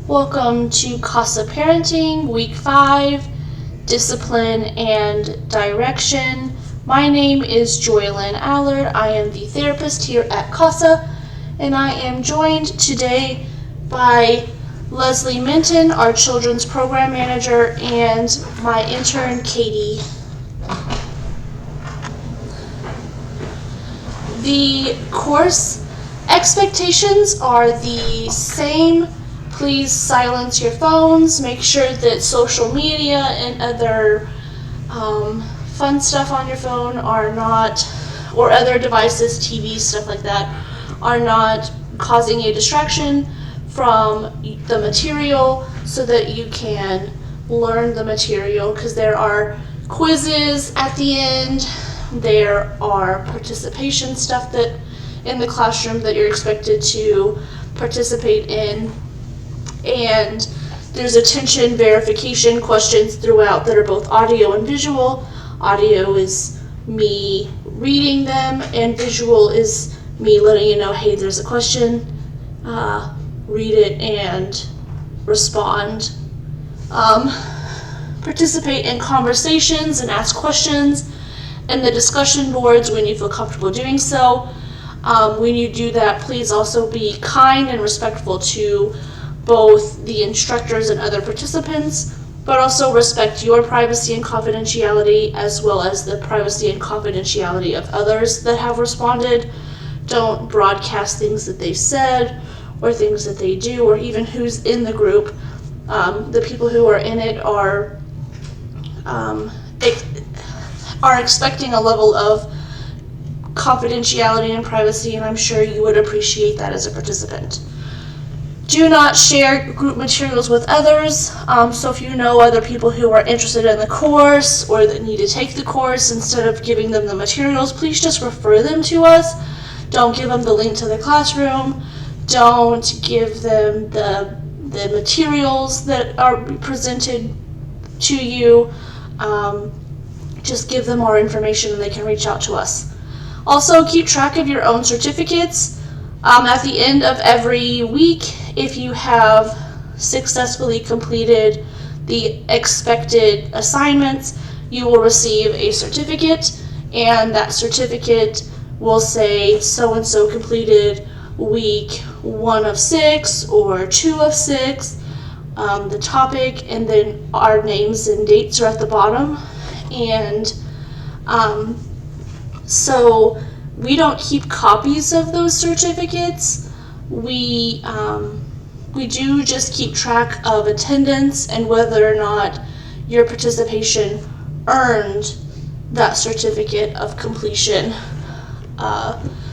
Welcome to CASA Parenting, Week 5, Discipline and Direction. My name is Joylyn Allard. I am the therapist here at CASA, and I am joined today by Leslie Minton, our Children's Program Manager, and my intern, Katie. The course expectations are the same. Please silence your phones. Make sure that social media and other fun stuff on your phone are not, or other devices, TV, stuff like that, are not causing a distraction from the material so that you can learn the material, because there are quizzes at the end. There are participation stuff that in the classroom that you're expected to participate in. And there's attention verification questions throughout that are both audio and visual. Audio is me reading them, and visual is me letting you know, hey, there's a question, read it and respond. Participate in conversations and ask questions in the discussion boards when you feel comfortable doing so. When you do that, please also be kind and respectful to both the instructors and other participants, but also respect your privacy and confidentiality as well as the privacy and confidentiality of others that have responded. Don't broadcast things that they said or things that they do, or even who's in the group. The people who are in it are expecting a level of confidentiality and privacy, and I'm sure you would appreciate that as a participant. Do not share group materials with others. So if you know other people who are interested in the course or that need to take the course, instead of giving them the materials, please just refer them to us. Don't give them the link to the classroom. Don't give them the materials that are presented to you. Just give them more information and they can reach out to us. Also, keep track of your own certificates. At the end of every week, if you have successfully completed the expected assignments, you will receive a certificate, and that certificate will say so-and-so completed week 1 of 6 or 2 of 6, the topic, and then our names and dates are at the bottom. And so we don't keep copies of those certificates. We do just keep track of attendance and whether or not your participation earned that certificate of completion.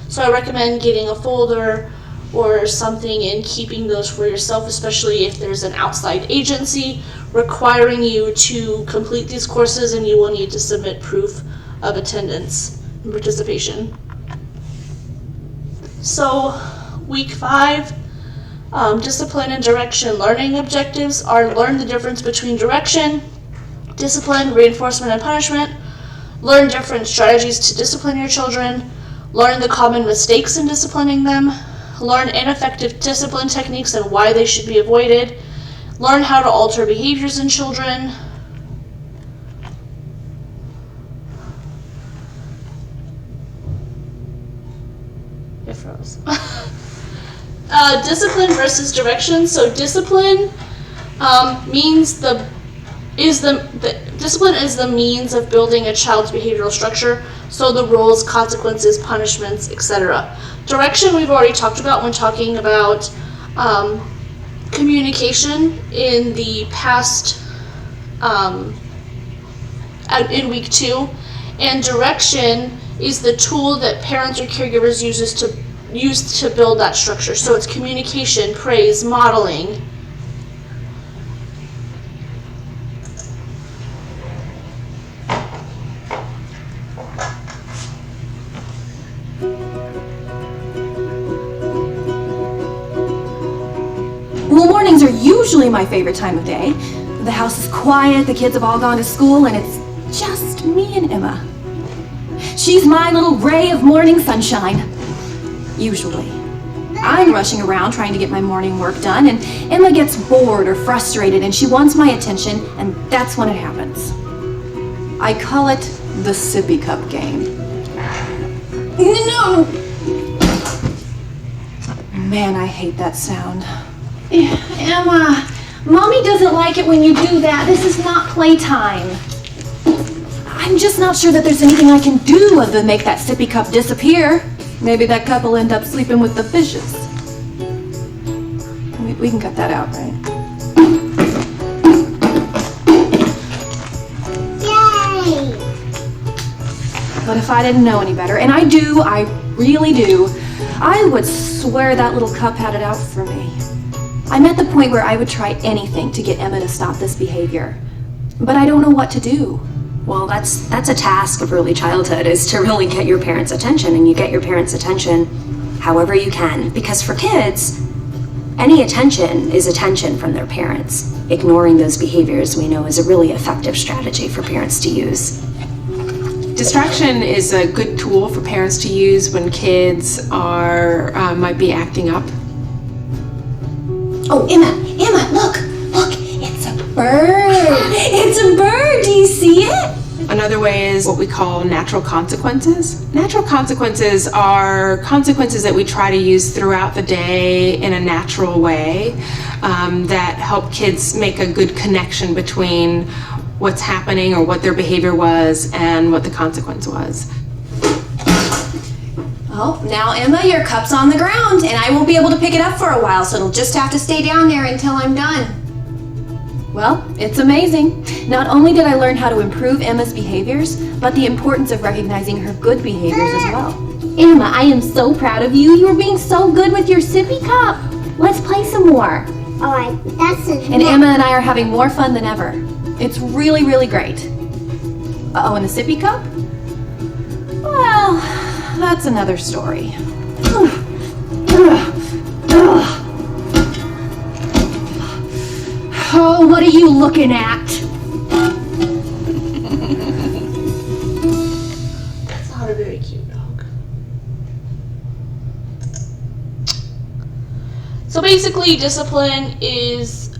So I recommend getting a folder or something and keeping those for yourself, especially if there's an outside agency requiring you to complete these courses, and you will need to submit proof of attendance and participation. So week 5, discipline and direction learning objectives are: learn the difference between direction, discipline, reinforcement, and punishment, learn different strategies to discipline your children, learn the common mistakes in disciplining them, learn ineffective discipline techniques and why they should be avoided, learn how to alter behaviors in children, it froze. Discipline versus direction. So discipline discipline is the means of building a child's behavioral structure. So the rules, consequences, punishments, etc. Direction we've already talked about when talking about communication in the past, in week 2. And direction is the tool that parents or caregivers use to build that structure. So it's communication, praise, modeling. Well, mornings are usually my favorite time of day. The house is quiet, the kids have all gone to school, and it's just me and Emma. She's my little ray of morning sunshine, usually. I'm rushing around trying to get my morning work done, and Emma gets bored or frustrated and she wants my attention, and that's when it happens. I call it the sippy cup game. No! Man, I hate that sound. Emma, Mommy doesn't like it when you do that. This is not playtime. I'm just not sure that there's anything I can do other than make that sippy cup disappear. Maybe that cup will end up sleeping with the fishes. We can cut that out, right? Yay! But if I didn't know any better, and I do, I really do, I would swear that little cup had it out for me. I'm at the point where I would try anything to get Emma to stop this behavior. But I don't know what to do. Well, that's a task of early childhood, is to really get your parents' attention, and you get your parents' attention however you can. Because for kids, any attention is attention from their parents. Ignoring those behaviors, we know, is a really effective strategy for parents to use. Distraction is a good tool for parents to use when kids might be acting up. Oh, Emma, look, it's a bird. It's a bird, do you see it? Another way is what we call natural consequences. Natural consequences are consequences that we try to use throughout the day in a natural way that help kids make a good connection between what's happening or what their behavior was and what the consequence was. Oh, now Emma, your cup's on the ground, and I won't be able to pick it up for a while, so it'll just have to stay down there until I'm done. Well, it's amazing. Not only did I learn how to improve Emma's behaviors, but the importance of recognizing her good behaviors as well. Emma, I am so proud of you. You are being so good with your sippy cup. Let's play some more. Alright, that's it. And Emma and I are having more fun than ever. It's really, really great. Uh-oh, and the sippy cup? Well, that's another story. Oh, what are you looking at? That's not a very cute dog. So basically, discipline is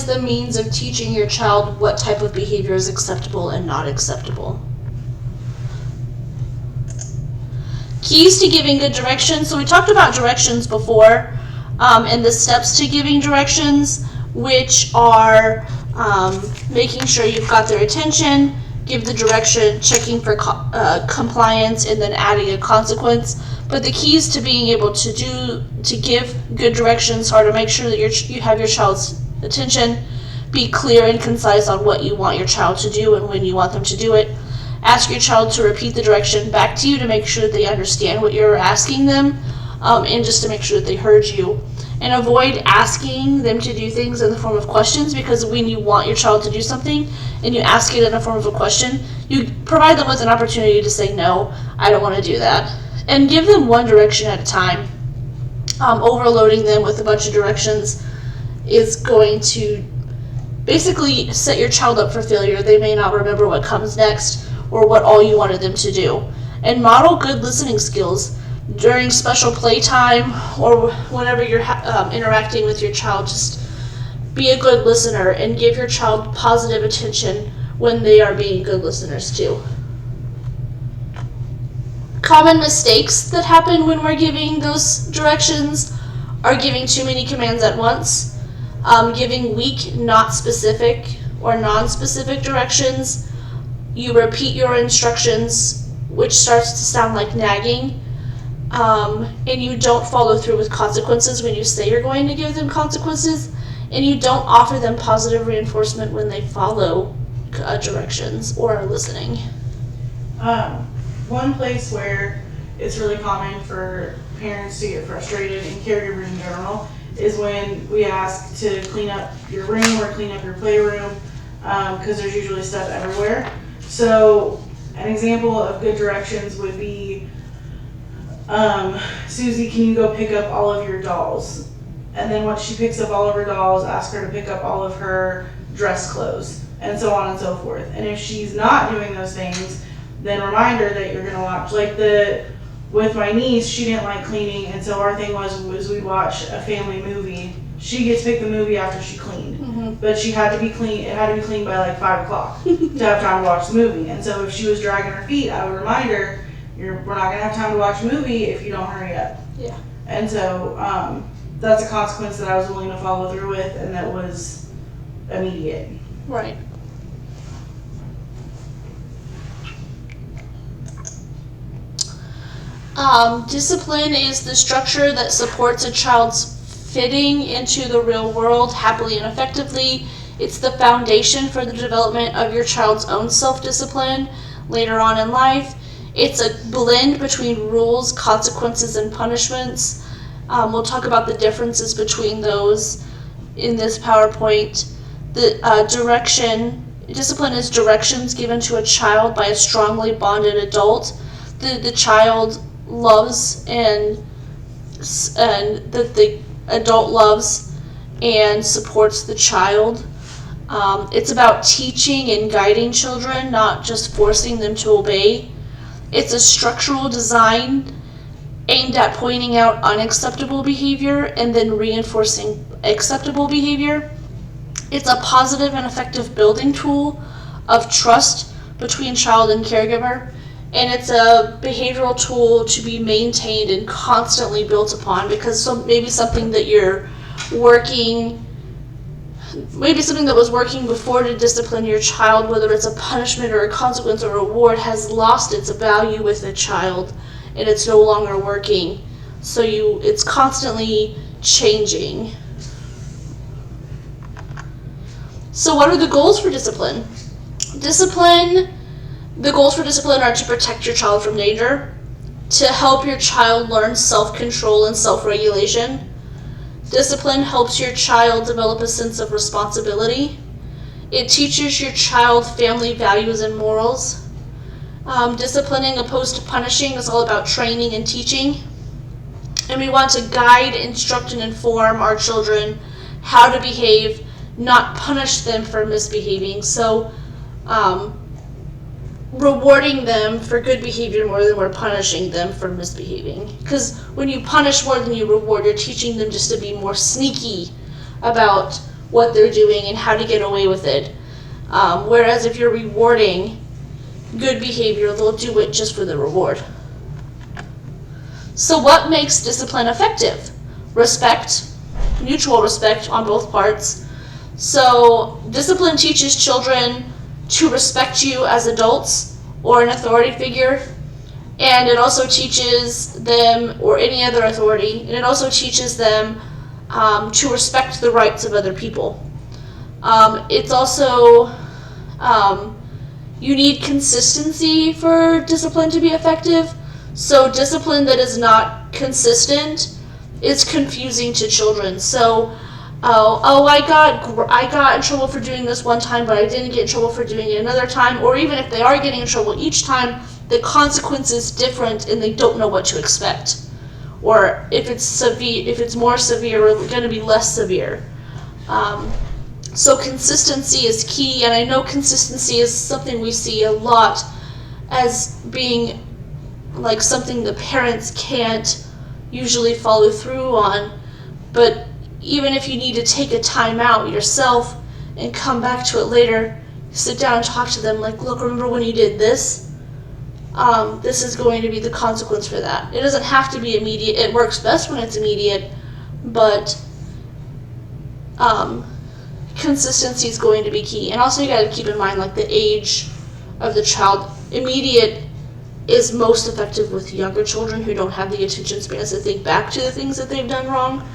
the means of teaching your child what type of behavior is acceptable and not acceptable. Keys to giving good directions. So we talked about directions before, and the steps to giving directions, which are making sure you've got their attention, give the direction, checking for compliance, and then adding a consequence. But the keys to being able to give good directions are to make sure that you have your child's attention, be clear and concise on what you want your child to do and when you want them to do it. Ask your child to repeat the direction back to you to make sure that they understand what you're asking them, and just to make sure that they heard you. And avoid asking them to do things in the form of questions, because when you want your child to do something and you ask it in the form of a question, you provide them with an opportunity to say, no, I don't want to do that. And give them one direction at a time. Overloading them with a bunch of directions is going to basically set your child up for failure. They may not remember what comes next or what all you wanted them to do. And model good listening skills. During special playtime or whenever you're interacting with your child, just be a good listener and give your child positive attention when they are being good listeners too. Common mistakes that happen when we're giving those directions are giving too many commands at once, giving weak, not specific, or non-specific directions. You repeat your instructions, which starts to sound like nagging. And you don't follow through with consequences when you say you're going to give them consequences, and you don't offer them positive reinforcement when they follow directions or are listening. One place where it's really common for parents to get frustrated, and caregivers in general, is when we ask to clean up your room or clean up your playroom, because there's usually stuff everywhere. So an example of good directions would be, Susie, can you go pick up all of your dolls? And then once she picks up all of her dolls, ask her to pick up all of her dress clothes, and so on and so forth. And if she's not doing those things, then remind her that you're going to watch, like the with my niece, she didn't like cleaning, and so our thing was we'd watch a family movie. She gets to pick the movie after she cleaned, but she had to be clean. It had to be cleaned by like 5 o'clock to have time to watch the movie. And so if she was dragging her feet, I would remind her, we're not gonna have time to watch a movie if you don't hurry up. Yeah. And so that's a consequence that I was willing to follow through with, and that was immediate. Right. Discipline is the structure that supports a child's fitting into the real world happily and effectively. It's the foundation for the development of your child's own self-discipline later on in life. It's a blend between rules, consequences, and punishments. We'll talk about the differences between those in this PowerPoint. The discipline is directions given to a child by a strongly bonded adult. The child loves and that the adult loves and supports the child. It's about teaching and guiding children, not just forcing them to obey. It's a structural design aimed at pointing out unacceptable behavior and then reinforcing acceptable behavior. It's a positive and effective building tool of trust between child and caregiver. And it's a behavioral tool to be maintained and constantly built upon, because maybe something that was working before to discipline your child, whether it's a punishment or a consequence or a reward, has lost its value with the child and it's no longer working. So it's constantly changing. So what are the goals for discipline? The goals for discipline are to protect your child from danger, to help your child learn self-control and self-regulation. Discipline helps your child develop a sense of responsibility. It teaches your child family values and morals. Disciplining opposed to punishing is all about training and teaching. And we want to guide, instruct, and inform our children how to behave, not punish them for misbehaving. So, rewarding them for good behavior more than we're punishing them for misbehaving. Because when you punish more than you reward, you're teaching them just to be more sneaky about what they're doing and how to get away with it. Whereas if you're rewarding good behavior, they'll do it just for the reward. So what makes discipline effective? Respect, mutual respect on both parts. So discipline teaches children to respect you as adults or an authority figure, and it also teaches them, or any other authority, and it also teaches them to respect the rights of other people. It's also, you need consistency for discipline to be effective. So discipline that is not consistent is confusing to children. So I got in trouble for doing this one time, but I didn't get in trouble for doing it another time. Or even if they are getting in trouble each time, the consequence is different and they don't know what to expect. Or if it's more severe, it's going to be less severe. So consistency is key, and I know consistency is something we see a lot as being like something the parents can't usually follow through on, but even if you need to take a time out yourself and come back to it later, sit down and talk to them like, look, remember when you did this? This is going to be the consequence for that. It doesn't have to be immediate. It works best when it's immediate, but consistency is going to be key. And also you got to keep in mind like the age of the child. Immediate is most effective with younger children who don't have the attention spans to think back to the things that they've done wrong.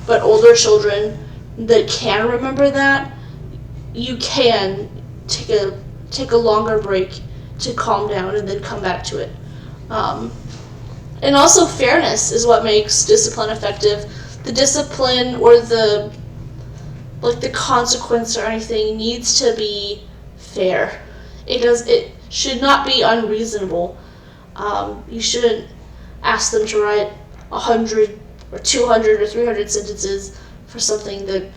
But older children that can remember that, you can take a longer break to calm down and then come back to it. And also fairness is what makes discipline effective. The discipline or the consequence or anything needs to be fair. It should not be unreasonable. You shouldn't ask them to write 100 or 200 or 300 sentences for something that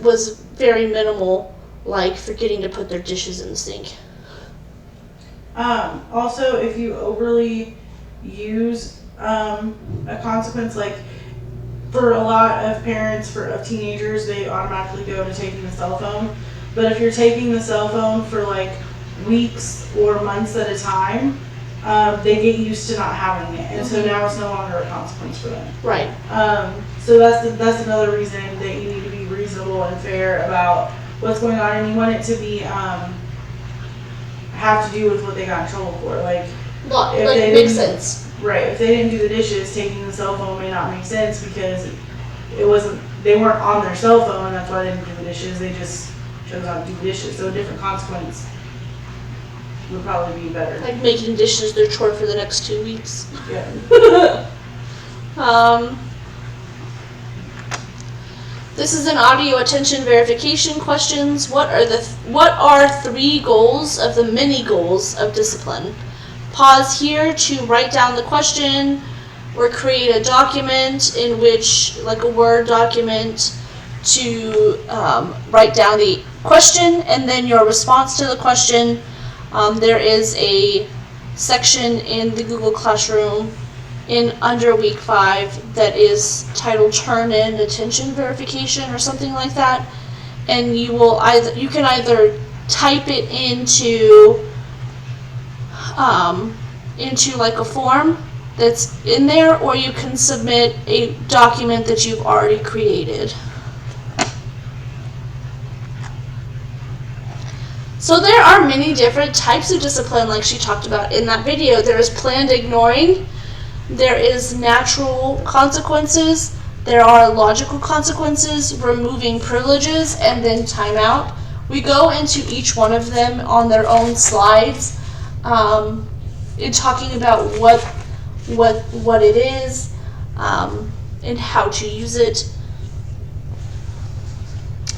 was very minimal, like forgetting to put their dishes in the sink. Also, if you overly use a consequence, like for a lot of parents of teenagers, they automatically go to taking the cell phone. But if you're taking the cell phone for like weeks or months at a time, they get used to not having it, and so now it's no longer a consequence for them. Right. So that's another reason that you need to be reasonable and fair about what's going on, and you want it to be have to do with what they got in trouble for. Like Makes sense. Right. If they didn't do the dishes, taking the cell phone may not make sense because they weren't on their cell phone, and that's why they didn't do the dishes. They just chose not to do the dishes. So a different consequence would probably be better. Like making dishes their chore for the next 2 weeks. Yeah. This is an audio attention verification questions. What are 3 goals of the many goals of discipline? Pause here to write down the question or create a document in which, like a Word document, to write down the question and then your response to the question. There is a section in the Google Classroom under week 5 that is titled Turn In Attention Verification or something like that, and you can either type it into like a form that's in there, or you can submit a document that you've already created. So there are many different types of discipline, like she talked about in that video. There is planned ignoring, there is natural consequences, there are logical consequences, removing privileges, and then timeout. We go into each one of them on their own slides, in talking about what it is, and how to use it.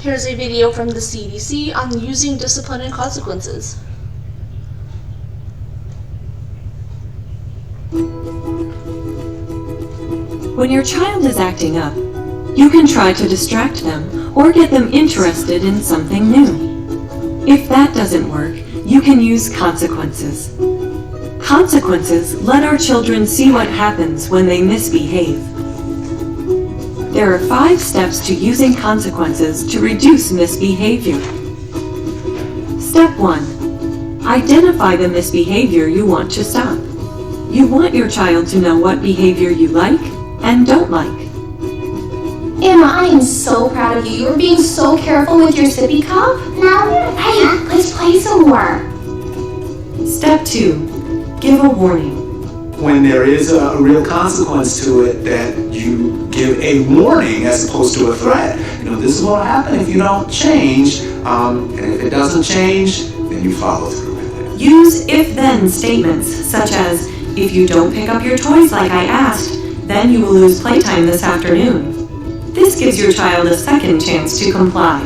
Here's a video from the CDC on using discipline and consequences. When your child is acting up, you can try to distract them or get them interested in something new. If that doesn't work, you can use consequences. Consequences let our children see what happens when they misbehave. There are 5 steps to using consequences to reduce misbehavior. Step 1. Identify the misbehavior you want to stop. You want your child to know what behavior you like and don't like. Emma, I am so proud of you. You were being so careful with your sippy cup. No, Hey, let's play some more. Step 2. Give a warning. When there is a real consequence to it, that you give a warning as opposed to a threat. This is what will happen if you don't change, and if it doesn't change, then you follow through with it. Use if-then statements, such as, if you don't pick up your toys like I asked, then you will lose playtime this afternoon. This gives your child a second chance to comply.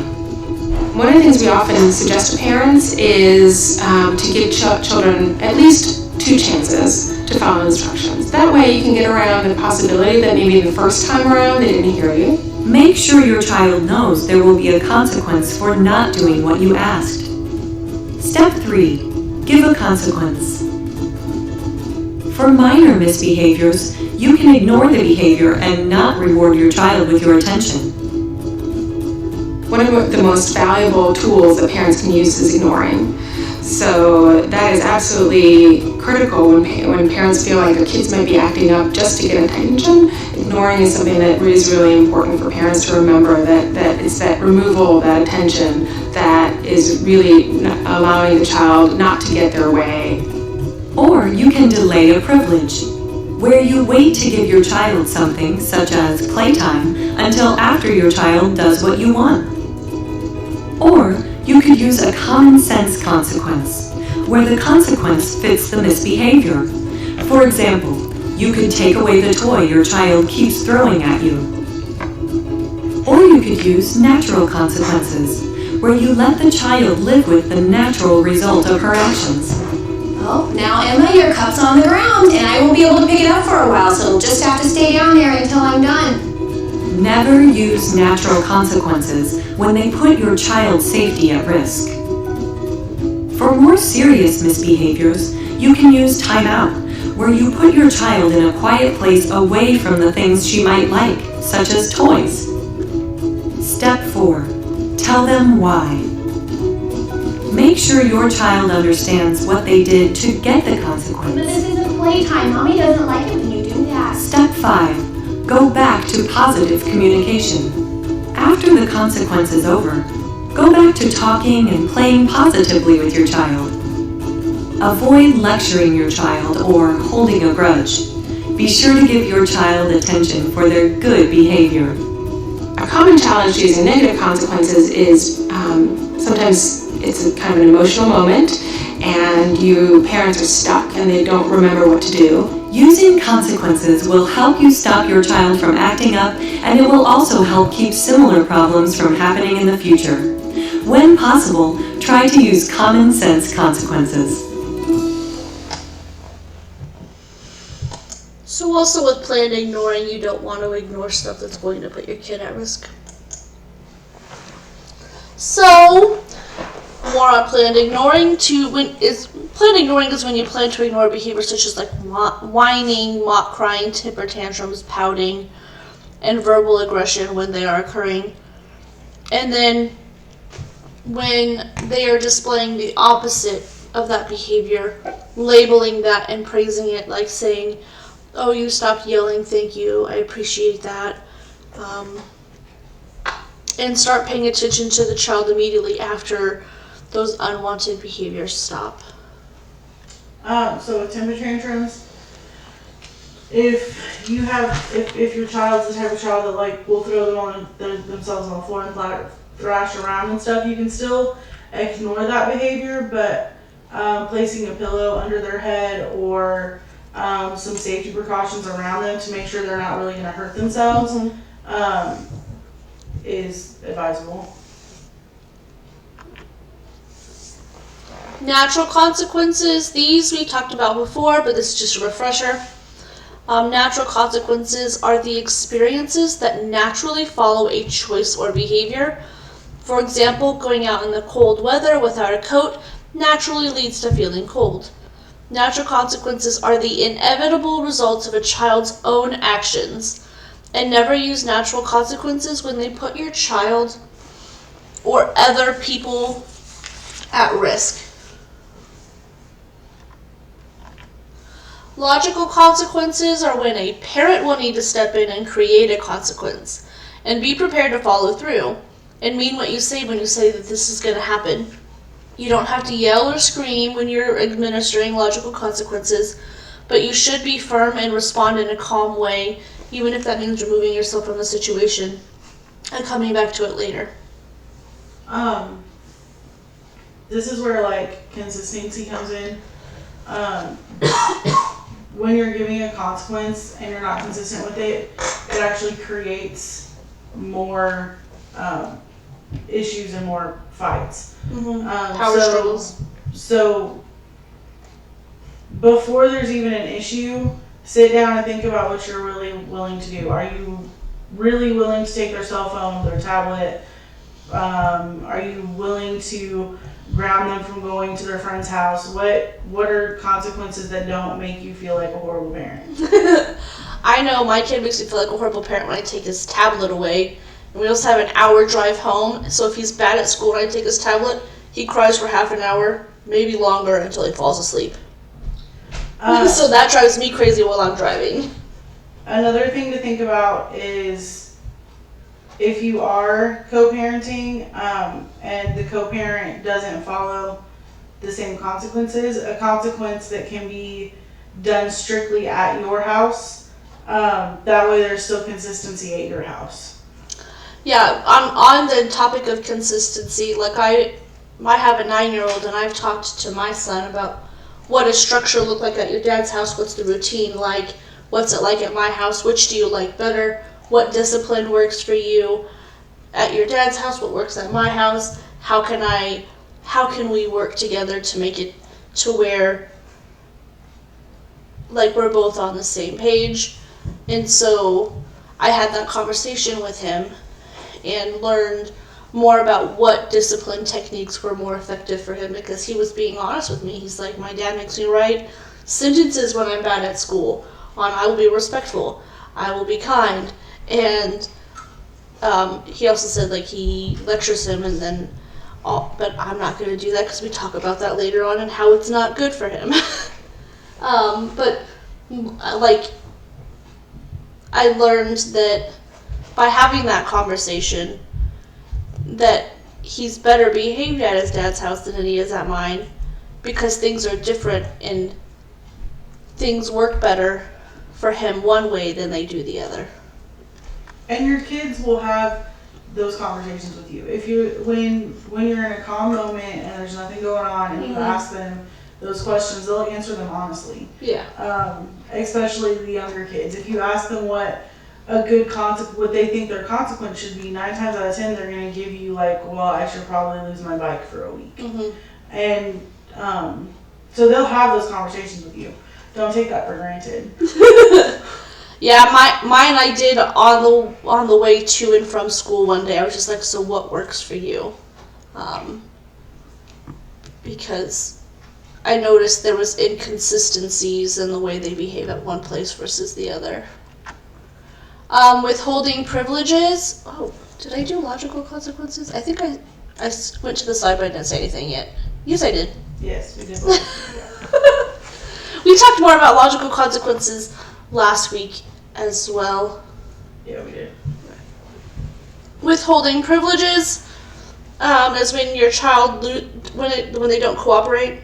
One of the things we often suggest to parents is to give children at least 2 chances to follow instructions. That way you can get around the possibility that maybe the first time around they didn't hear you. Make sure your child knows there will be a consequence for not doing what you asked. Step 3. Give a consequence. For minor misbehaviors, you can ignore the behavior and not reward your child with your attention. One of the most valuable tools that parents can use is ignoring. So that is absolutely critical when parents feel like their kids might be acting up just to get attention. Ignoring is something that is really important for parents to remember, that it's that removal, that attention, that is really allowing the child not to get their way. Or you can delay a privilege, where you wait to give your child something, such as playtime, until after your child does what you want. Or you could use a common sense consequence, where the consequence fits the misbehavior. For example, you could take away the toy your child keeps throwing at you. Or you could use natural consequences, where you let the child live with the natural result of her actions. Oh, now Emma, your cup's on the ground, and I won't be able to pick it up for a while, so it'll just have to stay down there until I'm done. Never use natural consequences when they put your child's safety at risk. For more serious misbehaviors, You can use timeout, where you put your child in a quiet place away from the things she might like, such as toys. Step 4. Tell them why. Make sure your child understands what they did to get the But consequence. this isn't playtime. Mommy doesn't like it when you do that. Step 5. Go back to positive communication. After the consequence is over, go back to talking and playing positively with your child. Avoid lecturing your child or holding a grudge. Be sure to give your child attention for their good behavior. A common challenge to using negative consequences is sometimes it's a kind of an emotional moment and you parents are stuck and they don't remember what to do. Using consequences will help you stop your child from acting up, and it will also help keep similar problems from happening in the future. When possible, try to use common sense consequences. So also with planned ignoring, you don't want to ignore stuff that's going to put your kid at risk. So, more on planned ignoring. Planned ignoring is when you plan to ignore behaviors such as like whining, mock crying, temper tantrums, pouting, and verbal aggression when they are occurring. And then when they are displaying the opposite of that behavior, labeling that and praising it, like saying, "Oh, you stopped yelling, thank you, I appreciate that." And start paying attention to the child immediately after those unwanted behaviors stop. So with temper tantrums, if your child's the type of child that like will throw themselves on the floor and thrash around and stuff, you can still ignore that behavior, but placing a pillow under their head or some safety precautions around them to make sure they're not really going to hurt themselves is advisable. Natural consequences, these we talked about before, but this is just a refresher. Natural consequences are the experiences that naturally follow a choice or behavior. For example, going out in the cold weather without a coat naturally leads to feeling cold. Natural consequences are the inevitable results of a child's own actions, and never use natural consequences when they put your child or other people at risk. Logical consequences are when a parent will need to step in and create a consequence, and be prepared to follow through, and mean what you say when you say that this is going to happen. You don't have to yell or scream when you're administering logical consequences, but you should be firm and respond in a calm way, even if that means removing yourself from the situation and coming back to it later. This is where like consistency comes in. When you're giving a consequence and you're not consistent with it, it actually creates more issues and more fights. Power struggles. So before there's even an issue, sit down and think about what you're really willing to do. Are you really willing to take their cell phone, their tablet? Are you willing to ground them from going to their friend's house? What are consequences that don't make you feel like a horrible parent? I know my kid makes me feel like a horrible parent when I take his tablet away. And we also have an hour drive home, so if he's bad at school and I take his tablet, he cries for half an hour, maybe longer, until he falls asleep. So that drives me crazy while I'm driving. Another thing to think about is if you are co-parenting and the co-parent doesn't follow the same consequences, a consequence that can be done strictly at your house, that way there's still consistency at your house. Yeah, on the topic of consistency, like I have a 9-year-old and I've talked to my son about what does structure look like at your dad's house, what's the routine like, what's it like at my house, which do you like better, what discipline works for you at your dad's house, what works at my house, how can we work together to make it to where like we're both on the same page. And so I had that conversation with him and learned more about what discipline techniques were more effective for him, because he was being honest with me. He's like, my dad makes me write sentences when I'm bad at school on I will be respectful, I will be kind, and he also said like he lectures him and then but I'm not going to do that because we talk about that later on and how it's not good for him. But like I learned that by having that conversation that he's better behaved at his dad's house than he is at mine, because things are different and things work better for him one way than they do the other. And your kids will have those conversations with you. If you when you're in a calm moment and there's nothing going on and you ask them those questions, they'll answer them honestly. Yeah. Especially the younger kids. If you ask them what a good what they think their consequence should be, 9 times out of 10 they're going to give you like, well, I should probably lose my bike for a week. And so they'll have those conversations with you. Don't take that for granted. Yeah, mine I did on the way to and from school one day. I was just like, so what works for you? Because I noticed there was inconsistencies in the way they behave at one place versus the other. Withholding privileges. Oh, did I do logical consequences? I think I went to the side, but I didn't say anything yet. Yes, I did. Yes, we did. We talked more about logical consequences last week as well. Yeah, we did. Withholding privileges is when your child when they don't cooperate,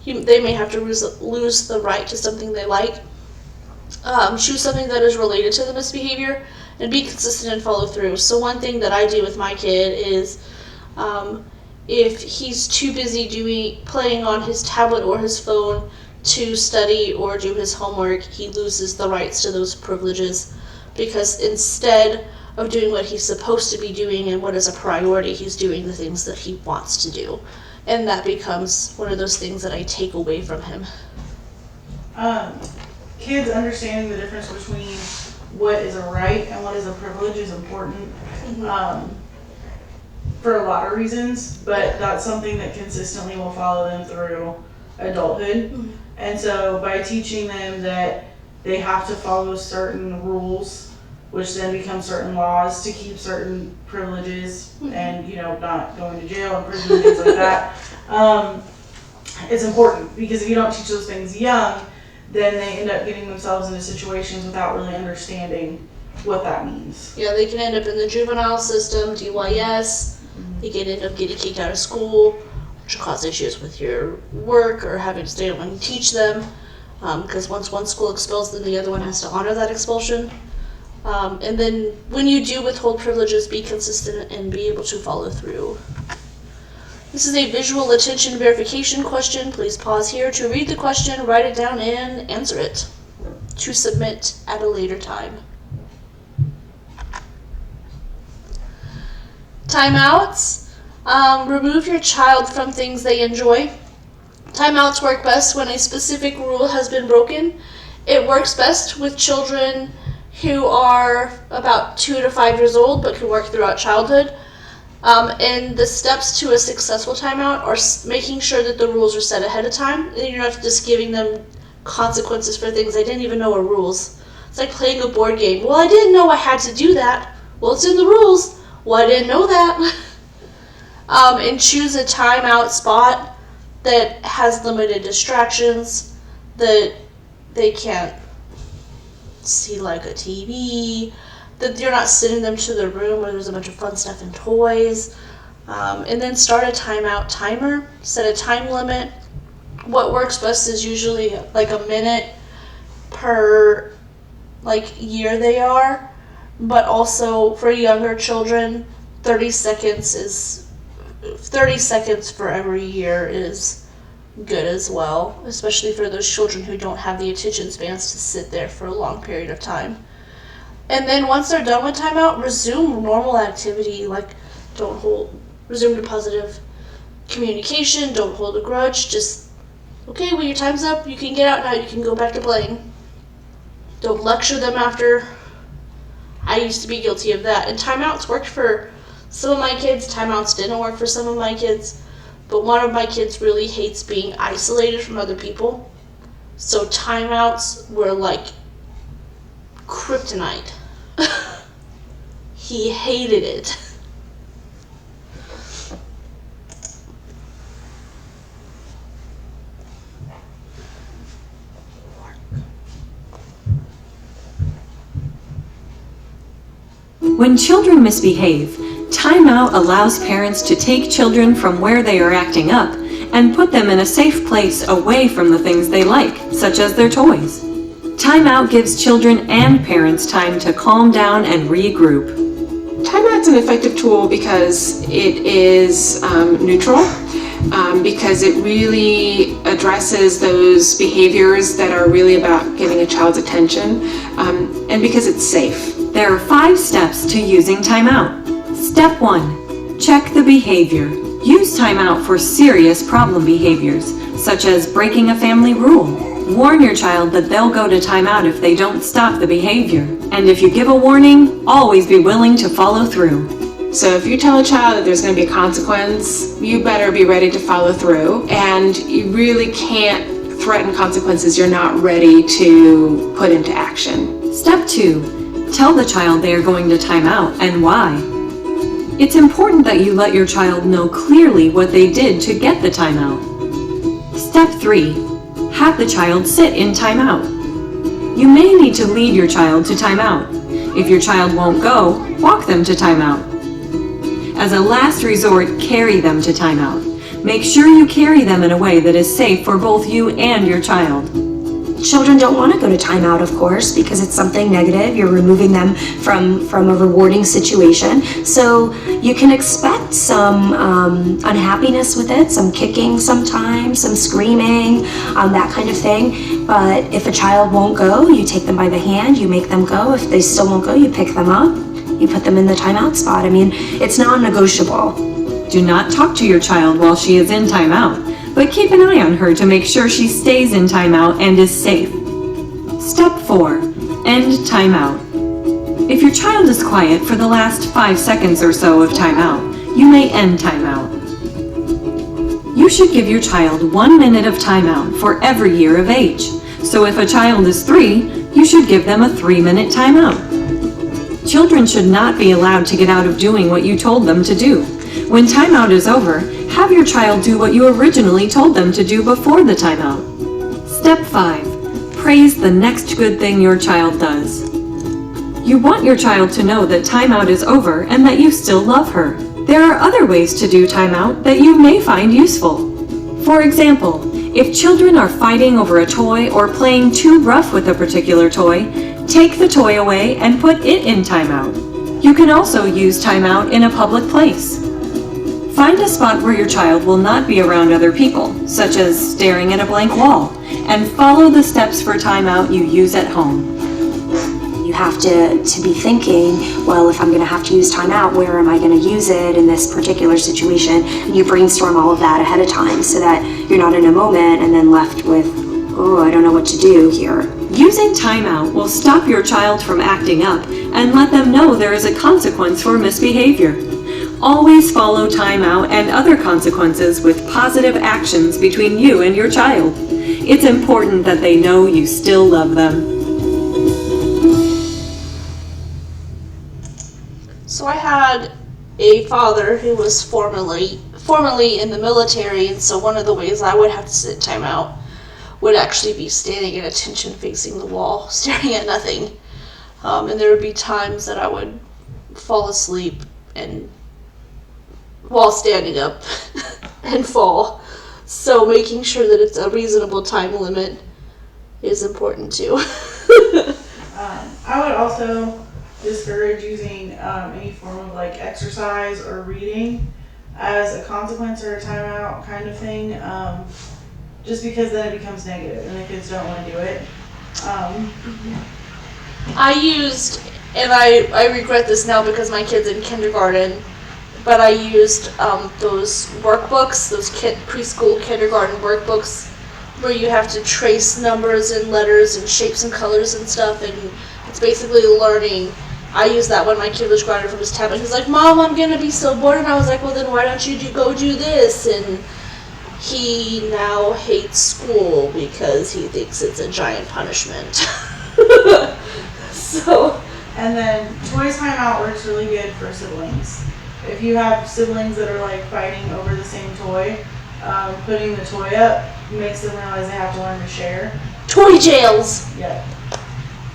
they may have to lose the right to something they like. Choose something that is related to the misbehavior and be consistent and follow through. So one thing that I do with my kid is if he's too busy playing on his tablet or his phone to study or do his homework, he loses the rights to those privileges, because instead of doing what he's supposed to be doing and what is a priority, he's doing the things that he wants to do. And that becomes one of those things that I take away from him. Kids understanding the difference between what is a right and what is a privilege is important for a lot of reasons, but that's something that consistently will follow them through adulthood. And so by teaching them that they have to follow certain rules, which then become certain laws to keep certain privileges and, not going to jail and prison and things like that, it's important, because if you don't teach those things young, then they end up getting themselves into situations without really understanding what that means. Yeah, they can end up in the juvenile system, DYS. They can end up getting kicked out of school, which will cause issues with your work or having to stay home and teach them. Because once one school expels them, the other one has to honor that expulsion. And then when you do withhold privileges, be consistent and be able to follow through. This is a visual attention verification question. Please pause here to read the question, write it down, and answer it to submit at a later time. Timeouts. Remove your child from things they enjoy. Timeouts work best when a specific rule has been broken. It works best with children who are about 2 to 5 years old but can work throughout childhood. And the steps to a successful timeout are making sure that the rules are set ahead of time. And you're not just giving them consequences for things they didn't even know are rules. It's like playing a board game. Well, I didn't know I had to do that. Well, it's in the rules. Well, I didn't know that. And choose a timeout spot that has limited distractions, that they can't see like a TV, that you're not sending them to the room where there's a bunch of fun stuff and toys. And then start a timeout timer, set a time limit. What works best is usually like a minute per year they are, but also for younger children, 30 seconds for every year is good as well, especially for those children who don't have the attention spans to sit there for a long period of time. And then once they're done with timeout, resume normal activity, resume to positive communication, don't hold a grudge, just, okay, well, your time's up, you can get out now, you can go back to playing. Don't lecture them after. I used to be guilty of that, and timeouts worked for Some of my kids, timeouts didn't work for some of my kids, but one of my kids really hates being isolated from other people. So timeouts were like kryptonite. He hated it. When children misbehave, timeout allows parents to take children from where they are acting up and put them in a safe place away from the things they like, such as their toys. Timeout gives children and parents time to calm down and regroup. Timeout's an effective tool because it is neutral, because it really addresses those behaviors that are really about getting a child's attention, and because it's safe. There are 5 steps to using timeout. Step 1. Check the behavior. Use timeout for serious problem behaviors, such as breaking a family rule. Warn your child that they'll go to timeout if they don't stop the behavior. And if you give a warning, always be willing to follow through. So if you tell a child that there's going to be a consequence, you better be ready to follow through. And you really can't threaten consequences you're not ready to put into action. Step 2. Tell the child they are going to timeout and why. It's important that you let your child know clearly what they did to get the timeout. Step 3. Have the child sit in timeout. You may need to lead your child to timeout. If your child won't go, walk them to timeout. As a last resort, carry them to timeout. Make sure you carry them in a way that is safe for both you and your child. Children don't want to go to timeout, of course, because it's something negative. You're removing them from a rewarding situation. So you can expect some unhappiness with it, some kicking sometimes, some screaming, that kind of thing. But if a child won't go, you take them by the hand, you make them go. If they still won't go, you pick them up, you put them in the timeout spot. I mean, it's non-negotiable. Do not talk to your child while she is in timeout, but keep an eye on her to make sure she stays in timeout and is safe. Step 4. End timeout. If your child is quiet for the last 5 seconds or so of timeout, you may end timeout. You should give your child 1 minute of timeout for every year of age. So if a child is 3, you should give them a 3-minute timeout. Children should not be allowed to get out of doing what you told them to do. When timeout is over, have your child do what you originally told them to do before the timeout. Step 5. Praise the next good thing your child does. You want your child to know that timeout is over and that you still love her. There are other ways to do timeout that you may find useful. For example, if children are fighting over a toy or playing too rough with a particular toy, take the toy away and put it in timeout. You can also use timeout in a public place. Find a spot where your child will not be around other people, such as staring at a blank wall, and follow the steps for timeout you use at home. You have to be thinking, well, if I'm going to have to use timeout, where am I going to use it in this particular situation? And you brainstorm all of that ahead of time so that you're not in a moment and then left with, oh, I don't know what to do here. Using timeout will stop your child from acting up and let them know there is a consequence for misbehavior. Always follow timeout and other consequences with positive actions between you and your child. It's important that they know you still love them. So I had a father who was formerly in the military, and so one of the ways I would have to sit timeout would actually be standing at attention facing the wall, staring at nothing. And there would be times that I would fall asleep and while standing up and fall. So making sure that it's a reasonable time limit is important too. I would also discourage using any form of like exercise or reading as a consequence or a timeout kind of thing, just because then it becomes negative and the kids don't want to do it. I used, and I regret this now because my kid's in kindergarten, but I used those workbooks, those preschool kindergarten workbooks, where you have to trace numbers and letters and shapes and colors and stuff, and it's basically learning I used that when my kid was grounded from his tablet. He's like, Mom, I'm going to be so bored. And I was like, well, then why don't you go do this? And he now hates school because he thinks it's a giant punishment. So. And then toy timeout works really good for siblings. If you have siblings that are like fighting over the same toy, putting the toy up makes them realize they have to learn to share. Toy jails! Yep.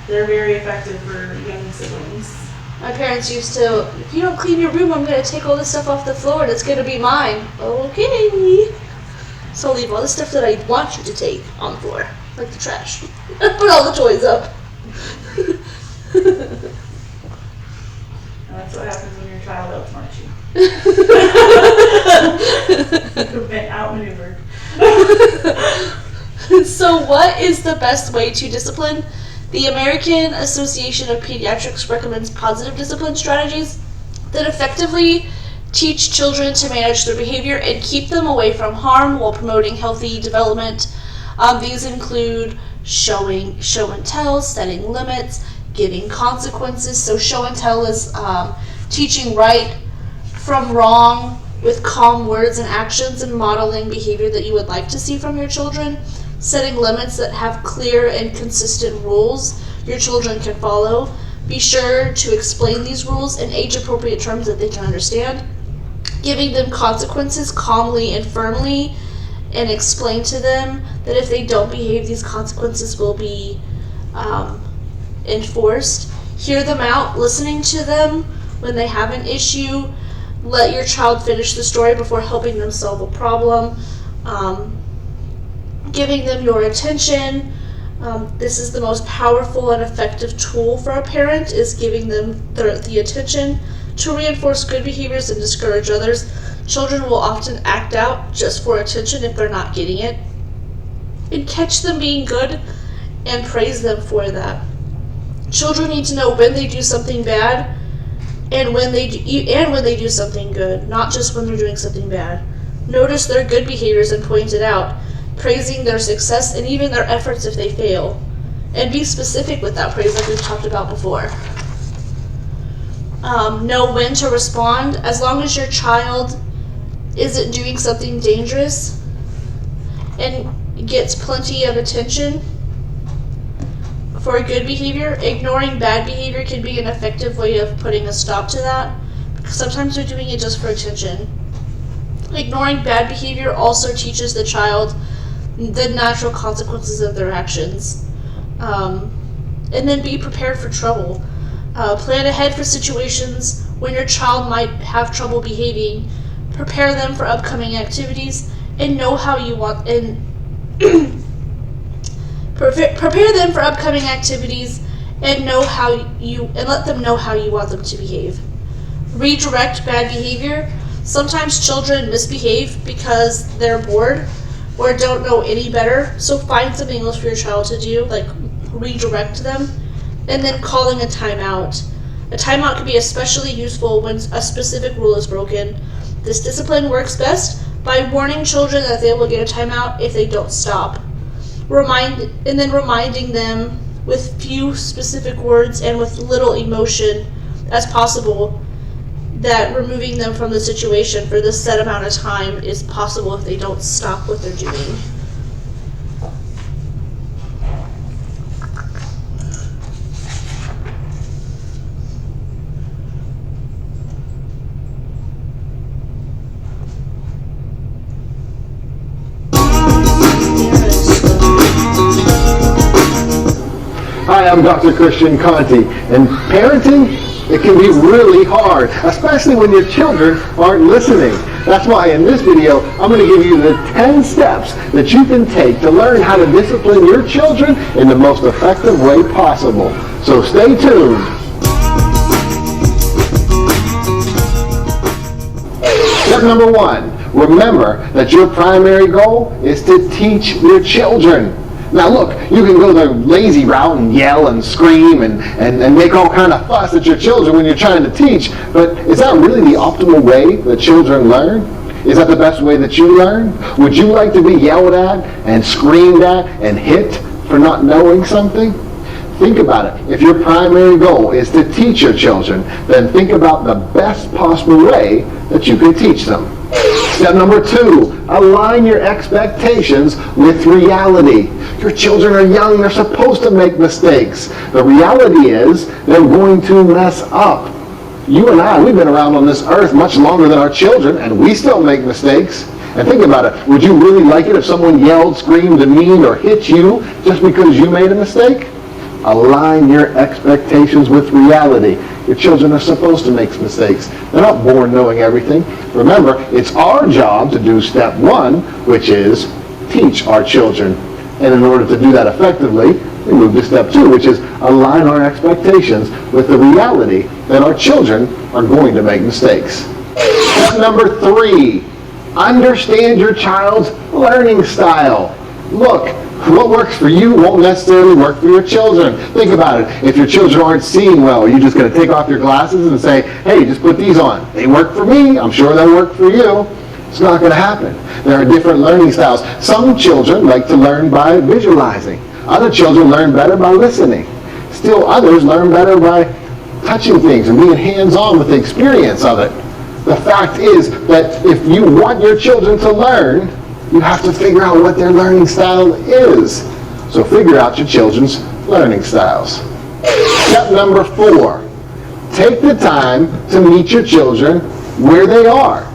They're very effective for young siblings. My parents used to, if you don't clean your room, I'm going to take all this stuff off the floor and it's going to be mine. Okay. So I'll leave all the stuff that I want you to take on the floor, like the trash. Put all the toys up. And that's what happens when your child outsmarts you. You've been outmaneuvered. So what is the best way to discipline? The American Association of Pediatrics recommends positive discipline strategies that effectively teach children to manage their behavior and keep them away from harm while promoting healthy development. These include show and tell, setting limits, giving consequences. So show and tell is teaching right from wrong with calm words and actions and modeling behavior that you would like to see from your children. Setting limits that have clear and consistent rules your children can follow. Be sure to explain these rules in age-appropriate terms that they can understand. Giving them consequences calmly and firmly, and explain to them that if they don't behave, these consequences will be enforced. Hear them out, listening to them when they have an issue. Let your child finish the story before helping them solve a problem. Giving them your attention. This is the most powerful and effective tool for a parent, is giving them the attention to reinforce good behaviors and discourage others. Children will often act out just for attention if they're not getting it. And catch them being good and praise them for that. Children need to know when they do something bad and when they do something good, not just when they're doing something bad. Notice their good behaviors and point it out, praising their success and even their efforts if they fail. And be specific with that praise like we've talked about before. Know when to respond. As long as your child isn't doing something dangerous and gets plenty of attention for good behavior, ignoring bad behavior can be an effective way of putting a stop to that, because sometimes they're doing it just for attention. Ignoring bad behavior also teaches the child the natural consequences of their actions. And then be prepared for trouble. Plan ahead for situations when your child might have trouble behaving. Prepare them for upcoming activities and know how you want prepare them for upcoming activities and let them know how you want them to behave. Redirect bad behavior. Sometimes children misbehave because they're bored or don't know any better, so find something else for your child to do, like redirect them. And then calling a timeout. A timeout can be especially useful when a specific rule is broken. This discipline works best by warning children that they will get a timeout if they don't stop. Reminding them with few specific words and with little emotion as possible that removing them from the situation for this set amount of time is possible if they don't stop what they're doing. Hi, I'm Dr. Christian Conti, and parenting, it can be really hard, especially when your children aren't listening. That's why in this video, I'm going to give you the 10 steps that you can take to learn how to discipline your children in the most effective way possible. So stay tuned. Step number 1, remember that your primary goal is to teach your children. Now look, you can go the lazy route and yell and scream and make all kind of fuss at your children when you're trying to teach, but is that really the optimal way that children learn? Is that the best way that you learn? Would you like to be yelled at and screamed at and hit for not knowing something? Think about it. If your primary goal is to teach your children, then think about the best possible way that you can teach them. Step number 2, align your expectations with reality. Your children are young, they're supposed to make mistakes. The reality is they're going to mess up. You and I, we've been around on this earth much longer than our children, and we still make mistakes. And think about it, would you really like it if someone yelled, screamed, demeaned, or hit you just because you made a mistake? Align your expectations with reality. Your children are supposed to make mistakes. They're not born knowing everything. Remember, it's our job to do step 1, which is teach our children. And in order to do that effectively, we move to step 2, which is align our expectations with the reality that our children are going to make mistakes. Step number 3, understand your child's learning style. Look, what works for you won't necessarily work for your children. Think about it. If your children aren't seeing well, are you just going to take off your glasses and say, hey, just put these on? They work for me. I'm sure they'll work for you. It's not going to happen. There are different learning styles. Some children like to learn by visualizing. Other children learn better by listening. Still others learn better by touching things and being hands-on with the experience of it. The fact is that if you want your children to learn, you have to figure out what their learning style is. So figure out your children's learning styles. Step number 4, take the time to meet your children where they are.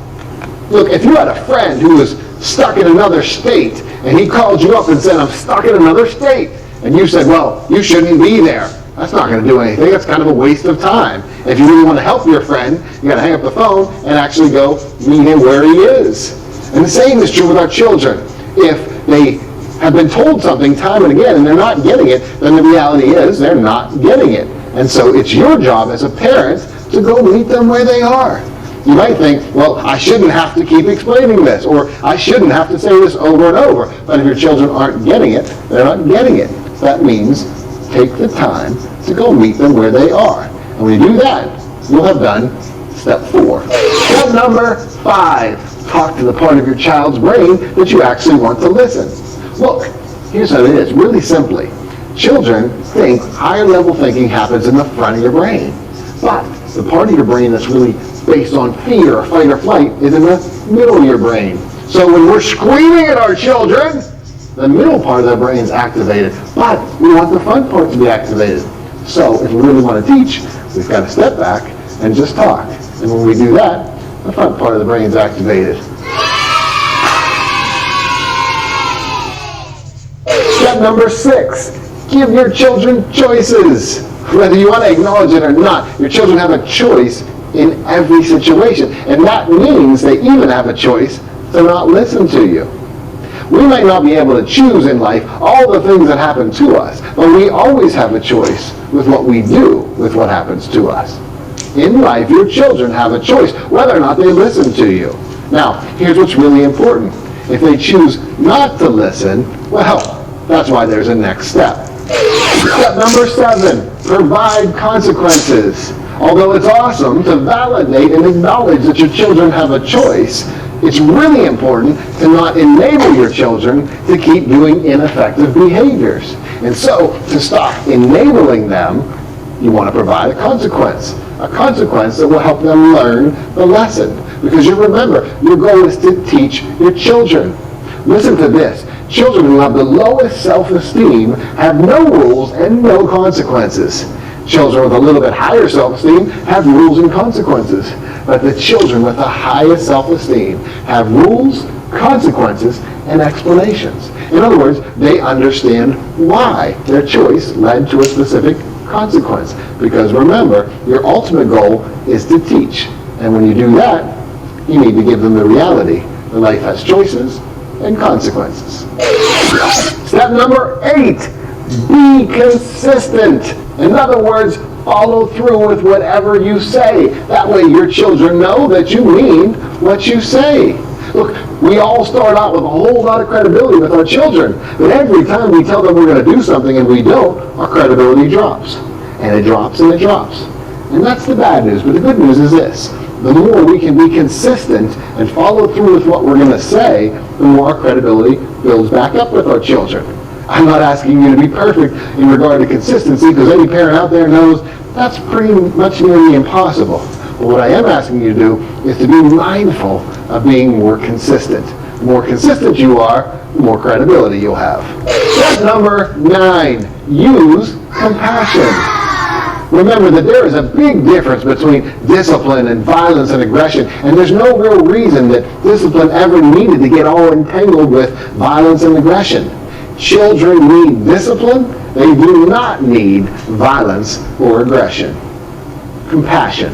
Look, if you had a friend who was stuck in another state and he called you up and said, I'm stuck in another state, and you said, well, you shouldn't be there. That's not going to do anything. That's kind of a waste of time. If you really want to help your friend, you got to hang up the phone and actually go meet him where he is. And the same is true with our children. If they have been told something time and again and they're not getting it, then the reality is they're not getting it. And so it's your job as a parent to go meet them where they are. You might think, well, I shouldn't have to keep explaining this, or I shouldn't have to say this over and over. But if your children aren't getting it, they're not getting it. So that means take the time to go meet them where they are. And when you do that, you'll have done step 4. Step number 5. Talk to the part of your child's brain that you actually want to listen. Look, here's how it is, really simply. Children think higher level thinking happens in the front of your brain. But the part of your brain that's really based on fear or fight or flight is in the middle of your brain. So when we're screaming at our children, the middle part of their brain is activated. But we want the front part to be activated. So if we really want to teach, we've got to step back and just talk. And when we do that, the front part of the brain is activated. Step number 6, give your children choices. Whether you want to acknowledge it or not, your children have a choice in every situation. And that means they even have a choice to not listen to you. We might not be able to choose in life all the things that happen to us, but we always have a choice with what we do with what happens to us. In life, your children have a choice whether or not they listen to you. Now, here's what's really important. If they choose not to listen, well, that's why there's a next step. Step number 7, provide consequences. Although it's awesome to validate and acknowledge that your children have a choice, it's really important to not enable your children to keep doing ineffective behaviors. And so, to stop enabling them, you want to provide a consequence that will help them learn the lesson. Because you remember, your goal is to teach your children. Listen to this. Children who have the lowest self-esteem have no rules and no consequences. Children with a little bit higher self-esteem have rules and consequences. But the children with the highest self-esteem have rules, consequences, and explanations. In other words, they understand why their choice led to a specific consequence. Because remember, your ultimate goal is to teach. And when you do that, you need to give them the reality that life has choices and consequences. Step number 8, be consistent. In other words, follow through with whatever you say. That way your children know that you mean what you say. Look, we all start out with a whole lot of credibility with our children, but every time we tell them we're going to do something and we don't, our credibility drops. And it drops and it drops. And that's the bad news, but the good news is this. The more we can be consistent and follow through with what we're going to say, the more our credibility builds back up with our children. I'm not asking you to be perfect in regard to consistency, because any parent out there knows that's pretty much nearly impossible. But what I am asking you to do is to be mindful of being more consistent. The more consistent you are, the more credibility you'll have. Step number 9, use compassion. Remember that there is a big difference between discipline and violence and aggression, and there's no real reason that discipline ever needed to get all entangled with violence and aggression. Children need discipline. They do not need violence or aggression. Compassion.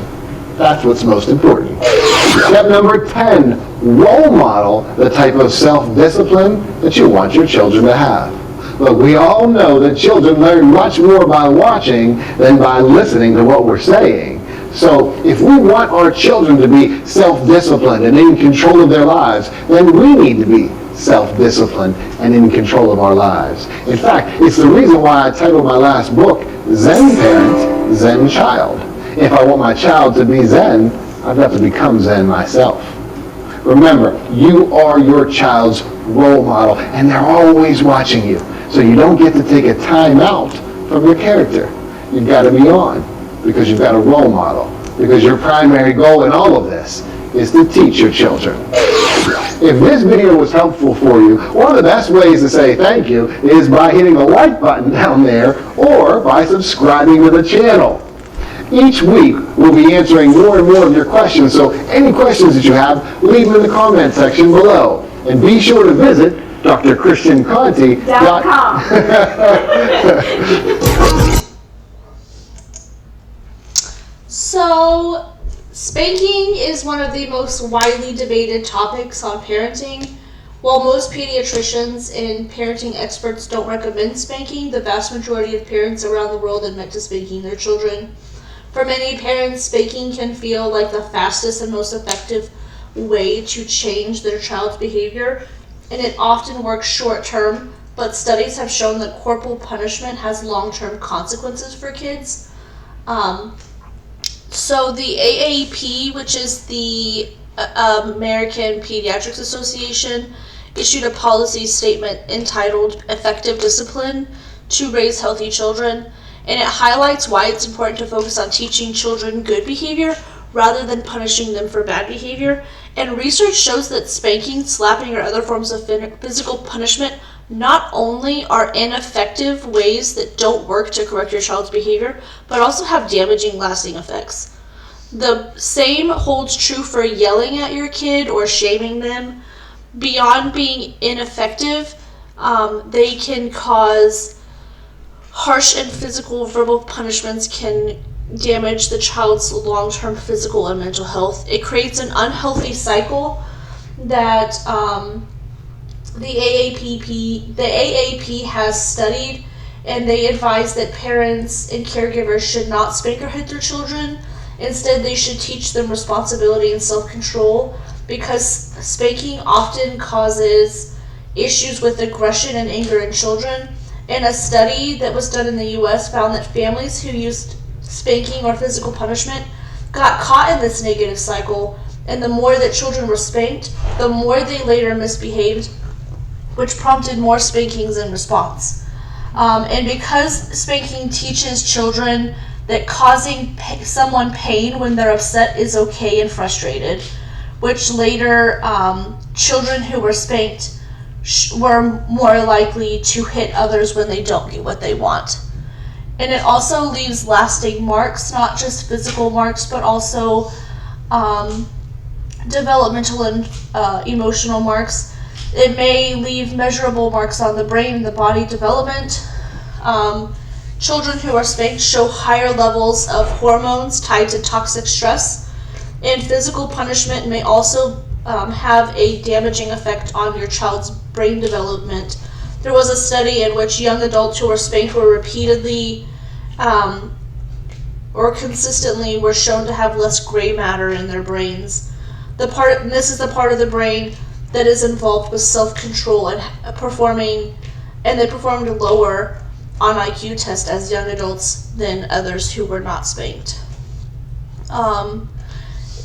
That's what's most important. Step number 10, role model the type of self-discipline that you want your children to have. Look, we all know that children learn much more by watching than by listening to what we're saying. So if we want our children to be self-disciplined and in control of their lives, then we need to be self-disciplined and in control of our lives. In fact, it's the reason why I titled my last book, Zen Parent, Zen Child. If I want my child to be Zen, I've got to become Zen myself. Remember, you are your child's role model, and they're always watching you. So you don't get to take a time out from your character. You've got to be on, because you've got a role model. Because your primary goal in all of this is to teach your children. If this video was helpful for you, one of the best ways to say thank you is by hitting the like button down there or by subscribing to the channel. Each week, we'll be answering more and more of your questions, so any questions that you have, leave them in the comment section below. And be sure to visit drchristianconti.com. So, spanking is one of the most widely debated topics on parenting. While most pediatricians and parenting experts don't recommend spanking, the vast majority of parents around the world admit to spanking their children. For many parents, spanking can feel like the fastest and most effective way to change their child's behavior, and it often works short term, but studies have shown that corporal punishment has long-term consequences for kids. So the AAP, which is the American Pediatrics Association, issued a policy statement entitled Effective Discipline to Raise Healthy Children, and it highlights why it's important to focus on teaching children good behavior rather than punishing them for bad behavior. And research shows that spanking, slapping, or other forms of physical punishment not only are ineffective ways that don't work to correct your child's behavior, but also have damaging, lasting effects. The same holds true for yelling at your kid or shaming them. Beyond being ineffective, they can cause harsh and physical verbal punishments can damage the child's long-term physical and mental health. It creates an unhealthy cycle that the AAP has studied, and they advise that parents and caregivers should not spank or hit their children. Instead, they should teach them responsibility and self-control, because spanking often causes issues with aggression and anger in children. And a study that was done in the US found that families who used spanking or physical punishment got caught in this negative cycle, and the more that children were spanked, the more they later misbehaved, which prompted more spankings in response. And because spanking teaches children that causing someone pain when they're upset is okay and frustrated, which later children who were spanked were more likely to hit others when they don't get what they want. And it also leaves lasting marks, not just physical marks, but also developmental and emotional marks. It may leave measurable marks on the brain and the body development. Children who are spanked show higher levels of hormones tied to toxic stress, and physical punishment may also have a damaging effect on your child's brain development. There was a study in which young adults who were spanked were repeatedly or consistently were shown to have less gray matter in their brains. This is the part of the brain that is involved with self-control and they performed lower on IQ tests as young adults than others who were not spanked.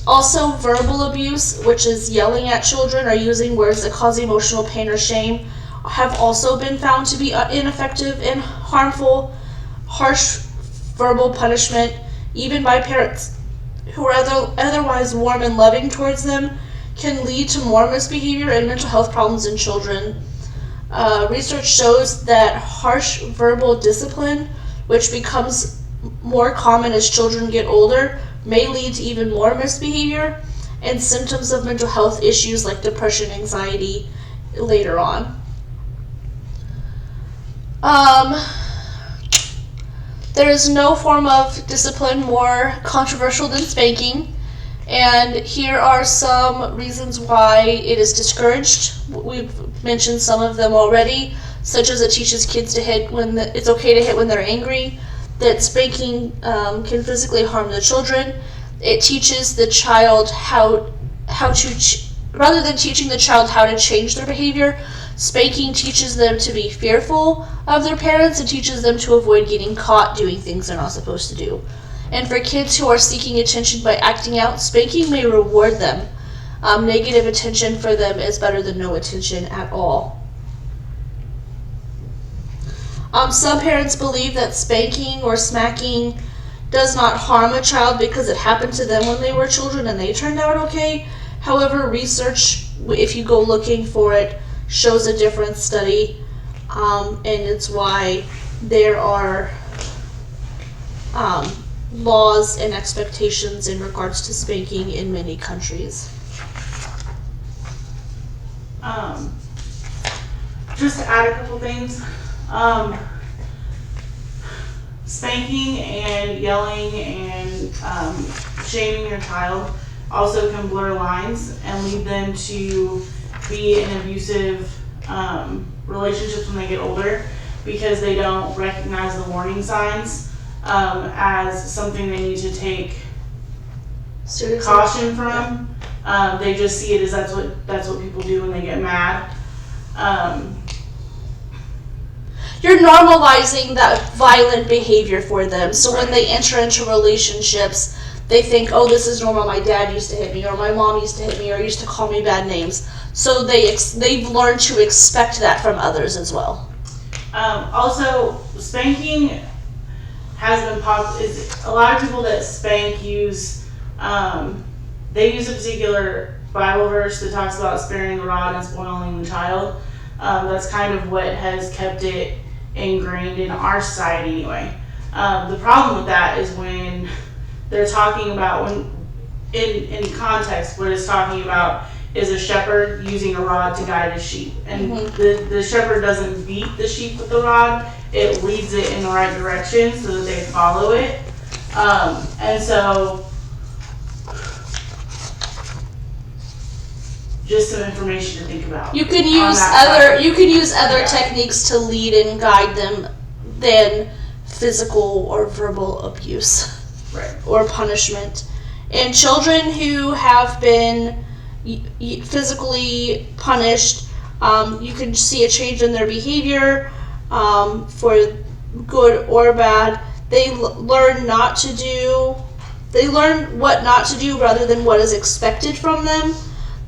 Also, verbal abuse, which is yelling at children or using words that cause emotional pain or shame, have also been found to be ineffective and harmful. Harsh verbal punishment, even by parents who are otherwise warm and loving towards them, can lead to more misbehavior and mental health problems in children. Research shows that harsh verbal discipline, which becomes more common as children get older, may lead to even more misbehavior and symptoms of mental health issues like depression, anxiety later on. There is no form of discipline more controversial than spanking, and here are some reasons why it is discouraged. We've mentioned some of them already, such as it teaches kids to hit when it's okay to hit when they're angry, that spanking can physically harm the children. It teaches the child rather than teaching the child how to change their behavior, spanking teaches them to be fearful of their parents and teaches them to avoid getting caught doing things they're not supposed to do. And for kids who are seeking attention by acting out, spanking may reward them. Negative attention for them is better than no attention at all. Some parents believe that spanking or smacking does not harm a child because it happened to them when they were children and they turned out okay. However, research, if you go looking for it, shows a different study, and it's why there are laws and expectations in regards to spanking in many countries. Just to add a couple things, spanking and yelling and shaming your child also can blur lines and lead them to be in abusive relationships when they get older, because they don't recognize the warning signs as something they need to take seriously. Caution from. Yeah. They just see it as that's what people do when they get mad. You're normalizing that violent behavior for them, so when they enter into relationships, they think, oh, this is normal, my dad used to hit me, or my mom used to hit me, or used to call me bad names. So they've learned to expect that from others as well. Also, spanking has been a lot of people that spank use, they use a particular Bible verse that talks about sparing the rod and spoiling the child. That's kind of what has kept it ingrained in our society anyway. The problem with that is when they're talking about, in context, what it's talking about is a shepherd using a rod to guide his sheep. And the shepherd doesn't beat the sheep with the rod, it leads it in the right direction so that they follow it. And so, just some information to think about. You can use other techniques to lead and guide them than physical or verbal abuse. Right. Or punishment. And children who have been physically punished, you can see a change in their behavior for good or bad. They learn what not to do rather than what is expected from them.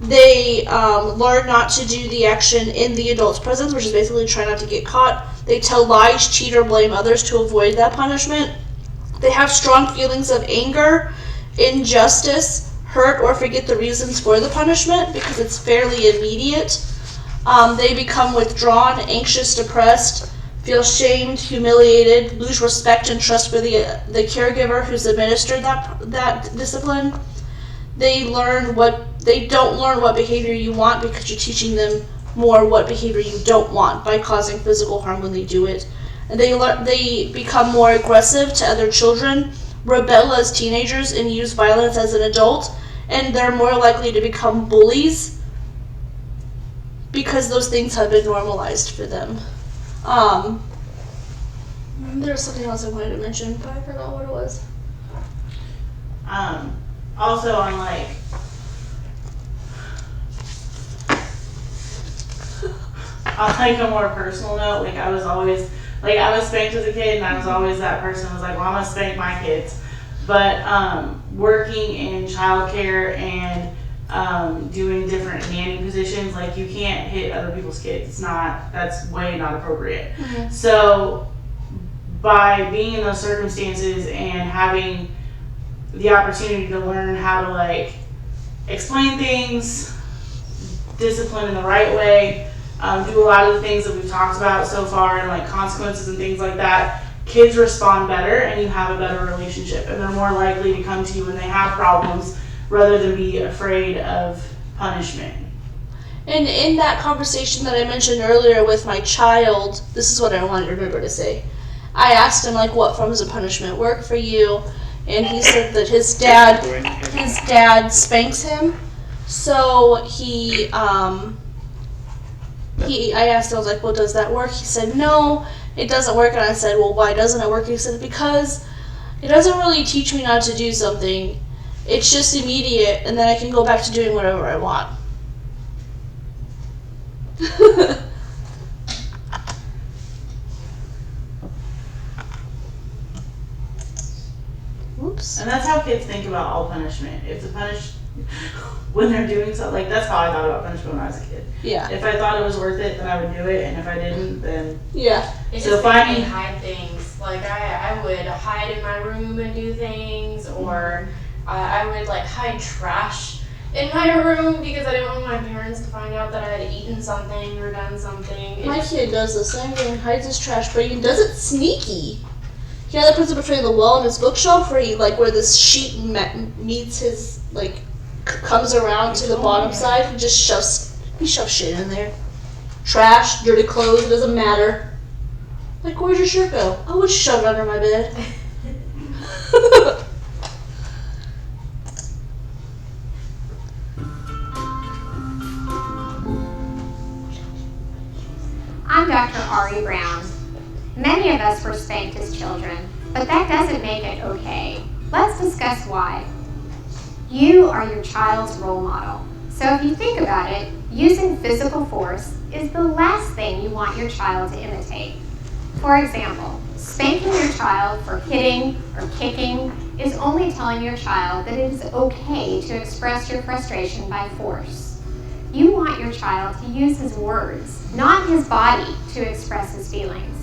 They learn not to do the action in the adult's presence, which is basically try not to get caught. They tell lies, cheat, or blame others to avoid that punishment. They have strong feelings of anger, injustice, hurt, or forget the reasons for the punishment because it's fairly immediate. They become withdrawn, anxious, depressed, feel shamed, humiliated, lose respect and trust for the caregiver who's administered that discipline. They don't learn what behavior you want because you're teaching them more what behavior you don't want by causing physical harm when they do it. And they become more aggressive to other children, rebel as teenagers, and use violence as an adult. And they're more likely to become bullies because those things have been normalized for them. There's something else I wanted to mention, but I forgot what it was. Also on a more personal note, I was spanked as a kid, and I was always that person who was like, well, I'm gonna spank my kids. But working in childcare and doing different handing positions. Like, you can't hit other people's kids. That's way not appropriate. Mm-hmm. So by being in those circumstances and having the opportunity to learn how to like explain things, discipline in the right way, do a lot of the things that we've talked about so far, and like consequences and things like that, kids respond better and you have a better relationship, and they're more likely to come to you when they have problems rather than be afraid of punishment. And in that conversation that I mentioned earlier with my child, this is what I wanted to remember to say. I asked him, like, what forms of punishment work for you? And he said that his dad spanks him. So I asked him, I was like, well, does that work? He said, no, it doesn't work. And I said, well, why doesn't it work? He said, because it doesn't really teach me not to do something. It's just immediate, and then I can go back to doing whatever I want. Oops. And that's how kids think about all punishment. If the when they're doing something, like, that's how I thought about punishment when I was a kid. Yeah. If I thought it was worth it, then I would do it, and if I didn't, then yeah. It so just if made me hide things. Like, I would hide in my room and do things, or I would like hide trash in my room because I didn't want my parents to find out that I had eaten something or done something. My kid does the same thing, hides his trash, but he does it sneaky. He either puts it between the wall and his bookshelf, or he, like, where this sheet meets his, like, comes around to the bottom side, he just shoves shit in there. Trash, dirty clothes, it doesn't matter. Like, where'd your shirt go? Oh, it's shoved under my bed. I'm Dr. Ari Brown. Many of us were spanked as children, but that doesn't make it okay. Let's discuss why. You are your child's role model. So if you think about it, using physical force is the last thing you want your child to imitate. For example, spanking your child for hitting or kicking is only telling your child that it is okay to express your frustration by force. You want your child to use his words, not his body, to express his feelings.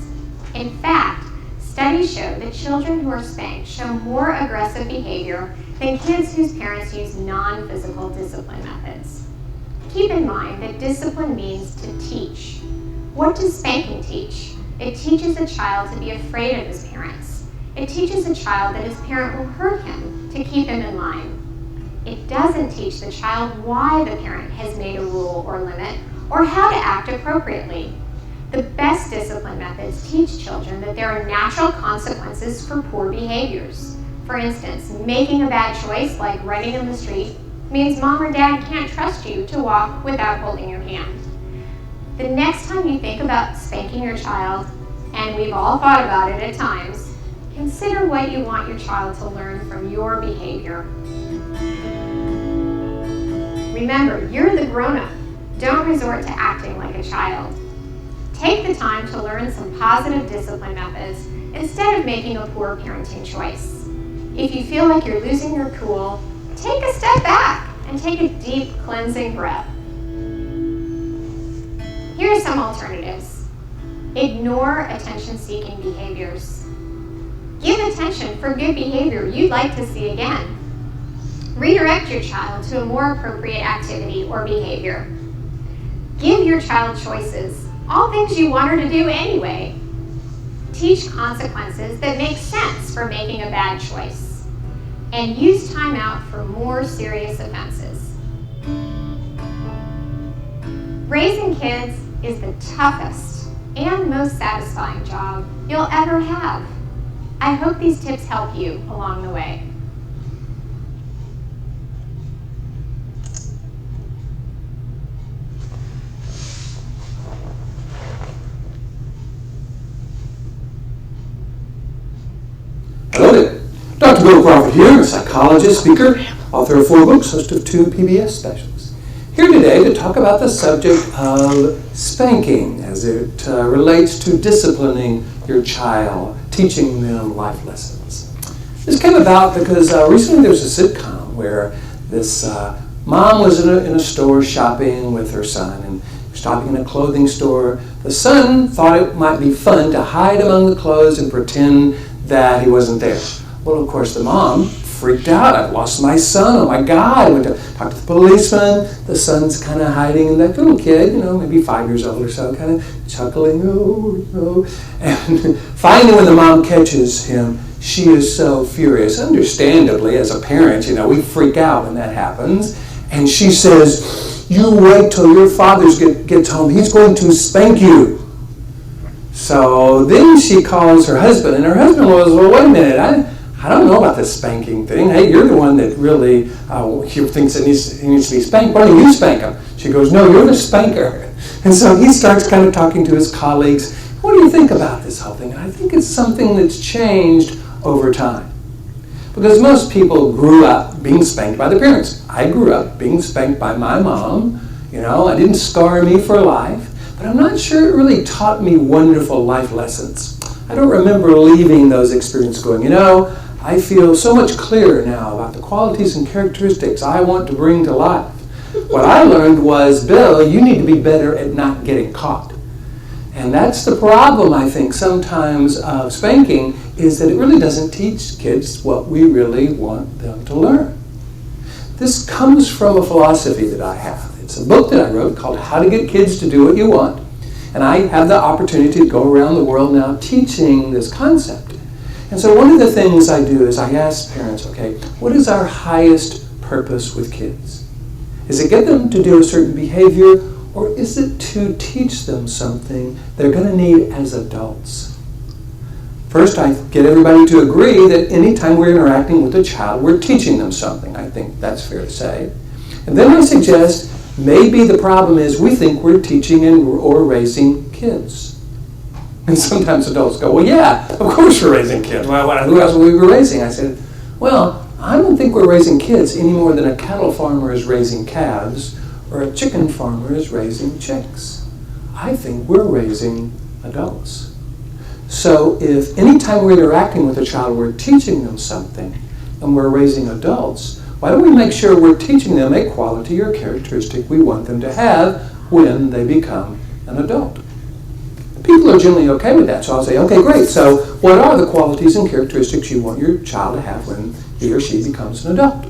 In fact, studies show that children who are spanked show more aggressive behavior than kids whose parents use non-physical discipline methods. Keep in mind that discipline means to teach. What does spanking teach? It teaches a child to be afraid of his parents. It teaches a child that his parent will hurt him to keep him in line. It doesn't teach the child why the parent has made a rule or limit, or how to act appropriately. The best discipline methods teach children that there are natural consequences for poor behaviors. For instance, making a bad choice, like running in the street, means mom or dad can't trust you to walk without holding your hand. The next time you think about spanking your child, and we've all thought about it at times, consider what you want your child to learn from your behavior. Remember, you're the grown-up. Don't resort to acting like a child. Take the time to learn some positive discipline methods instead of making a poor parenting choice. If you feel like you're losing your cool, take a step back and take a deep cleansing breath. Here are some alternatives. Ignore attention-seeking behaviors. Give attention for good behavior you'd like to see again. Redirect your child to a more appropriate activity or behavior. Give your child choices, all things you want her to do anyway. Teach consequences that make sense for making a bad choice. And use time out for more serious offenses. Raising kids is the toughest and most satisfying job you'll ever have. I hope these tips help you along the way. Hello there. Dr. Bill Crawford here, a psychologist, speaker, author of 4 books, host of 2 PBS specials. Here today to talk about the subject of spanking as it relates to disciplining your child, teaching them life lessons. This came about because recently there was a sitcom where this Mom was in a store shopping with her son, and shopping in a clothing store. The son thought it might be fun to hide among the clothes and pretend that he wasn't there. Well, of course, the mom freaked out. I've lost my son. Oh my God. I went to talk to the policeman. The son's kind of hiding, and that little kid, maybe 5 years old or so, kind of chuckling. Oh. And finally, when the mom catches him, she is so furious. Understandably, as a parent, we freak out when that happens. And she says, "You wait till your father gets home. He's going to spank you." So then she calls her husband, and her husband was, "Well, wait a minute. I don't know about this spanking thing. Hey, you're the one that really thinks that he needs to be spanked. Why don't you spank him?" She goes, "No, you're the spanker." And so he starts kind of talking to his colleagues. What do you think about this whole thing? And I think it's something that's changed over time. Because most people grew up being spanked by their parents. I grew up being spanked by my mom. It didn't scar me for life. But I'm not sure it really taught me wonderful life lessons. I don't remember leaving those experiences going, I feel so much clearer now about the qualities and characteristics I want to bring to life. What I learned was, Bill, you need to be better at not getting caught. And that's the problem, I think, sometimes of spanking, is that it really doesn't teach kids what we really want them to learn. This comes from a philosophy that I have. It's a book that I wrote called How to Get Kids to Do What You Want. And I have the opportunity to go around the world now teaching this concept. And so one of the things I do is I ask parents, okay, what is our highest purpose with kids? Is it get them to do a certain behavior, or is it to teach them something they're going to need as adults? First, I get everybody to agree that anytime we're interacting with a child, we're teaching them something. I think that's fair to say. And then I suggest maybe the problem is we think we're teaching or raising kids. And sometimes adults go, well, yeah, of course we're raising kids. Well, who else would we be raising? I said, well, I don't think we're raising kids any more than a cattle farmer is raising calves or a chicken farmer is raising chicks. I think we're raising adults. So if anytime we're interacting with a child, we're teaching them something and we're raising adults, why don't we make sure we're teaching them a quality or characteristic we want them to have when they become an adult? People are generally okay with that, so I'll say, okay, great. So what are the qualities and characteristics you want your child to have when he or she becomes an adult?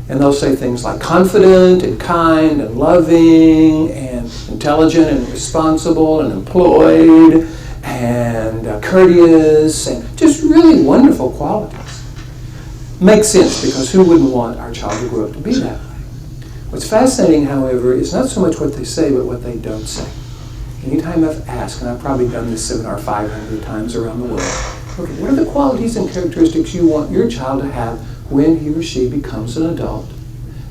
And they'll say things like confident and kind and loving and intelligent and responsible and employed and courteous and just really wonderful qualities. Makes sense, because who wouldn't want our child to grow up to be that way? What's fascinating, however, is not so much what they say, but what they don't say. Anytime I've asked, and I've probably done this seminar 500 times around the world, okay, what are the qualities and characteristics you want your child to have when he or she becomes an adult?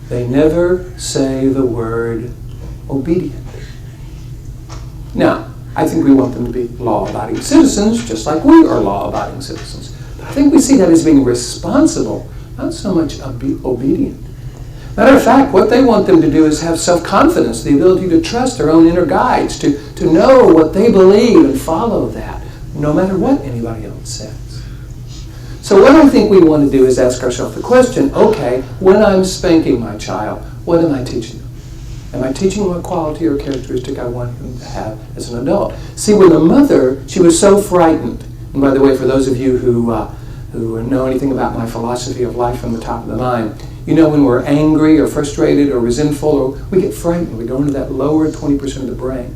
They never say the word obedient. Now, I think we want them to be law-abiding citizens, just like we are law-abiding citizens. But I think we see that as being responsible, not so much obedient. Matter of fact, what they want them to do is have self-confidence, the ability to trust their own inner guides, to know what they believe and follow that, no matter what anybody else says. So what I think we want to do is ask ourselves the question, okay, when I'm spanking my child, what am I teaching them? Am I teaching them a quality or characteristic I want him to have as an adult? See, when the mother, she was so frightened, and by the way, for those of you who know anything about my philosophy of life from the top of the mind, you know when we're angry or frustrated or resentful, or we get frightened, we go into that lower 20% of the brain.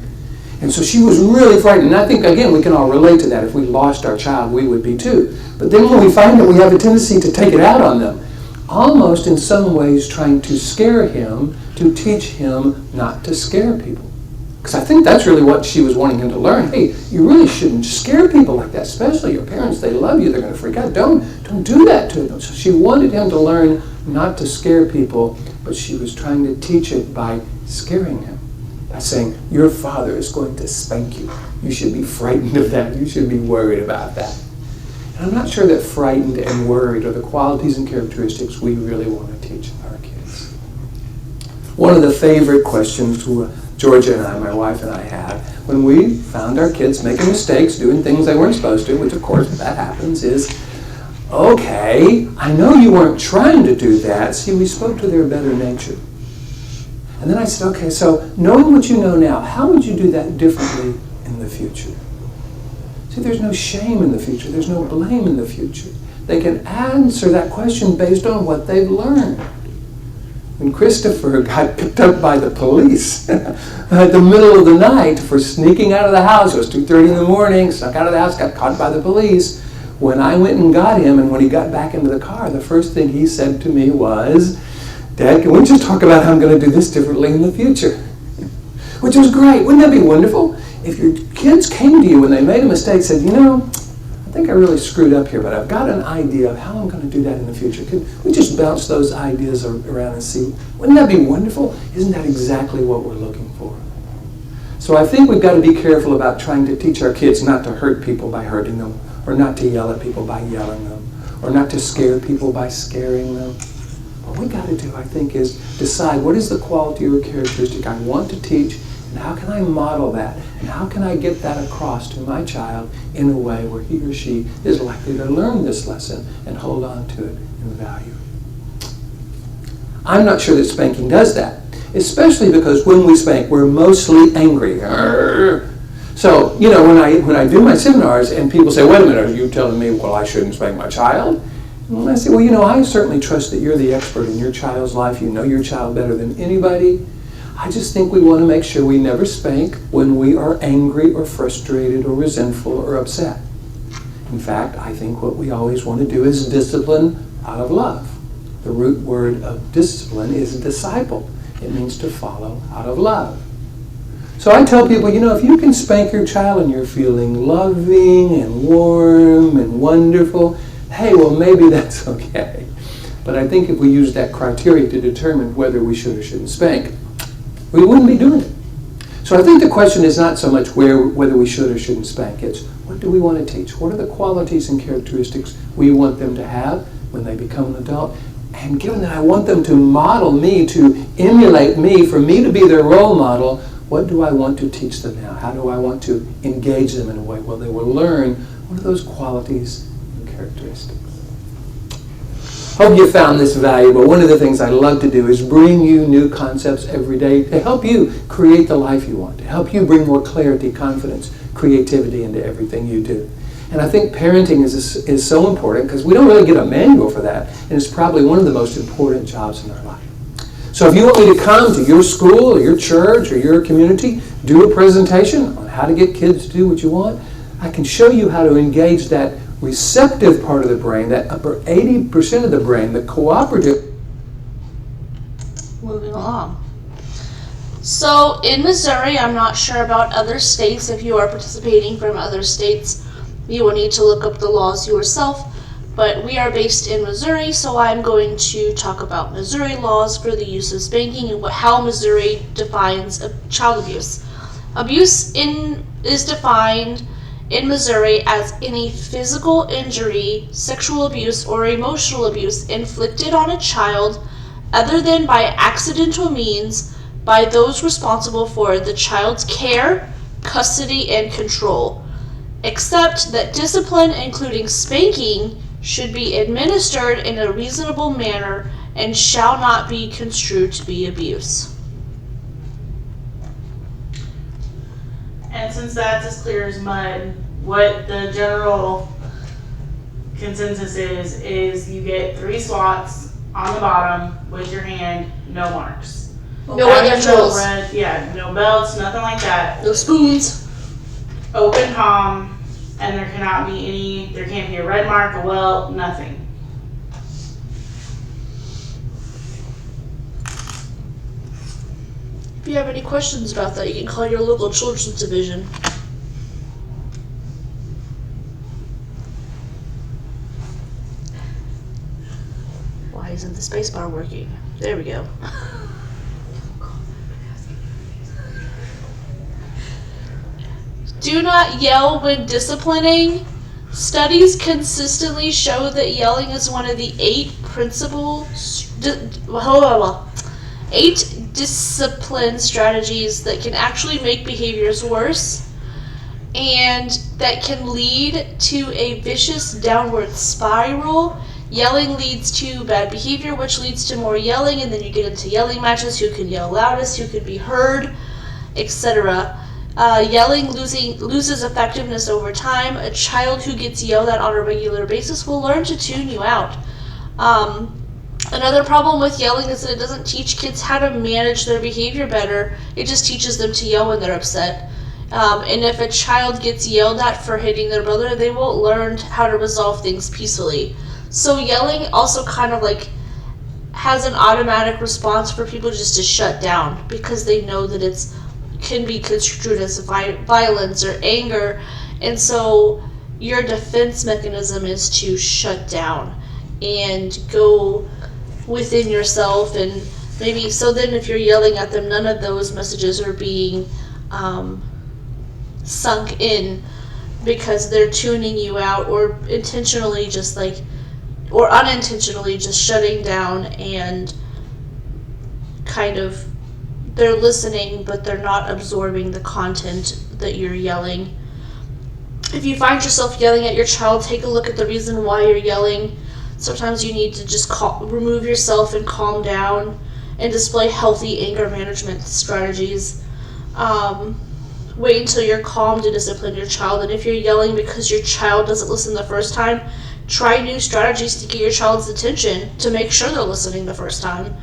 And so she was really frightened. And I think, again, we can all relate to that. If we lost our child, we would be too. But then when we find that we have a tendency to take it out on them, almost in some ways trying to scare him, to teach him not to scare people. Because I think that's really what she was wanting him to learn. Hey, you really shouldn't scare people like that, especially your parents. They love you. They're going to freak out. Don't do that to them. So she wanted him to learn not to scare people, but she was trying to teach it by scaring him. By saying, your father is going to spank you. You should be frightened of that. You should be worried about that. And I'm not sure that frightened and worried are the qualities and characteristics we really want to teach our kids. One of the favorite questions Georgia and I, my wife and I, had when we found our kids making mistakes, doing things they weren't supposed to, which of course that happens, is, okay, I know you weren't trying to do that. See, we spoke to their better nature. And then I said, okay, so knowing what you know now, how would you do that differently in the future? See, there's no shame in the future. There's no blame in the future. They can answer that question based on what they've learned. When Christopher got picked up by the police at the middle of the night for sneaking out of the house, it was 2:30 in the morning, snuck out of the house, got caught by the police. When I went and got him, and when he got back into the car, the first thing he said to me was, "Dad, can we just talk about how I'm going to do this differently in the future?" Which was great. Wouldn't that be wonderful? If your kids came to you when they made a mistake, said, "You know, I think I really screwed up here, but I've got an idea of how I'm going to do that in the future. Could we just bounce those ideas around and see? Wouldn't that be wonderful? Isn't that exactly what we're looking for?" So I think we've got to be careful about trying to teach our kids not to hurt people by hurting them, or not to yell at people by yelling them, or not to scare people by scaring them. What we got to do, I think, is decide what is the quality or characteristic I want to teach, and how can I model that, and how can I get that across to my child in a way where he or she is likely to learn this lesson and hold on to it and value it. I'm not sure that spanking does that, especially because when we spank, we're mostly angry. So, you know, when I do my seminars and people say, "Wait a minute, are you telling me, well, I shouldn't spank my child?" And I say, "Well, you know, I certainly trust that you're the expert in your child's life. You know your child better than anybody. I just think we want to make sure we never spank when we are angry or frustrated or resentful or upset. In fact, I think what we always want to do is discipline out of love. The root word of discipline is disciple. It means to follow out of love. So I tell people, you know, if you can spank your child and you're feeling loving and warm and wonderful, hey, well, maybe that's okay. But I think if we use that criteria to determine whether we should or shouldn't spank, we wouldn't be doing it. So I think the question is not so much whether we should or shouldn't spank. It's what do we want to teach? What are the qualities and characteristics we want them to have when they become an adult? And given that I want them to model me, to emulate me, for me to be their role model, what do I want to teach them now? How do I want to engage them in a way where they will learn what are those qualities and characteristics? Hope you found this valuable. One of the things I love to do is bring you new concepts every day to help you create the life you want, to help you bring more clarity, confidence, creativity into everything you do. And I think parenting is so important because we don't really get a manual for that, and it's probably one of the most important jobs in our life. So if you want me to come to your school or your church or your community, do a presentation on how to get kids to do what you want, I can show you how to engage that receptive part of the brain, that upper 80% of the brain, the cooperative. Moving along. So in Missouri, I'm not sure about other states. If you are participating from other states, you will need to look up the laws yourself. But we are based in Missouri, so I'm going to talk about Missouri laws for the use of spanking and how Missouri defines child abuse. Abuse is defined in Missouri as any physical injury, sexual abuse, or emotional abuse inflicted on a child other than by accidental means by those responsible for the child's care, custody, and control, except that discipline, including spanking, should be administered in a reasonable manner and shall not be construed to be abuse. And since that's as clear as mud, what the general consensus is you get 3 swats on the bottom with your hand, no marks. No other tools. No belts, nothing like that. No spoons. Open palm, and there can't be a red mark, a welt, nothing. If you have any questions about that, you can call your local children's division. Why isn't the space bar working? There we go. Do not yell when disciplining. Studies consistently show that yelling is one of the 8 discipline strategies that can actually make behaviors worse and that can lead to a vicious downward spiral Yelling leads to bad behavior, which leads to more yelling, and then you get into yelling matches, who can yell loudest, who can be heard, etc. Yelling loses effectiveness over time. A child who gets yelled at on a regular basis will learn to tune you out. Another problem with yelling is that it doesn't teach kids how to manage their behavior better. It just teaches them to yell when they're upset. And if a child gets yelled at for hitting their brother, they won't learn how to resolve things peacefully. So yelling also kind of like has an automatic response for people just to shut down, because they know that it's can be construed as violence or anger, and so your defense mechanism is to shut down and go within yourself, and maybe so then if you're yelling at them, none of those messages are being sunk in, because they're tuning you out, or intentionally just like, or unintentionally just shutting down, and kind of they're listening but they're not absorbing the content that you're yelling. If you find yourself yelling at your child, take a look at the reason why you're yelling. Sometimes you need to just remove yourself and calm down and display healthy anger management strategies. Wait until you're calm to discipline your child, and if you're yelling because your child doesn't listen the first time, try new strategies to get your child's attention to make sure they're listening the first time.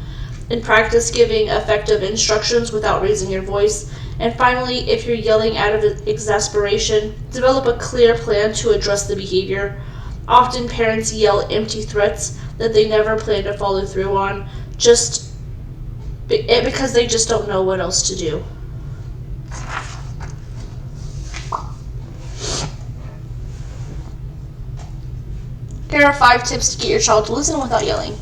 And practice giving effective instructions without raising your voice. And finally, if you're yelling out of exasperation, develop a clear plan to address the behavior. Often parents yell empty threats that they never plan to follow through on, just because they just don't know what else to do. Here are 5 tips to get your child to listen without yelling.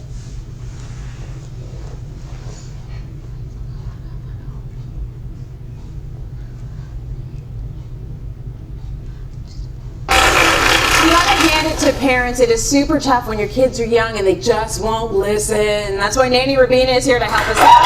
To parents, it is super tough when your kids are young and they just won't listen. That's why Nanny Rabina is here to help us out.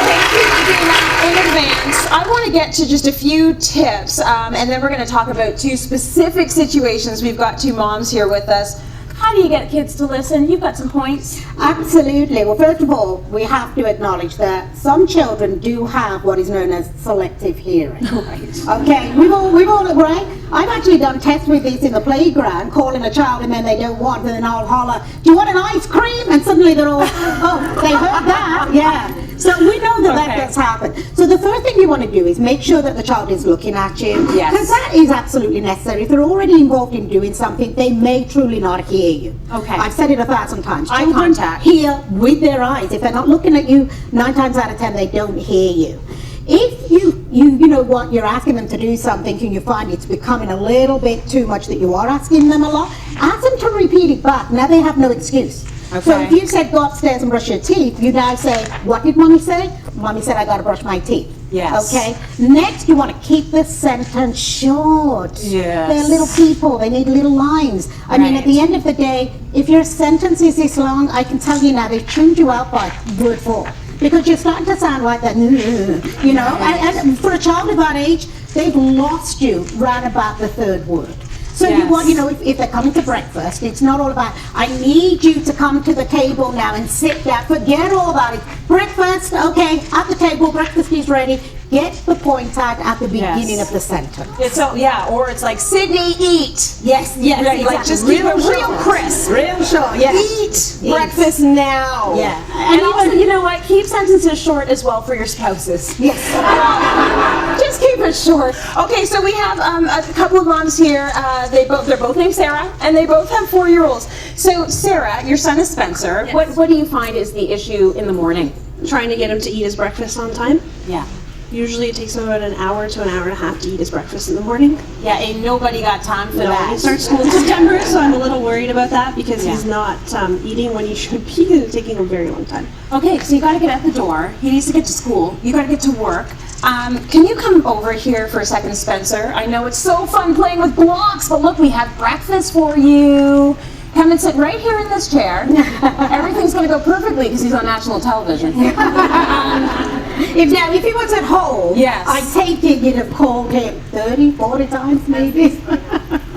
Thank you for doing that in advance. I want to get to just a few tips, and then we're going to talk about 2 specific situations. We've got 2 moms here with us. How do you get kids to listen? You've got some points. Absolutely. Well, first of all, we have to acknowledge that some children do have what is known as selective hearing. Right. Okay, we've all right? I've actually done tests with this in the playground, calling a child and then they don't want, and then I'll holler, "Do you want an ice cream?" And suddenly they're all, "Oh, they heard that." Yeah. So we know that that does happen. So the first thing you want to do is make sure that the child is looking at you. Yes. Because that is absolutely necessary. If they're already involved in doing something, they may truly not hear you. Okay. I've said it 1,000 times. Eye Children contact. hear with their eyes. If they're not looking at you, 9 times out of 10 they don't hear you. If you know what, you're asking them to do something and you find it's becoming a little bit too much that you are asking them a lot, ask them to repeat it back. Now they have no excuse. Okay. So if you said go upstairs and brush your teeth, you now say, "What did mommy say?" "Mommy said I gotta brush my teeth." Yes. Okay. Next, you want to keep the sentence short. Yes. They're little people. They need little lines. I mean, at the end of the day, if your sentence is this long, I can tell you now, they've tuned you out by word 4. Because you're starting to sound like that, you know. And for a child of that age, they've lost you right about the 3rd word. So you want, you know, if they're coming to breakfast, it's not all about, "I need you to come to the table now and sit down." Forget all about it. Breakfast, okay, at the table, breakfast is ready. Get the point out at the beginning of the sentence. It's so, yeah, or it's like, "Sydney, eat." Yes, Right, exactly. like just keep it real crisp. Real short, yeah. Eat breakfast now. Yeah. And also, you know what? Keep sentences short as well for your spouses. Yes. Just keep it short. Okay, so we have a couple of moms here. They're both named Sarah, and they both have 4-year-olds. So Sarah, your son is Spencer. Yes. What do you find is the issue in the morning? Trying to get him to eat his breakfast on time. Yeah. Usually it takes him about an hour to an hour and a half to eat his breakfast in the morning. Yeah, ain't nobody got time for that. He starts school in September, so I'm a little worried about that because he's not eating when he should be, and it's taking a very long time. Okay, so you got to get out the door. He needs to get to school. You got to get to work. Can you come over here for a second, Spencer? I know it's so fun playing with blocks, but look, we have breakfast for you. Come and sit right here in this chair. Everything's going to go perfectly because he's on national television. If he was at home, yes, I take it you'd have called him 30, 40 times maybe.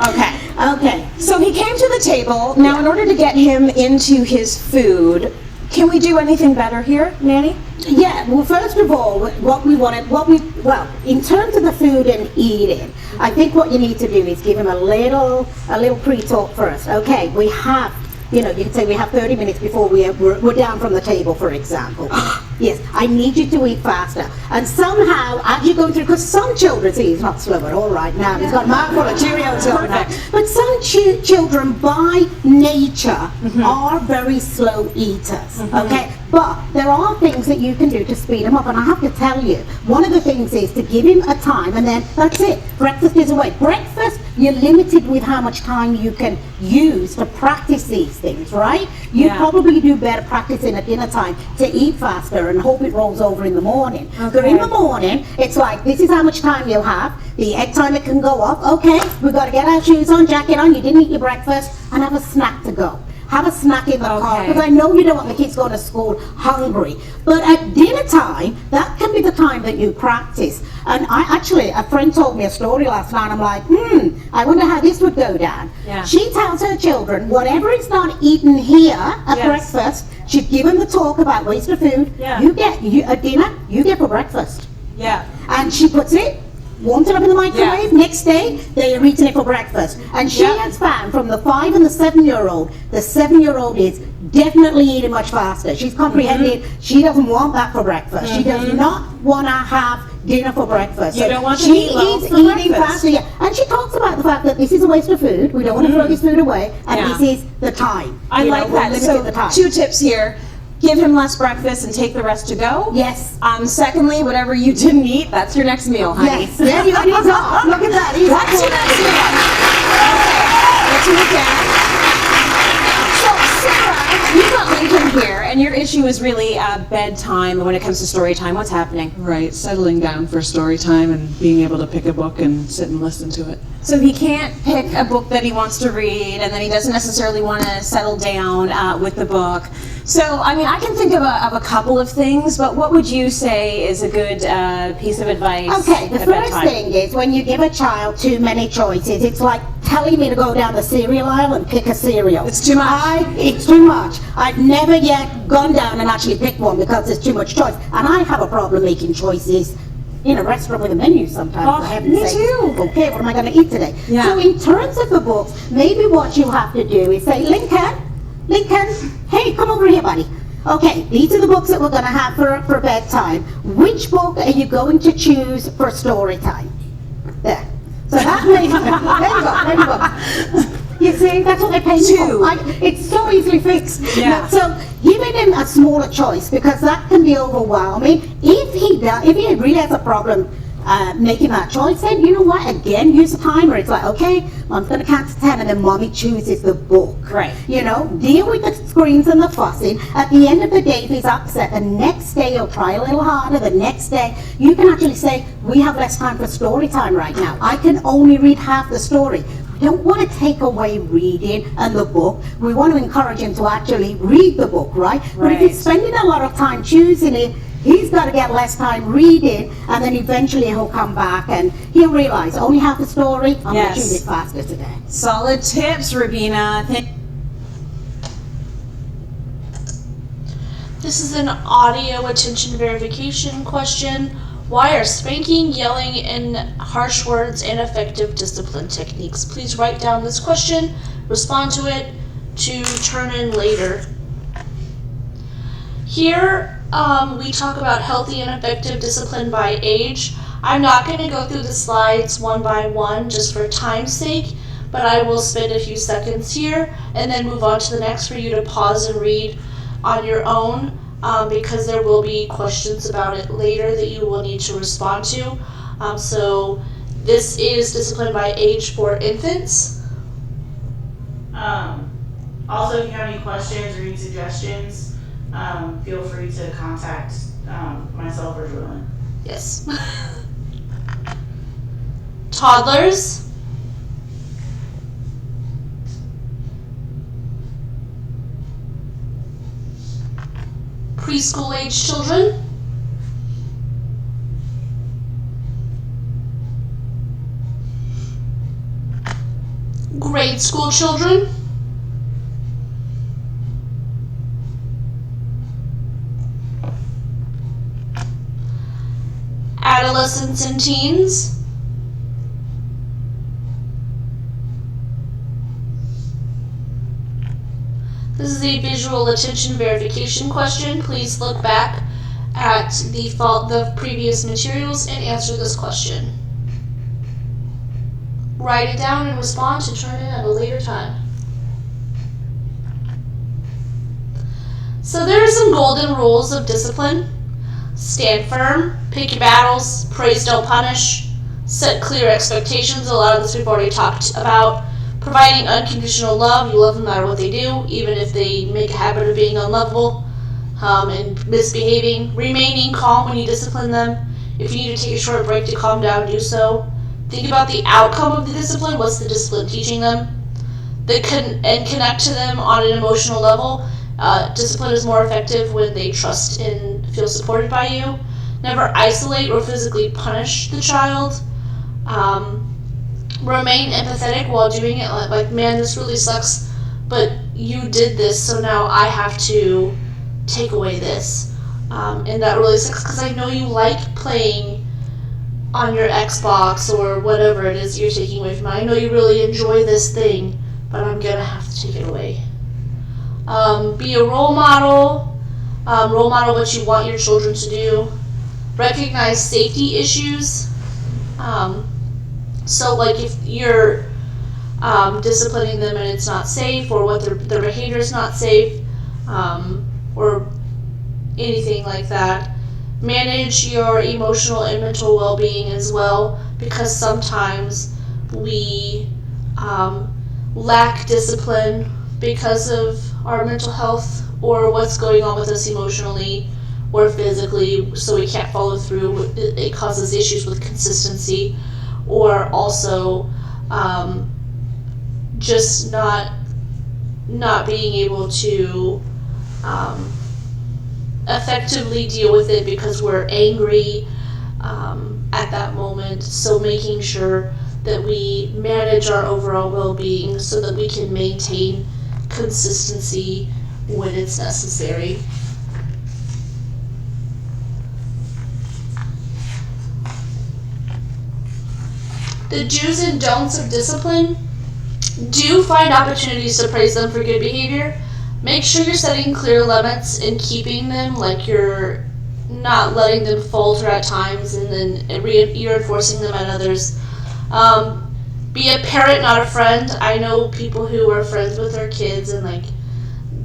Okay. Okay. So he came to the table. Now, in order to get him into his food, can we do anything better here, Nanny? Yeah, well, first of all, well, in terms of the food and eating, I think what you need to do is give him a little pre-talk first. Okay, we have, you can say we have 30 minutes before we're down from the table, for example. Yes, I need you to eat faster. And somehow, as you go through, because some children, see, he's not slow at all right now. He's got a mouthful of Cheerios going on. But some children, by nature, are very slow eaters, okay? But there are things that you can do to speed them up. And I have to tell you, one of the things is to give him a time, and then that's it. Breakfast is away. Breakfast, you're limited with how much time you can use to practice these things, right? You probably do better practicing at dinner time to eat faster and hope it rolls over in the morning. But in the morning, it's like, this is how much time you'll have. The egg timer can go up. Okay, we've got to get our shoes on, jacket on, you didn't eat your breakfast, and have a snack to go. Have a snack in the car, because I know you don't want the kids going to school hungry. But at dinner time, that can be the time that you practice. And a friend told me a story last night. I'm like, I wonder how this would go down. Yeah. She tells her children, whatever is not eaten here at breakfast, she'd give them the talk about waste of food. Yeah. At dinner, you get for breakfast. Yeah. And she puts it, warms it up in the microwave. Next day, they are eating it for breakfast. And she has found from the 5 and the 7-year-old, the 7-year-old is definitely eating much faster. She's comprehended. She doesn't want that for breakfast. She does not want to have dinner for breakfast. You don't want to she eat well is for eating breakfast. faster. And she talks about the fact that this is a waste of food. We don't want to throw this food away. And this is the time. I like that. So, the time. 2 tips here. Give him less breakfast and take the rest to go. Yes. Secondly, whatever you didn't eat, that's your next meal, honey. Yes. Yeah, he's off. Look at that. He's That's your next meal. Okay. Let's move down. So, Sarah, you've got Lincoln here, and your issue is really bedtime when it comes to story time. What's happening? Right, settling down for story time and being able to pick a book and sit and listen to it. So he can't pick a book that he wants to read, and then he doesn't necessarily want to settle down with the book. So, I mean, I can think of a couple of things, but what would you say is a good piece of advice? Okay, the first thing is when you give a child too many choices, it's like telling me to go down the cereal aisle and pick a cereal. It's too much. It's too much. I've never yet gone down and actually picked one because there's too much choice. And I have a problem making choices in a restaurant with a menu sometimes. Oh, me too. Okay, what am I going to eat today? Yeah. So in terms of the books, maybe what you have to do is say, Lincoln, hey, come over here, buddy. Okay, these are the books that we're going to have for bedtime. Which book are you going to choose for story time? There. So that makes there you go. You see, that's what they pay me for. It's so easily fixed. Yeah. So giving him a smaller choice, because that can be overwhelming. If he really has a problem making that choice, then you know what? Again, use a timer. It's like, okay, Mom's going to count to 10, and then Mommy chooses the book. Right. Deal with the screens and the fussing. At the end of the day, if he's upset, the next day he'll try a little harder. The next day, you can actually say, we have less time for story time right now. I can only read half the story. We don't want to take away reading and the book. We want to encourage him to actually read the book, right? But if he's spending a lot of time choosing it, he's got to get less time reading, and then eventually he'll come back and he'll realize only half the story. I'm going to choose it faster today. Solid tips, Rubina. This is an audio attention verification question. Why are spanking, yelling, and harsh words ineffective discipline techniques? Please write down this question, respond to it to turn in later. Here, we talk about healthy and effective discipline by age. I'm not going to go through the slides one by one just for time's sake, but I will spend a few seconds here and then move on to the next for you to pause and read on your own, because there will be questions about it later that you will need to respond to. So this is discipline by age for infants. Also, if you have any questions or any suggestions, feel free to contact myself or Julian. Yes. Toddlers. Preschool age children. Grade grade school children, adolescents and teens, this is a visual attention verification question. Please look back at the previous materials and answer this question. Write it down and respond to turn in at a later time. So there are some golden rules of discipline. Stand firm, pick your battles, praise don't punish, set clear expectations, a lot of this we've already talked about. Providing unconditional love, you love them no matter what they do, even if they make a habit of being unlovable and misbehaving. Remaining calm when you discipline them. If you need to take a short break to calm down, do so. Think about the outcome of the discipline. What's the discipline teaching them? And connect to them on an emotional level. Discipline is more effective when they trust and feel supported by you. Never isolate or physically punish the child. Remain empathetic while doing it. Like, man, this really sucks, but you did this, so now I have to take away this. And that really sucks because I know you like playing on your Xbox or whatever it is you're taking away from it. I know you really enjoy this thing, but I'm gonna have to take it away. Be a role model. Role model what you want your children to do. Recognize safety issues. So like if you're disciplining them and it's not safe, or what their behavior is not safe, or anything like that. Manage your emotional and mental well-being as well, because sometimes we lack discipline because of our mental health or what's going on with us emotionally or physically, so we can't follow through. It causes issues with consistency, or also just not being able to effectively deal with it because we're angry at that moment. So making sure that we manage our overall well-being so that we can maintain consistency when it's necessary. The do's and don'ts of discipline. Do find opportunities to praise them for good behavior. Make sure you're setting clear limits and keeping them, like you're not letting them falter at times and then reinforcing them at others. Be a parent, not a friend. I know people who are friends with their kids and like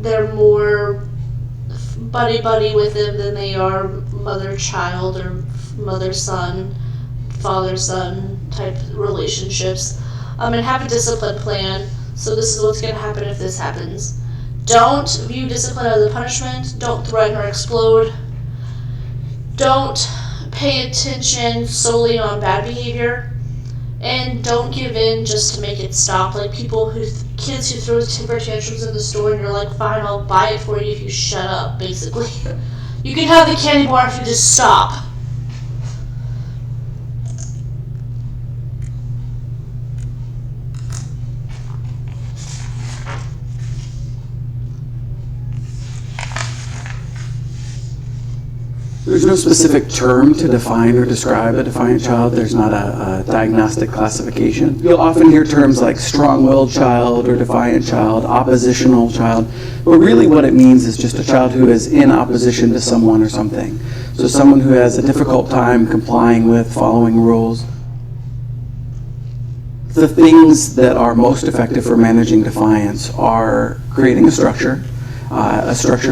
they're more buddy with them than they are mother-child or mother-son, father-son type relationships. And have a discipline plan. So this is what's going to happen if this happens. Don't view discipline as a punishment. Don't threaten or explode. Don't pay attention solely on bad behavior. And don't give in just to make it stop. Like kids who throw temper tantrums in the store and you're like, fine, I'll buy it for you if you shut up, basically. You can have the candy bar if you just stop. There's no specific term to define or describe a defiant child. There's not a diagnostic classification. You'll often hear terms like strong-willed child or defiant child, oppositional child, but really what it means is just a child who is in opposition to someone or something. So someone who has a difficult time complying with, following rules. The things that are most effective for managing defiance are creating a structure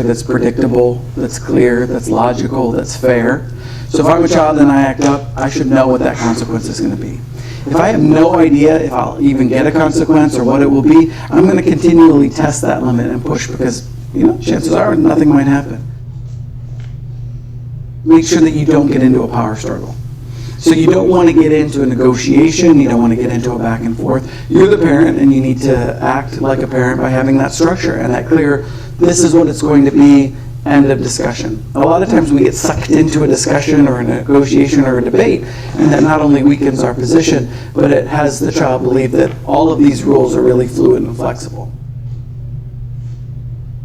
that's predictable, that's clear, that's logical, that's fair. So if I'm a child and I act up, I should know what that consequence is going to be. If I have no idea if I'll even get a consequence or what it will be, I'm going to continually test that limit and push because, chances are nothing might happen. Make sure that you don't get into a power struggle. So you don't want to get into a negotiation, you don't want to get into a back and forth. You're the parent and you need to act like a parent by having that structure and that clear, this is what it's going to be, End of discussion. A lot of times we get sucked into a discussion or a negotiation or a debate, and that not only weakens our position, but it has the child believe that all of these rules are really fluid and flexible.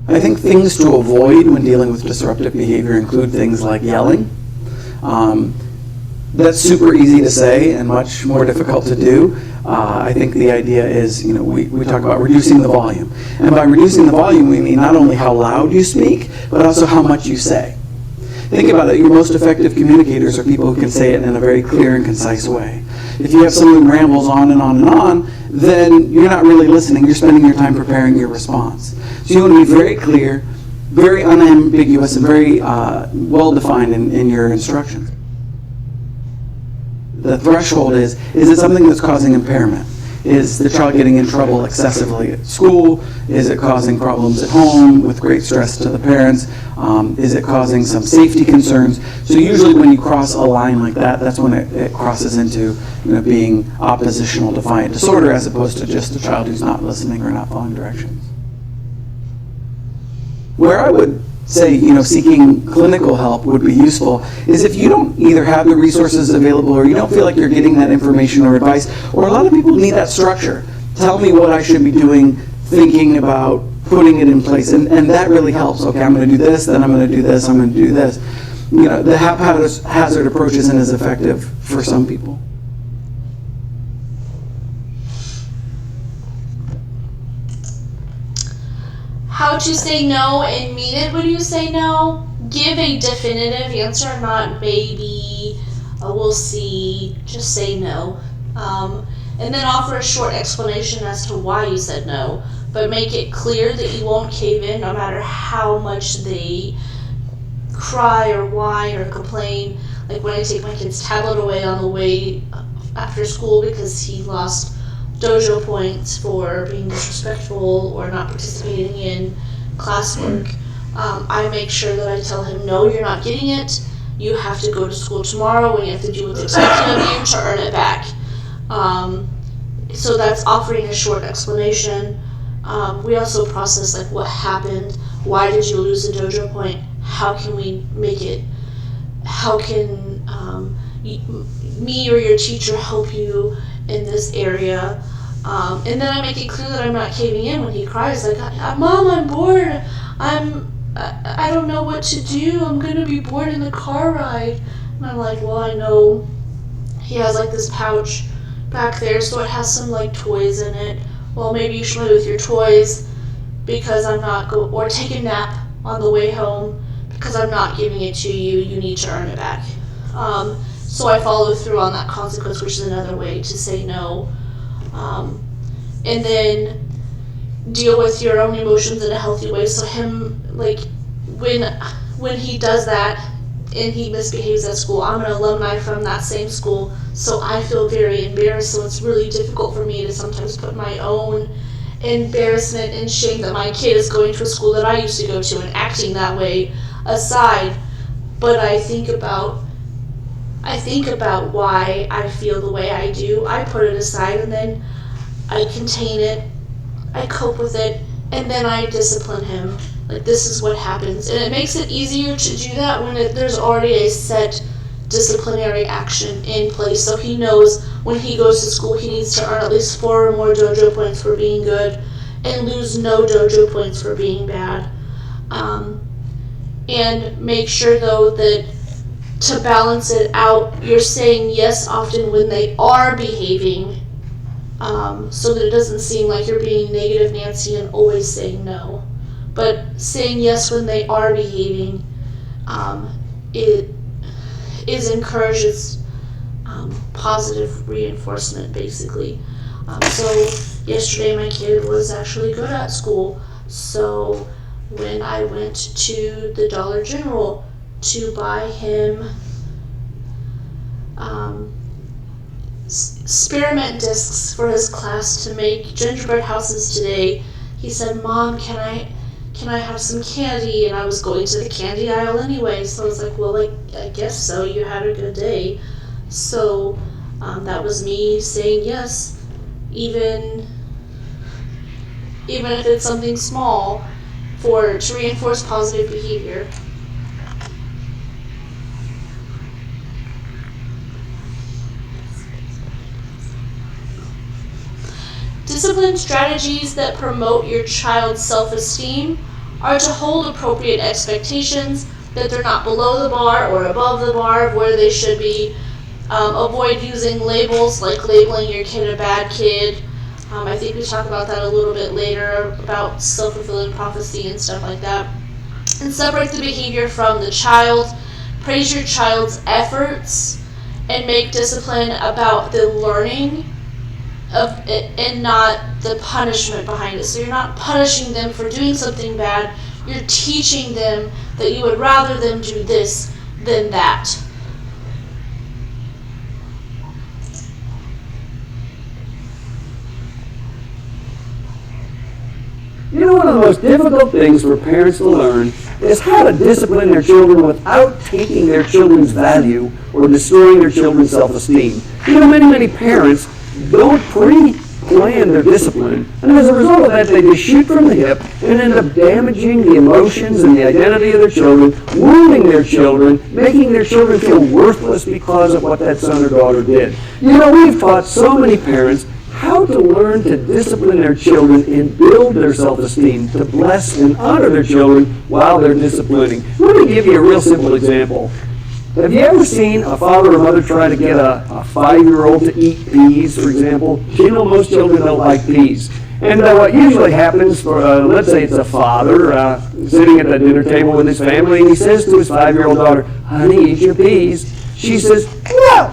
I think things to avoid when dealing with disruptive behavior include things like yelling. That's super easy to say and much more difficult to do. I think the idea is, we talk about reducing the volume. And by reducing the volume, we mean not only how loud you speak, but also how much you say. Think about it, your most effective communicators are people who can say it in a very clear and concise way. If you have someone who rambles on and on and on, then you're not really listening, you're spending your time preparing your response. So you want to be very clear, very unambiguous, and very well-defined in your instructions. The threshold is it something that's causing impairment? Is the child getting in trouble excessively at school? Is it causing problems at home with great stress to the parents? Is it causing some safety concerns? So usually when you cross a line like that, that's when it crosses into being oppositional defiant disorder as opposed to just a child who's not listening or not following directions. Where I would say, seeking clinical help would be useful is if you don't either have the resources available or you don't feel like you're getting that information or advice, or a lot of people need that structure. Tell me what I should be doing, thinking about putting it in place, and that really helps. Okay, I'm going to do this, then I'm going to do this, I'm going to do this. The haphazard approach isn't as effective for some people. How to say no and mean it when you say no. Give a definitive answer, not maybe, we'll see, just say no. And then offer a short explanation as to why you said no, but make it clear that you won't cave in no matter how much they cry or whine or complain. Like when I take my kid's tablet away on the way after school because he lost dojo points for being disrespectful or not participating in classwork, I make sure that I tell him, no, you're not getting it. You have to go to school tomorrow and you have to do what's expected of you to earn it back. So that's offering a short explanation. We also process like what happened, why did you lose a dojo point, how can we make it, how can me or your teacher help you in this area, and then I make it clear that I'm not caving in when he cries like, Mom, I'm bored, I don't know what to do, I'm gonna be bored in the car ride. And I'm like, well, I know he has like this pouch back there, so it has some like toys in it. Well, maybe you should play with your toys because I'm not or take a nap on the way home because I'm not giving it to you, you need to earn it back. So I follow through on that consequence, which is another way to say no. And then deal with your own emotions in a healthy way. So him, like, when he does that and he misbehaves at school, I'm an alumni from that same school, so I feel very embarrassed. So it's really difficult for me to sometimes put my own embarrassment and shame that my kid is going to a school that I used to go to and acting that way aside. But I think about why I feel the way I do. I put it aside and then I contain it, I cope with it, and then I discipline him. Like, this is what happens. And it makes it easier to do that when there's already a set disciplinary action in place. So he knows when he goes to school he needs to earn at least 4 or more dojo points for being good and lose no dojo points for being bad. And make sure, though, that to balance it out, you're saying yes often when they are behaving, so that it doesn't seem like you're being negative Nancy and always saying no. But saying yes when they are behaving, it encourages positive reinforcement, basically. So yesterday my kid was actually good at school, so when I went to the Dollar General to buy him spearmint discs for his class to make gingerbread houses today, he said, Mom, can I have some candy? And I was going to the candy aisle anyway, so I was like, well, I guess so, you had a good day. So that was me saying yes, even if it's something small. to reinforce positive behavior. Discipline strategies that promote your child's self-esteem are to hold appropriate expectations, that they're not below the bar or above the bar of where they should be. Avoid using labels like labeling your kid a bad kid. I think we talk about that a little bit later, about self-fulfilling prophecy and stuff like that. And separate the behavior from the child. Praise your child's efforts and make discipline about the learning of it and not the punishment behind it. So you're not punishing them for doing something bad, you're teaching them that you would rather them do this than that. You know, one of the most difficult things for parents to learn is how to discipline their children without taking their children's value or destroying their children's self-esteem. You know, many parents don't pre-plan their discipline, and as a result of that, they just shoot from the hip and end up damaging the emotions and the identity of their children, wounding their children, making their children feel worthless because of what that son or daughter did. You know, we've taught so many parents how to learn to discipline their children and build their self-esteem, to bless and honor their children while they're disciplining. Let me give you a real simple example. Have you ever seen a father or mother try to get a 5-year-old to eat peas, for example? You know, most children don't like peas. And what usually happens for, let's say it's a father sitting at the dinner table with his family, and he says to his 5-year-old daughter, "Honey, eat your peas." She says, "No."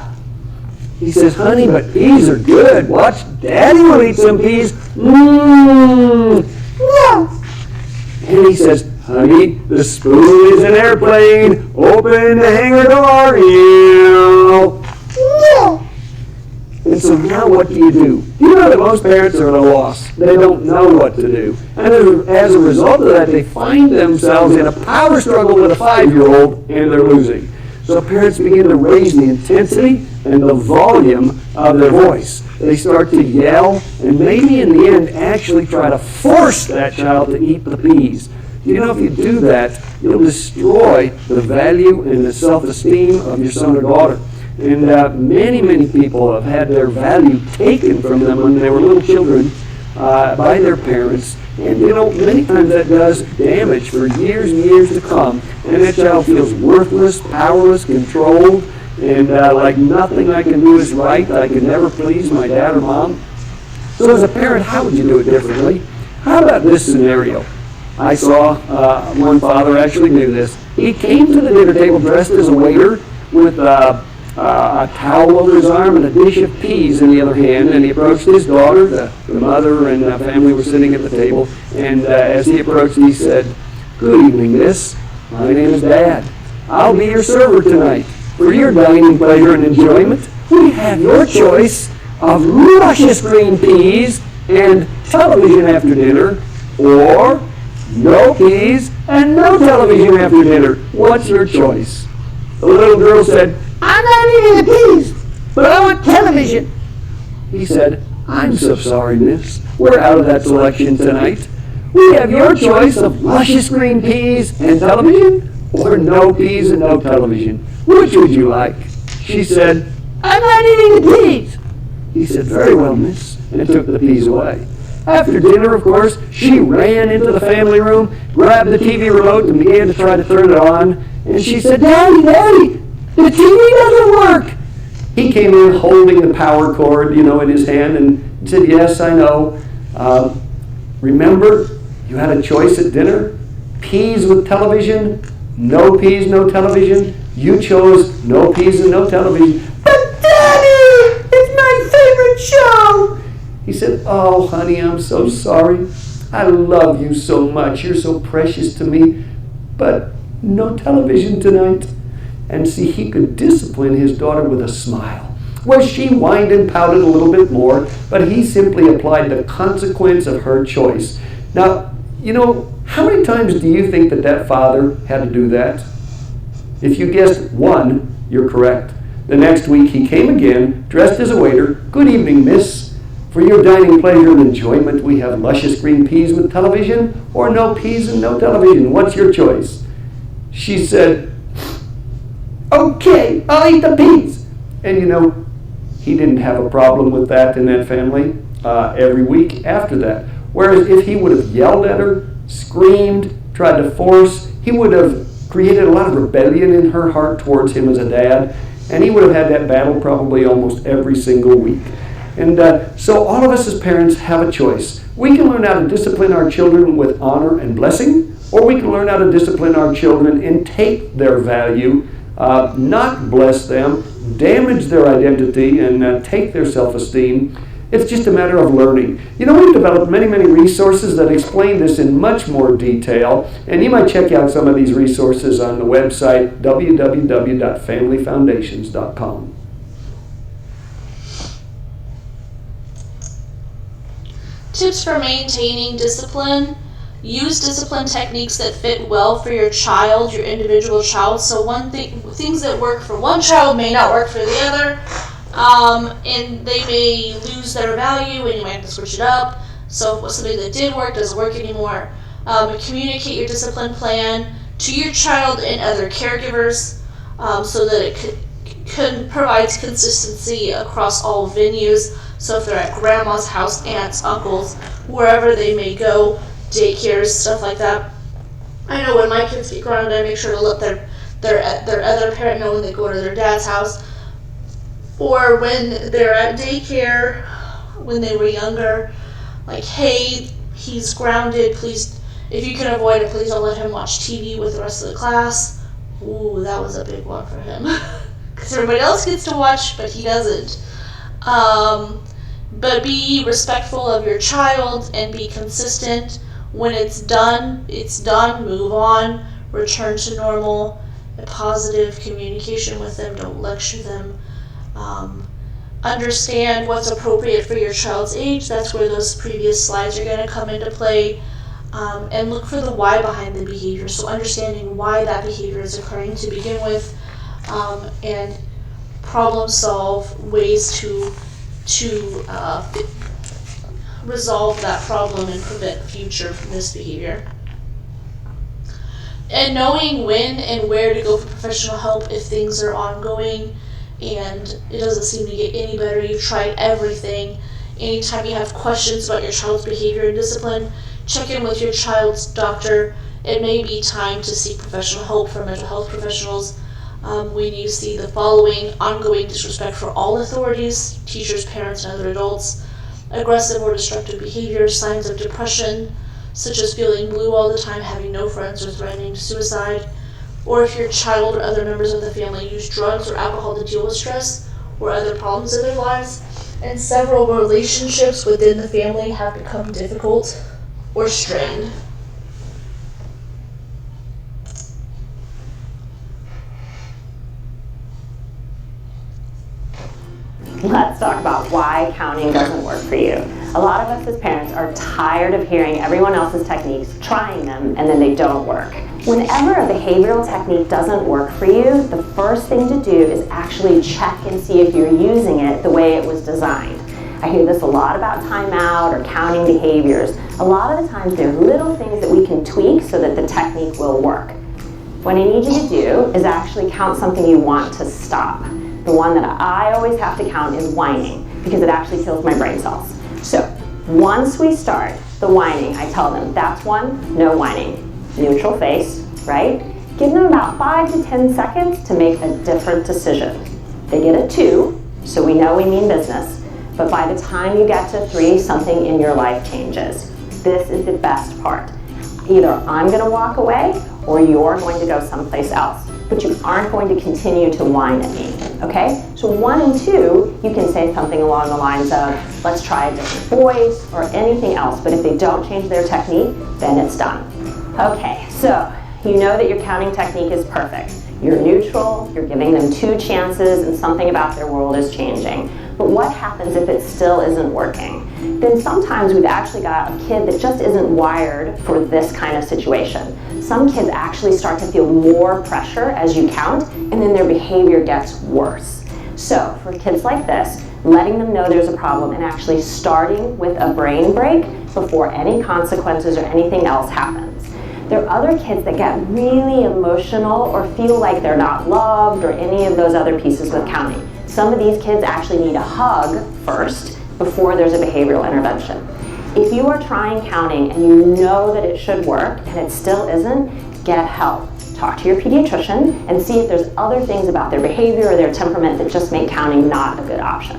He says, "Honey, but peas are good. Watch, Daddy will eat some peas." No. And he says, "Honey, the spoon is an airplane. Open the hangar door." No. And so now what do? You know that most parents are at a loss. They don't know what to do. And as a result of that, they find themselves in a power struggle with a 5-year-old, and they're losing. So parents begin to raise the intensity and the volume of their voice. They start to yell, and maybe in the end actually try to force that child to eat the peas. You know, if you do that, you'll destroy the value and the self-esteem of your son or daughter. And many people have had their value taken from them when they were little children by their parents. And you know, many times that does damage for years and years to come. And that child feels worthless, powerless, controlled, and like nothing I can do is right. I can never please my dad or mom. So as a parent, how would you do it differently? How about this scenario? I saw one father actually do this. He came to the dinner table dressed as a waiter with a towel over his arm and a dish of peas in the other hand, and he approached his daughter. The mother and the family were sitting at the table, and as he approached, he said, "Good evening, miss. My name is Dad. I'll be your server tonight. For your dining pleasure and enjoyment, we have your choice of luscious green peas and television after dinner, or no peas and no television after dinner. What's your choice?" The little girl said, "I'm not eating the peas, but I want television." He said, "I'm so sorry, miss. We're out of that selection tonight. We have your choice of luscious green peas and television, or no peas and no television. Which would you like?" She said, "I'm not eating the peas." He said, "Very well, miss," and took the peas away. After dinner, of course, she ran into the family room, grabbed the TV remote, and began to try to turn it on. And she said, "Daddy, Daddy, the TV doesn't work." He came in holding the power cord, you know, in his hand and said, "Yes, I know. Remember, you had a choice at dinner? Peas with television, no peas, no television. You chose no peas and no television." "But Daddy, it's my favorite show." He said, "Oh, honey, I'm so sorry. I love you so much. You're so precious to me. But no television tonight." And see, he could discipline his daughter with a smile. Well, she whined and pouted a little bit more, but he simply applied the consequence of her choice. Now, you know, how many times do you think that father had to do that? If you guessed one, you're correct. The next week he came again, dressed as a waiter. "Good evening, miss. For your dining pleasure and enjoyment, we have luscious green peas with television or no peas and no television. What's your choice? She said, okay, I'll eat the peas. And you know, he didn't have a problem with that in that family every week after that. Whereas if he would have yelled at her, screamed, tried to force, he would have created a lot of rebellion in her heart towards him as a dad, and he would have had that battle probably almost every single week. And so all of us as parents have a choice. We can learn how to discipline our children with honor and blessing, or we can learn how to discipline our children and take their value, not bless them, damage their identity, and take their self-esteem. It's just a matter of learning. You know, we've developed many, many resources that explain this in much more detail, and you might check out some of these resources on the website www.familyfoundations.com. Tips for maintaining discipline. Use discipline techniques that fit well for your child, your individual child. So things that work for one child may not work for the other. And they may lose their value and you might have to switch it up. So if something that did work doesn't work anymore. Communicate your discipline plan to your child and other caregivers so that it provides consistency across all venues. So if they're at grandma's house, aunts, uncles, wherever they may go, daycares, stuff like that. I know when my kids get grounded, I make sure to let their other parent know when they go to their dad's house. Or when they're at daycare, when they were younger, like, hey, he's grounded, please, if you can avoid it, please don't let him watch TV with the rest of the class. Ooh, that was a big one for him. Because everybody else gets to watch, but he doesn't. But be respectful of your child and be consistent. When it's done, move on, return to normal, a positive communication with them, don't lecture them. Understand what's appropriate for your child's age. That's where those previous slides are going to come into play. And look for the why behind the behavior. So understanding why that behavior is occurring to begin with, and problem solve ways to resolve that problem and prevent future misbehavior. And knowing when and where to go for professional help if things are ongoing and it doesn't seem to get any better. You've tried everything. Anytime you have questions about your child's behavior and discipline, check in with your child's doctor. It may be time to seek professional help from mental health professionals. When you see the following: ongoing disrespect for all authorities, teachers, parents, and other adults, aggressive or destructive behavior, signs of depression, such as feeling blue all the time, having no friends, or threatening suicide, or if your child or other members of the family use drugs or alcohol to deal with stress or other problems in their lives, and several relationships within the family have become difficult or strained. Let's talk about why counting doesn't work for you. A lot of us as parents are tired of hearing everyone else's techniques, trying them, and then they don't work. Whenever a behavioral technique doesn't work for you, the first thing to do is actually check and see if you're using it the way it was designed. I hear this a lot about timeout or counting behaviors. A lot of the times there are little things that we can tweak so that the technique will work. What I need you to do is actually count something you want to stop. The one that I always have to count is whining, because it actually kills my brain cells. So once we start the whining, I tell them, that's one, no whining. Neutral face, right? Give them about 5 to 10 seconds to make a different decision. They get a 2, so we know we mean business. But by the time you get to 3, something in your life changes. This is the best part. Either I'm going to walk away or you're going to go someplace else. But you aren't going to continue to whine at me, okay? So 1 and 2, you can say something along the lines of, let's try a different voice or anything else. But if they don't change their technique, then it's done. Okay, so you know that your counting technique is perfect. You're neutral, you're giving them 2 chances, and something about their world is changing. But what happens if it still isn't working? Then sometimes we've actually got a kid that just isn't wired for this kind of situation. Some kids actually start to feel more pressure as you count, and then their behavior gets worse. So for kids like this, letting them know there's a problem, and actually starting with a brain break before any consequences or anything else happens. There are other kids that get really emotional or feel like they're not loved or any of those other pieces with counting. Some of these kids actually need a hug first before there's a behavioral intervention. If you are trying counting and you know that it should work and it still isn't, get help. Talk to your pediatrician and see if there's other things about their behavior or their temperament that just make counting not a good option.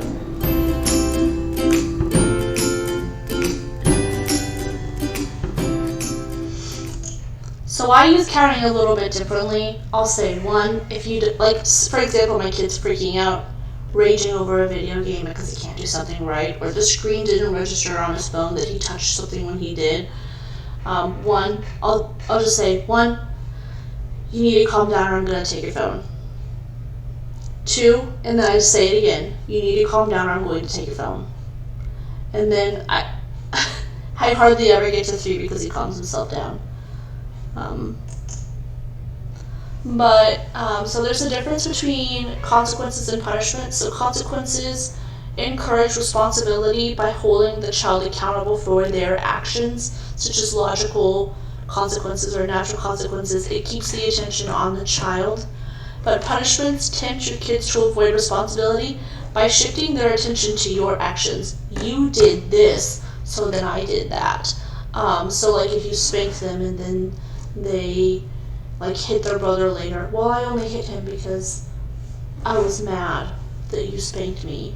So I use counting a little bit differently. I'll say one, if you, like, for example, my kid's freaking out, raging over a video game because he can't do something right, or the screen didn't register on his phone that he touched something when he did. One, I'll just say, one, you need to calm down or I'm going to take your phone. Two, and then I just say it again, you need to calm down or I'm going to take your phone. And then I hardly ever get to three because he calms himself down. So there's a difference between consequences and punishments. So consequences encourage responsibility by holding the child accountable for their actions, such as logical consequences or natural consequences. It keeps the attention on the child. But punishments tempt your kids to avoid responsibility by shifting their attention to your actions. You did this, so then I did that. So like if you spank them and then they like hit their brother later, well, I only hit him because I was mad that you spanked me.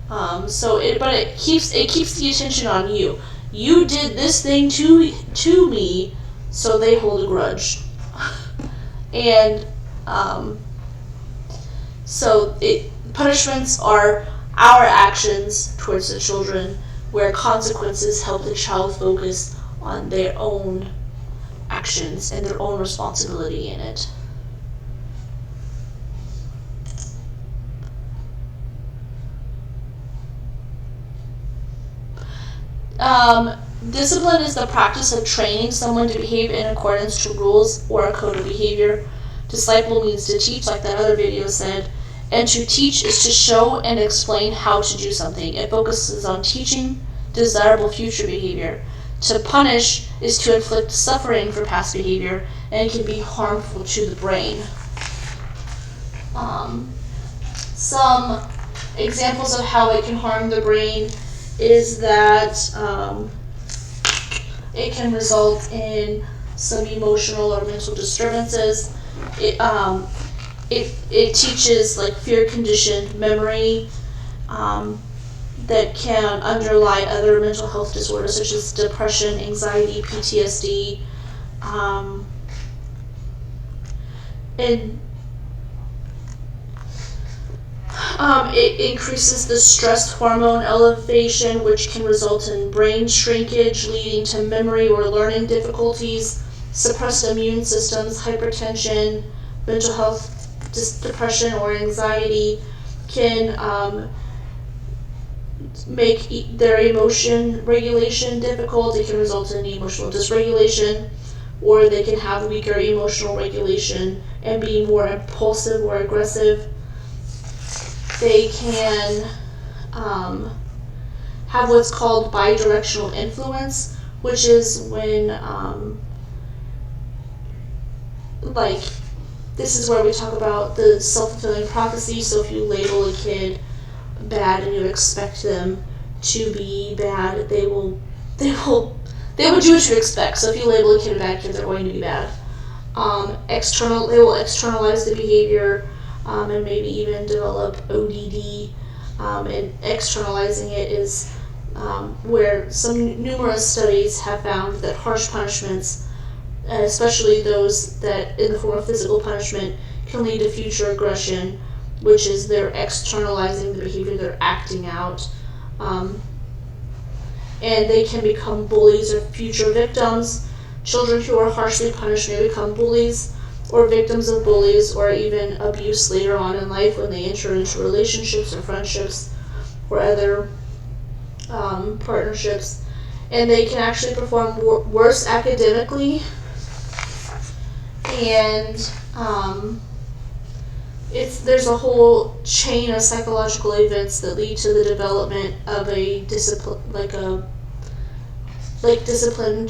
But it keeps the attention on you. You did this thing to me, so they hold a grudge. And punishments are our actions towards the children, where consequences help the child focus on their own actions and their own responsibility in it. Discipline is the practice of training someone to behave in accordance to rules or a code of behavior. Disciple means to teach, like that other video said, and to teach is to show and explain how to do something. It focuses on teaching desirable future behavior. To punish is to inflict suffering for past behavior, and it can be harmful to the brain. Some examples of how it can harm the brain is that it can result in some emotional or mental disturbances. It teaches like fear conditioned memory that can underlie other mental health disorders such as depression, anxiety, PTSD. It increases the stress hormone elevation, which can result in brain shrinkage, leading to memory or learning difficulties, suppressed immune systems, hypertension, mental health, depression or anxiety can make their emotion regulation difficult. It can result in emotional dysregulation, or they can have weaker emotional regulation and be more impulsive or aggressive. They can have what's called bidirectional influence, which is when, this is where we talk about the self-fulfilling prophecy. So if you label a kid bad and you expect them to be bad, they will do what you expect. So if you label a kid a bad kid, they're going to be bad. They will externalize the behavior and maybe even develop ODD. And externalizing it is where some numerous studies have found that harsh punishments, especially those that in the form of physical punishment, can lead to future aggression, which is they're externalizing the behavior, they're acting out. And they can become bullies or future victims. Children who are harshly punished may become bullies or victims of bullies or even abuse later on in life when they enter into relationships or friendships or other partnerships. And they can actually perform worse academically and there's a whole chain of psychological events that lead to the development of a disciplined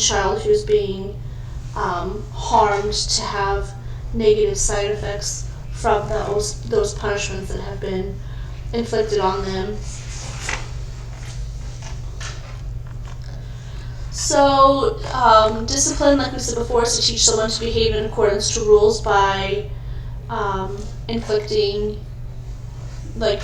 child who's being harmed to have negative side effects from those punishments that have been inflicted on them. So, discipline, like we said before, is to teach someone to behave in accordance to rules by inflicting, by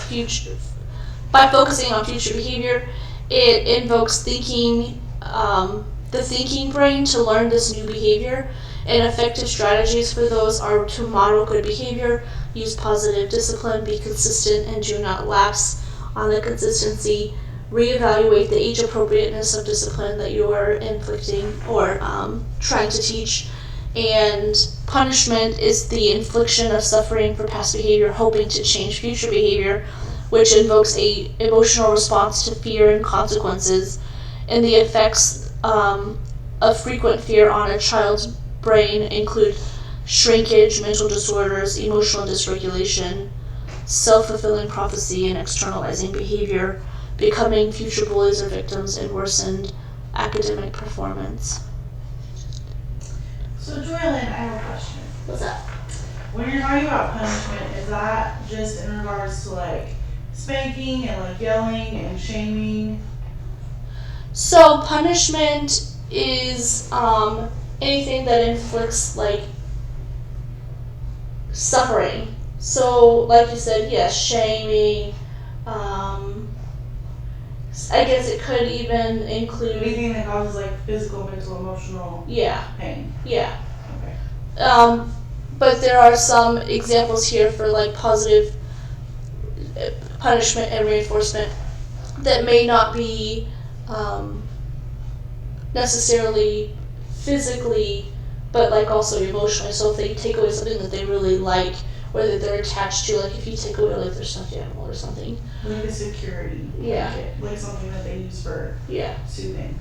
focusing on future behavior. It invokes thinking, the thinking brain to learn this new behavior, and effective strategies for those are to model good behavior, use positive discipline, be consistent, and do not lapse on the consistency. Reevaluate the age appropriateness of discipline that you are inflicting or trying to teach. And punishment is the infliction of suffering for past behavior, hoping to change future behavior, which invokes a emotional response to fear and consequences. And the effects of frequent fear on a child's brain include shrinkage, mental disorders, emotional dysregulation, self-fulfilling prophecy, and externalizing behavior, becoming future bullies or victims, and worsened academic performance. So Joylyn, I have a question. What's that? When you're talking about punishment, is that just in regards to like spanking and like yelling and shaming? So punishment is anything that inflicts like suffering. So like you said, yes, shaming. I guess it could even include anything that causes like physical, mental, emotional pain. Yeah. Okay. But there are some examples here for like positive punishment and reinforcement that may not be necessarily physically, but like also emotionally. So if they take away something that they really like, or that they're attached to, like if you take away like their stuffed animal or something. Like a security blanket, like something that they use for soothing.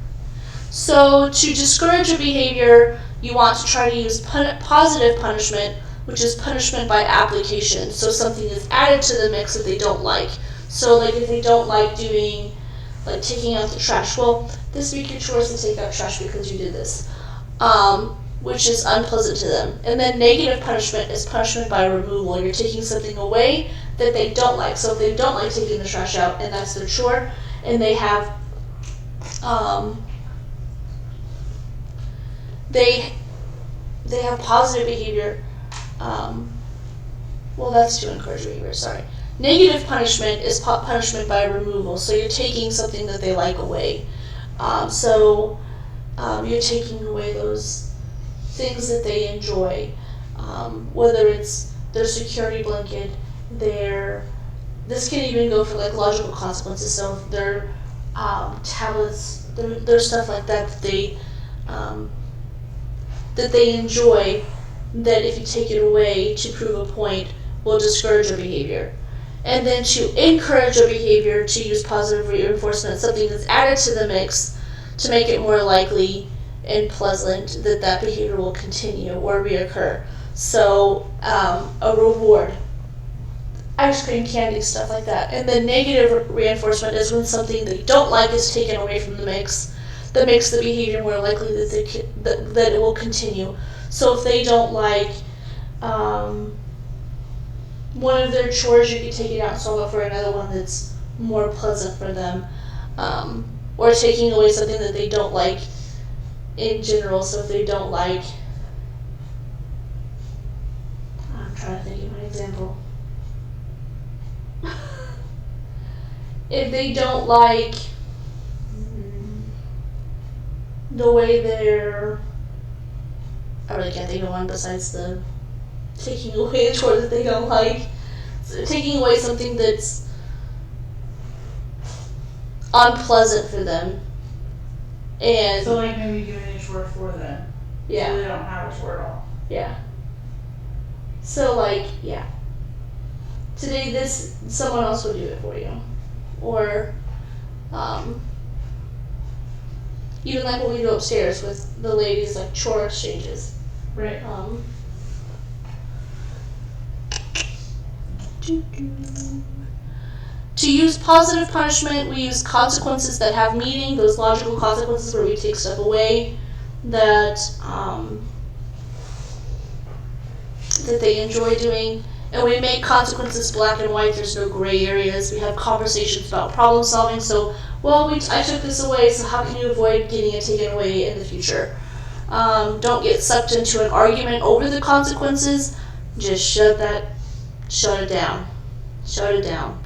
So to discourage a behavior, you want to try to use positive punishment, which is punishment by application. So something is added to the mix that they don't like. So like if they don't like doing, like taking out the trash, well, this week your chore is to take out trash because you did this, which is unpleasant to them. And then negative punishment is punishment by removal. You're taking something away that they don't like. So if they don't like taking the trash out and that's their chore, and they have they have positive behavior, well, that's to encourage behavior, sorry. Negative punishment is punishment by removal. So you're taking something that they like away. You're taking away those things that they enjoy, whether it's their security blanket, this can even go for like logical consequences. So if their tablets, their stuff like that that they enjoy, that if you take it away to prove a point, will discourage a behavior. And then to encourage a behavior, to use positive reinforcement, something that's added to the mix to make it more likely and pleasant that that behavior will continue or reoccur. So a reward, ice cream, candy, stuff like that. And then negative reinforcement is when something they don't like is taken away from the mix, that makes the behavior more likely that it will continue. So if they don't like one of their chores, you can take it out and swap it for another one that's more pleasant for them. Or taking away something that they don't like in general. So if they don't like, I'm trying to think of an example. If they don't like the way I really can't think of one besides the taking away a chore that they don't like. So taking away something that's unpleasant for them. And so like maybe doing a chore for them. Yeah. So they don't have a chore at all. Yeah. So like, yeah. Today someone else will do it for you. Or even like what we do upstairs with the ladies, like chore exchanges. Right. To use positive punishment, we use consequences that have meaning, those logical consequences where we take stuff away that that they enjoy doing. And we make consequences black and white, there's no gray areas. We have conversations about problem solving. So, well, I took this away, so how can you avoid getting it taken away in the future? Don't get sucked into an argument over the consequences. Just shut it down. Shut it down.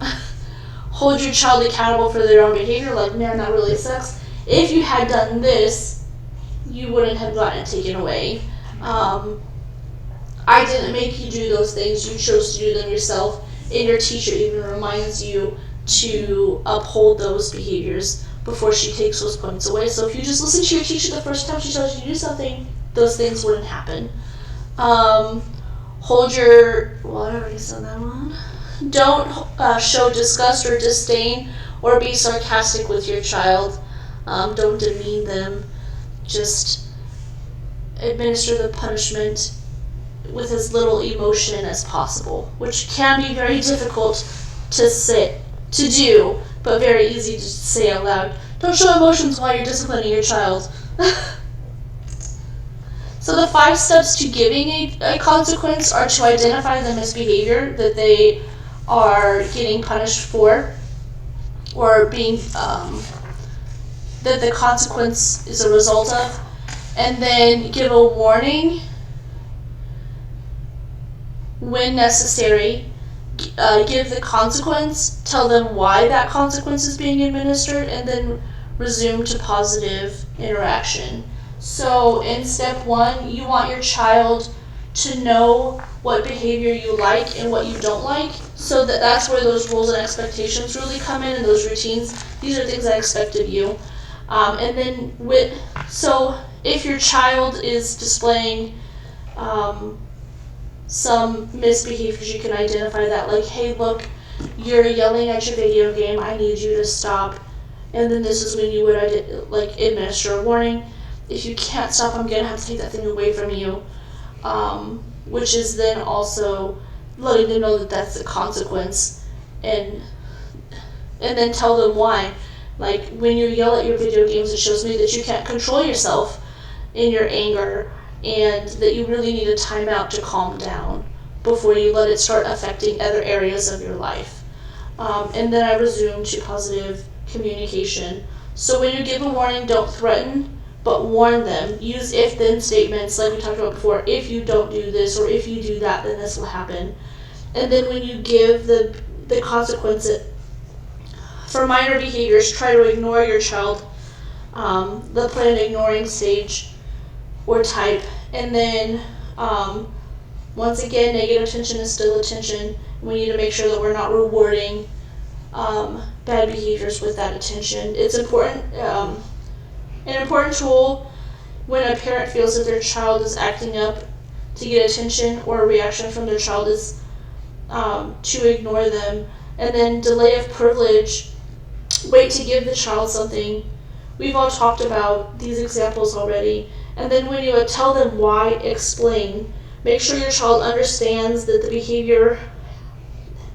Hold your child accountable for their own behavior, like, man, that really sucks. If you had done this, you wouldn't have gotten it taken away. I didn't make you do those things, you chose to do them yourself, and your teacher even reminds you to uphold those behaviors before she takes those points away. So if you just listen to your teacher the first time she tells you to do something, those things wouldn't happen. I already said that one. Don't show disgust or disdain or be sarcastic with your child. Don't demean them. Just administer the punishment with as little emotion as possible, which can be very difficult to do, but very easy to say out loud. Don't show emotions while you're disciplining your child. So the 5 steps to giving a consequence are to identify the misbehavior that they are getting punished for, or being that the consequence is a result of, and then give a warning when necessary, give the consequence, tell them why that consequence is being administered, and then resume to positive interaction. So in step 1, you want your child to know what behavior you like and what you don't like, so that's where those rules and expectations really come in, and those routines. These are things I expect of you. And then so if your child is displaying some misbehaviors, you can identify that, like, hey, look, you're yelling at your video game, I need you to stop. And then this is when you would administer a warning. If you can't stop, I'm gonna have to take that thing away from you. Which is then also letting them know that that's the consequence, and then tell them why. Like, when you yell at your video games, it shows me that you can't control yourself in your anger, and that you really need a timeout to calm down before you let it start affecting other areas of your life. And then I resume to positive communication. So when you give a warning, don't threaten, but warn them. Use if-then statements like we talked about before. If you don't do this, or if you do that, then this will happen. And then when you give the consequence for minor behaviors, try to ignore your child, the planned ignoring stage or type. And then once again, negative attention is still attention. We need to make sure that we're not rewarding bad behaviors with that attention. It's important. An important tool when a parent feels that their child is acting up to get attention, or a reaction from their child, is to ignore them. And then delay of privilege, wait to give the child something. We've all talked about these examples already. And then when you tell them why, explain. Make sure your child understands that the behavior,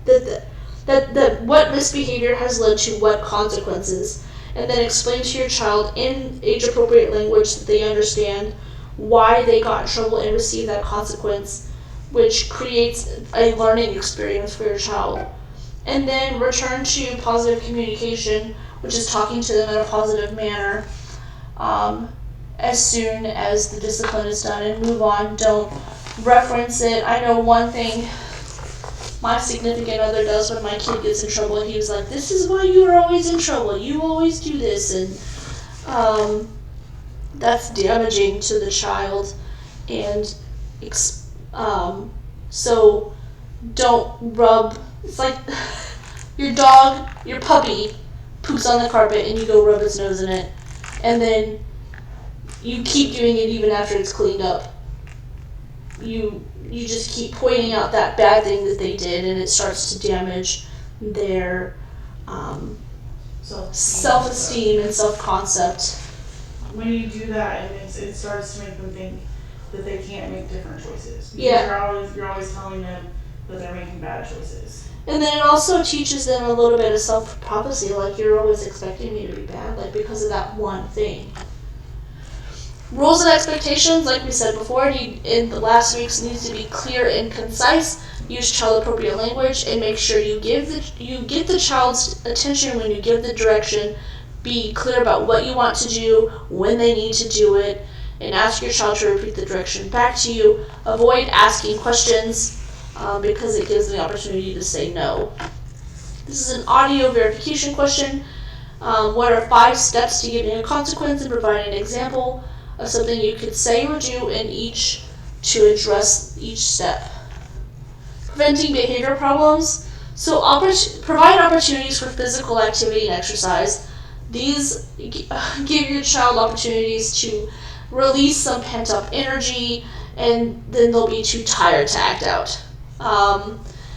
that what misbehavior has led to what consequences. And then explain to your child in age-appropriate language that they understand why they got in trouble and received that consequence, which creates a learning experience for your child. And then return to positive communication, which is talking to them in a positive manner as soon as the discipline is done, and move on. Don't reference it. I know one thing my significant other does when my kid gets in trouble. He was like, this is why you are always in trouble. You always do this. And that's damaging to the child. And so don't rub. It's like your dog, your puppy, poops on the carpet and you go rub its nose in it. And then you keep doing it even after it's cleaned up. You just keep pointing out that bad thing that they did, and it starts to damage their self-esteem and self-concept. When you do that, it starts to make them think that they can't make different choices. Because Yeah. you're always telling them that they're making bad choices. And then it also teaches them a little bit of self-prophecy, like you're always expecting me to be bad, like because of that one thing. Rules and expectations, like we said before, in the last weeks, needs to be clear and concise. Use child-appropriate language, and make sure you get the child's attention when you give the direction. Be clear about what you want to do, when they need to do it, and ask your child to repeat the direction back to you. Avoid asking questions because it gives the opportunity to say no. This is an audio verification question. What are 5 steps to giving a consequence, and provide an example of something you could say or do in each to address each step. Preventing behavior problems. So provide opportunities for physical activity and exercise. These give your child opportunities to release some pent-up energy, and then they'll be too tired to act out.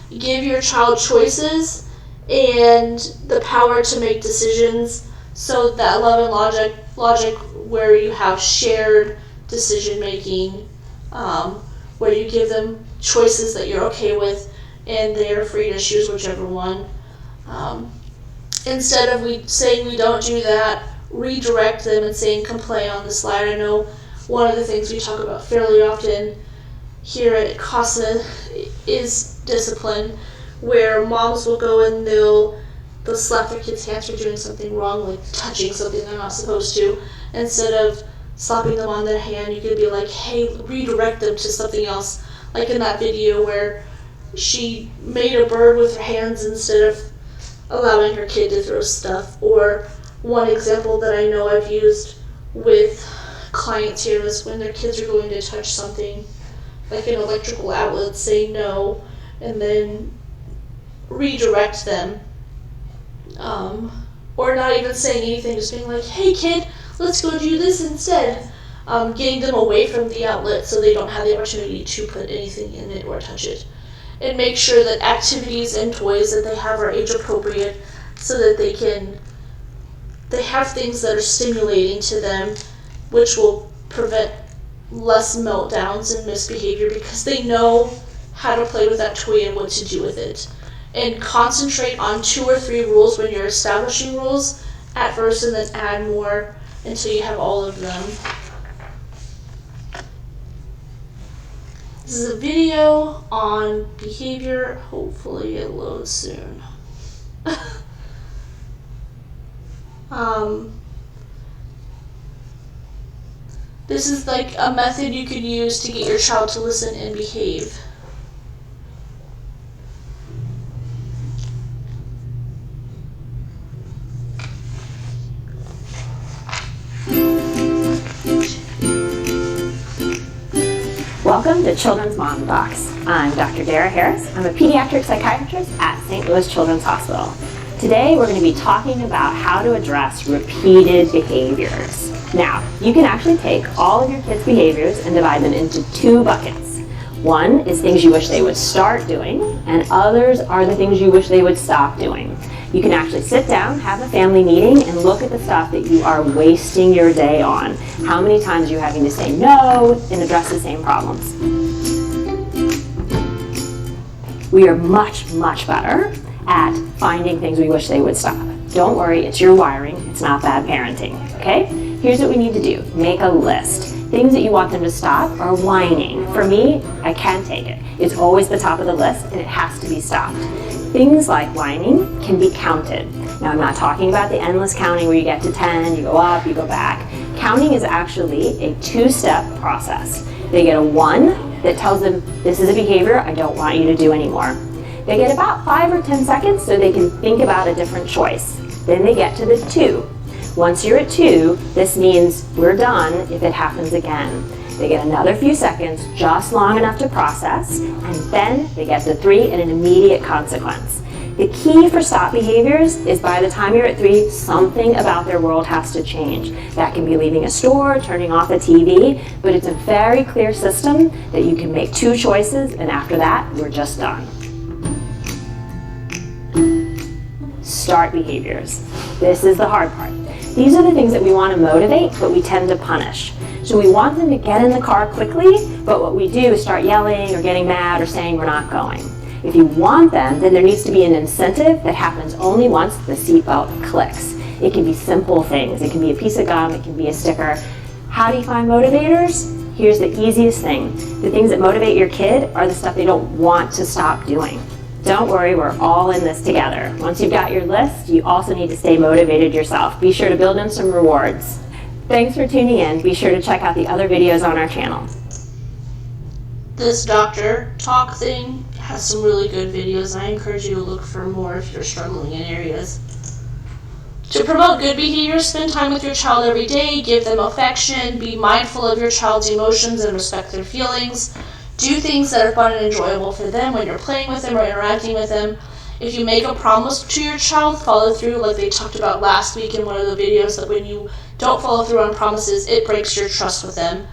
Give your child choices and the power to make decisions, so that love and logic where you have shared decision making, where you give them choices that you're okay with and they're free to choose whichever one. Instead of saying we don't do that, redirect them and saying come play on the slide. I know one of the things we talk about fairly often here at CASA is discipline, where moms will go and they'll slap their kids' hands for doing something wrong, like touching something they're not supposed to. Instead of slapping them on their hand, you could be like, hey, redirect them to something else. Like in that video where she made a bird with her hands instead of allowing her kid to throw stuff. Or one example that I know I've used with clients here is when their kids are going to touch something, like an electrical outlet, say no, and then redirect them. Or not even saying anything, just being like, hey kid, let's go do this instead. Getting them away from the outlet so they don't have the opportunity to put anything in it or touch it. And make sure that activities and toys that they have are age appropriate, so that they have things that are stimulating to them, which will prevent less meltdowns and misbehavior because they know how to play with that toy and what to do with it. And concentrate on 2 or 3 rules when you're establishing rules at first, and then add more until you have all of them. This is a video on behavior. Hopefully it loads soon. This is like a method you could use to get your child to listen and behave. Welcome to Children's Mom Docs. I'm Dr. Dara Harris. I'm a pediatric psychiatrist at St. Louis Children's Hospital. Today we're going to be talking about how to address repeated behaviors. Now, you can actually take all of your kids' behaviors and divide them into 2 buckets. One is things you wish they would start doing, and others are the things you wish they would stop doing. You can actually sit down, have a family meeting, and look at the stuff that you are wasting your day on. How many times are you having to say no and address the same problems? We are much, much better at finding things we wish they would stop. Don't worry, it's your wiring, it's not bad parenting, okay? Here's what we need to do. Make a list. Things that you want them to stop are whining. For me, I can't take it. It's always the top of the list and it has to be stopped. Things like whining can be counted. Now, I'm not talking about the endless counting where you get to 10, you go up, you go back. Counting is actually a 2-step process. They get a 1 that tells them this is a behavior I don't want you to do anymore. They get about 5 or 10 seconds so they can think about a different choice. Then they get to the 2. Once you're at 2, this means we're done if it happens again. They get another few seconds, just long enough to process, and then they get to 3 and an immediate consequence. The key for stop behaviors is by the time you're at 3, something about their world has to change. That can be leaving a store, turning off the TV, but it's a very clear system that you can make 2 choices, and after that, we're just done. Start behaviors. This is the hard part. These are the things that we want to motivate, but we tend to punish. So we want them to get in the car quickly, but what we do is start yelling or getting mad or saying we're not going. If you want them, then there needs to be an incentive that happens only once the seatbelt clicks. It can be simple things. It can be a piece of gum, it can be a sticker. How do you find motivators? Here's the easiest thing. The things that motivate your kid are the stuff they don't want to stop doing. Don't worry, we're all in this together. Once you've got your list, you also need to stay motivated yourself. Be sure to build in some rewards. Thanks for tuning in. Be sure to check out the other videos on our channel. This doctor talk thing has some really good videos, and I encourage you to look for more if you're struggling in areas. To promote good behavior, spend time with your child every day, give them affection, be mindful of your child's emotions and respect their feelings. Do things that are fun and enjoyable for them when you're playing with them or interacting with them. If you make a promise to your child, follow through, like they talked about last week in one of the videos, that when you don't follow through on promises, it breaks your trust with them.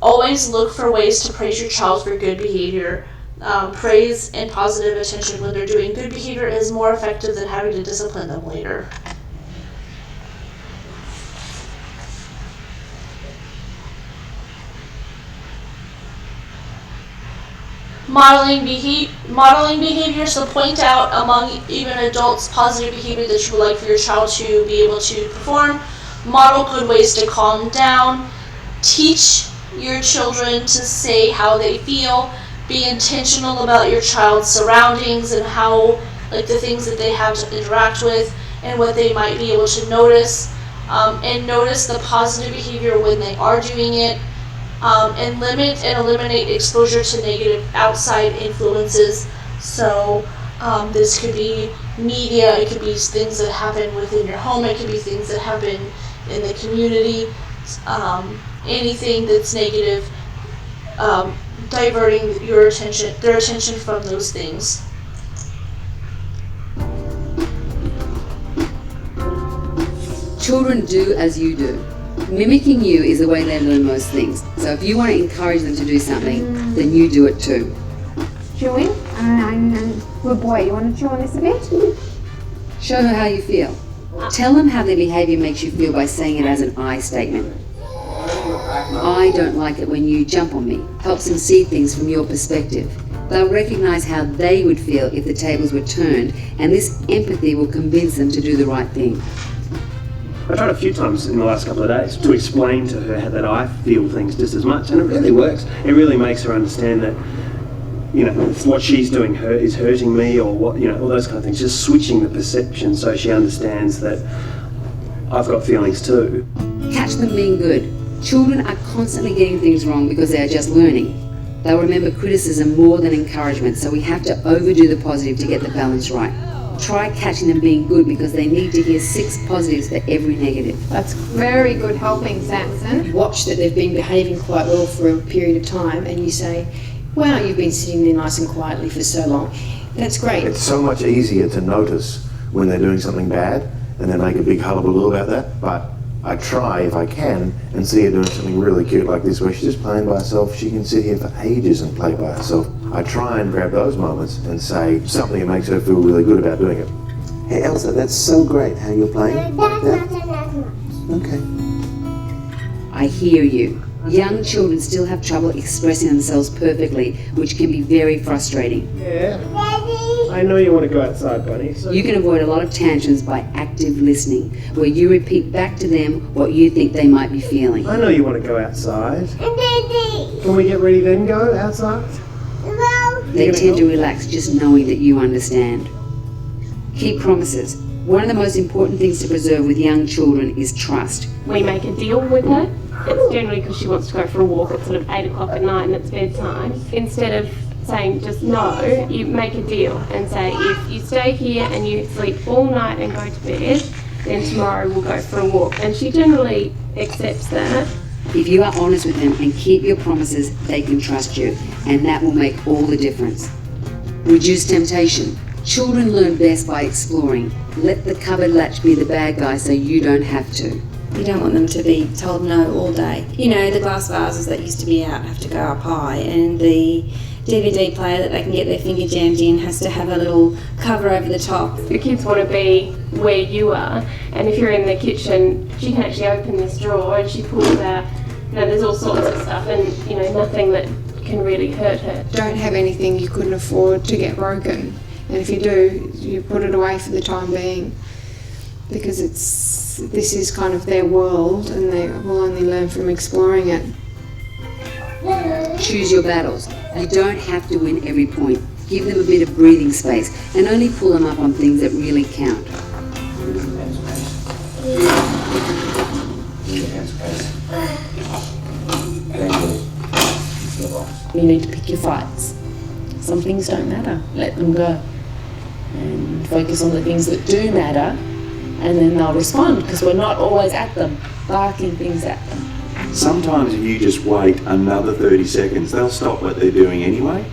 Always look for ways to praise your child for good behavior. Praise and positive attention when they're doing good behavior is more effective than having to discipline them later. Modeling behavior, so point out among even adults positive behavior that you would like for your child to be able to perform. Model good ways to calm down. Teach your children to say how they feel. Be intentional about your child's surroundings and how, like, the things that they have to interact with and what they might be able to notice. And notice the positive behavior when they are doing it. And limit and eliminate exposure to negative outside influences. So this could be media, it could be things that happen within your home, it could be things that happen in the community, anything that's negative, diverting their attention from those things. Children do as you do. Mimicking you is the way they learn most things. So if you want to encourage them to do something, then you do it too. Chewing? Good boy, you want to chew on this a bit? Show her how you feel. Tell them how their behavior makes you feel by saying it as an I statement. I don't like it when you jump on me. Helps them see things from your perspective. They'll recognize how they would feel if the tables were turned, and this empathy will convince them to do the right thing. I tried a few times in the last couple of days to explain to her that I feel things just as much, and it really works. It really makes her understand that, you know, what she's doing is hurting me, or what, you know, all those kind of things. Just switching the perception so she understands that I've got feelings too. Catch them being good. Children are constantly getting things wrong because they are just learning. They'll remember criticism more than encouragement, so we have to overdo the positive to get the balance right. Try catching them being good because they need to hear 6 positives for every negative. That's very good helping, Samson. You watch that they've been behaving quite well for a period of time and you say, wow, you've been sitting there nice and quietly for so long. That's great. It's so much easier to notice when they're doing something bad and then make a big hullabaloo about that, but I try, if I can, and see her doing something really cute like this where she's just playing by herself. She can sit here for ages and play by herself. I try and grab those moments and say something that makes her feel really good about doing it. Hey Elsa, that's so great how you're playing. Okay. I hear you. Young children still have trouble expressing themselves perfectly, which can be very frustrating. Yeah. I know you want to go outside, Bunny. So You can avoid a lot of tantrums by active listening, where you repeat back to them what you think they might be feeling. I know you want to go outside. Can we get ready then go outside? They tend to relax just knowing that you understand. Keep promises. One of the most important things to preserve with young children is trust. We make a deal with her. It's generally because she wants to go for a walk at sort of 8 o'clock at night and it's bedtime. Instead of saying just no, you make a deal and say, if you stay here and you sleep all night and go to bed, then tomorrow we'll go for a walk. And she generally accepts that. If you are honest with them and keep your promises, they can trust you, and that will make all the difference. Reduce temptation. Children learn best by exploring. Let the cupboard latch be the bad guy so you don't have to. You don't want them to be told no all day. You know, the glass vases that used to be out have to go up high, and the DVD player that they can get their finger jammed in has to have a little cover over the top. The kids want to be where you are, and if you're in the kitchen, she can actually open this drawer and she pulls out, you know, there's all sorts of stuff, and, you know, nothing that can really hurt her. Don't have anything you couldn't afford to get broken. And if you do, you put it away for the time being, because this is kind of their world and they will only learn from exploring it. Choose your battles. You don't have to win every point. Give them a bit of breathing space and only pull them up on things that really count. You need to pick your fights. Some things don't matter. Let them go. And focus on the things that do matter, and then they'll respond, because we're not always at them, barking things at them. Sometimes if you just wait another 30 seconds, they'll stop what they're doing anyway.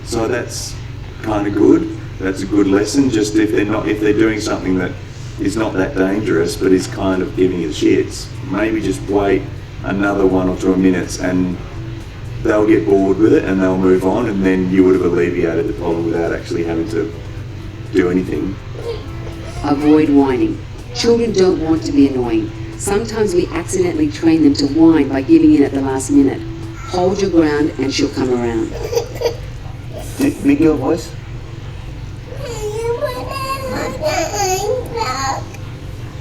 So that's kind of good. That's a good lesson. Just if they're doing something that is not that dangerous, but is kind of giving you the shits, maybe just wait another 1 or 2 minutes and they'll get bored with it and they'll move on, and then you would have alleviated the problem without actually having to do anything. Avoid whining. Children don't want to be annoying. Sometimes we accidentally train them to whine by giving in at the last minute. Hold your ground and she'll come around. Big girl voice.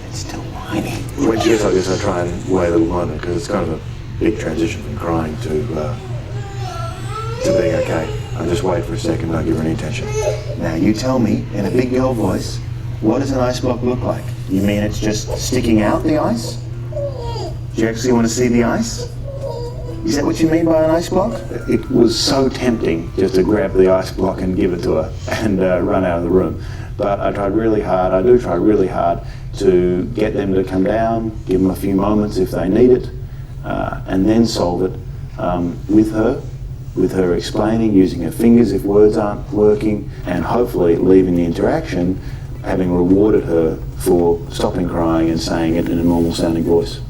It's still whining. When she gets like this, I try and wait a little longer, because it's kind of a big transition from crying to being okay. I just wait for a second, don't give her any attention. Now you tell me, in a big girl voice, what does an ice block look like? You mean it's just sticking out, the ice? Do you actually want to see the ice? Is that what you mean by an ice block? It was so tempting just to grab the ice block and give it to her and run out of the room. But I do try really hard to get them to come down, give them a few moments if they need it, and then solve it with her explaining, using her fingers if words aren't working, and hopefully leaving the interaction having rewarded her for stopping crying and saying it in a normal sounding voice.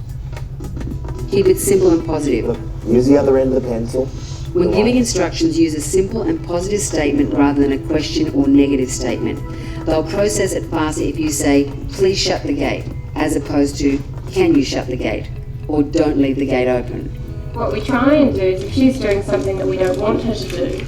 Keep it simple and positive. Use the other end of the pencil. When giving instructions, use a simple and positive statement rather than a question or negative statement. They'll process it faster if you say, please shut the gate, as opposed to, can you shut the gate, or don't leave the gate open. What we try and do is, if she's doing something that we don't want her to do,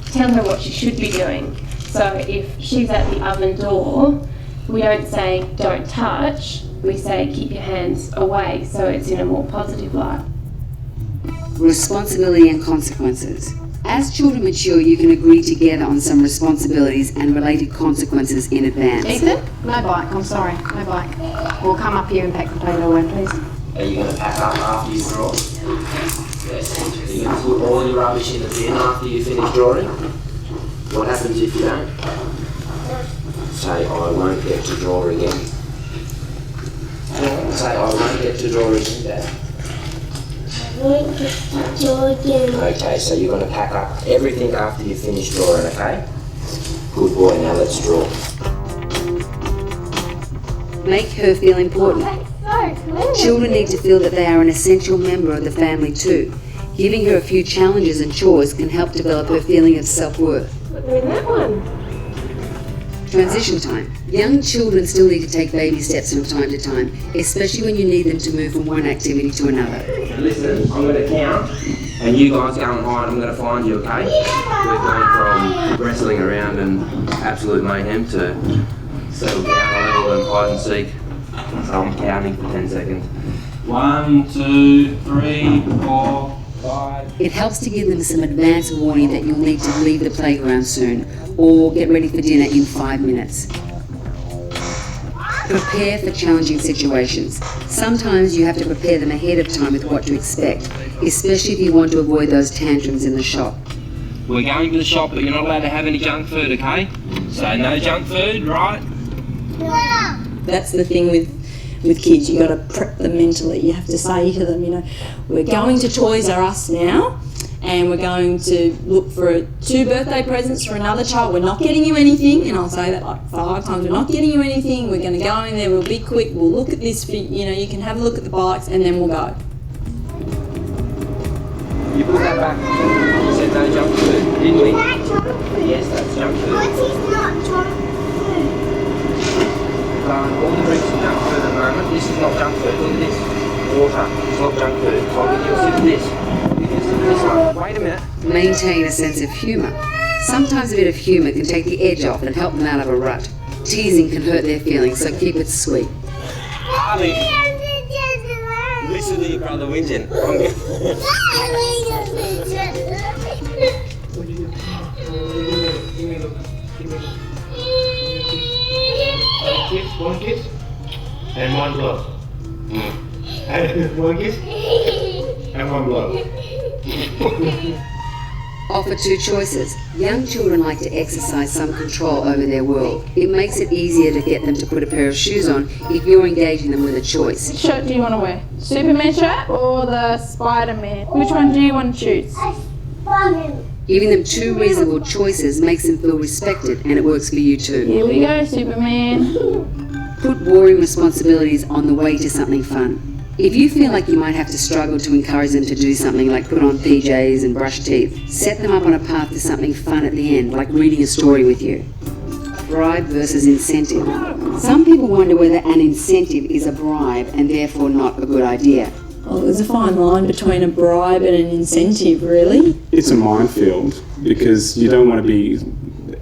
tell her what she should be doing. So if she's at the oven door, we don't say don't touch, we say keep your hands away, so it's in a more positive light. Responsibility and consequences. As children mature, you can agree together on some responsibilities and related consequences in advance. Ethan, no bike, I'm sorry, no bike. We'll come up here and pack potato away, please. Are you going to pack up after you draw? Yes. Are you going to put all your rubbish in the bin after you finish drawing? What happens if you don't? Say, I won't get to draw again. Say, I won't get to draw again, Dad. I won't get to draw again. Okay, so you're going to pack up everything after you finish drawing, okay? Good boy, now let's draw. Make her feel important. Children need to feel that they are an essential member of the family too. Giving her a few challenges and chores can help develop her feeling of self-worth. In that one. Transition time. Young children still need to take baby steps from time to time, especially when you need them to move from one activity to another. Listen, I'm going to count, and you guys go and hide. I'm going to find you, okay? We're going from wrestling around and absolute mayhem to settle down a level and hide and seek. So I'm counting for 10 seconds. 1, 2, 3, 4, 5. It helps to give them some advance warning that you'll need to leave the playground soon or get ready for dinner in 5 minutes. Prepare for challenging situations. Sometimes you have to prepare them ahead of time with what to expect, especially if you want to avoid those tantrums in the shop. We're going to the shop, but you're not allowed to have any junk food, okay? So no junk food, right? That's the thing with kids, you got to prep them mentally. You have to say to them, you know, we're going to Toys R Us now, and we're going to look for 2 birthday presents for another child. We're not getting you anything, and I'll say that like 5 times. We're not getting you anything. We're going to go in there. We'll be quick. We'll look at this. You know, you can have a look at the bikes, and then we'll go. You put that back. You said no junk food, didn't we? Yes, that's junk food. What is not junk food? All the drinks are junk food at the moment. This is not junk food. Look at this. Water. It's not junk food. I'll give you a sip of this. Give you a sip of this one. Wait a minute. Maintain a sense of humour. Sometimes a bit of humour can take the edge off and help them out of a rut. Teasing can hurt their feelings, so keep it sweet. Ali, listen to your brother whinging. One kiss and one blow. And one kiss and one blow. Offer two choices. Young children like to exercise some control over their world. It makes it easier to get them to put a pair of shoes on if you're engaging them with a choice. Which shirt do you want to wear? Superman shirt or the Spider-Man? Which one do you want to choose? Spider-Man. Giving them two reasonable choices makes them feel respected, and it works for you too. Here we go, Superman. Put boring responsibilities on the way to something fun. If you feel like you might have to struggle to encourage them to do something like put on PJs and brush teeth, set them up on a path to something fun at the end, like reading a story with you. Bribe versus incentive. Some people wonder whether an incentive is a bribe and therefore not a good idea. Well, there's a fine line between a bribe and an incentive, really. It's a minefield because you don't want to be...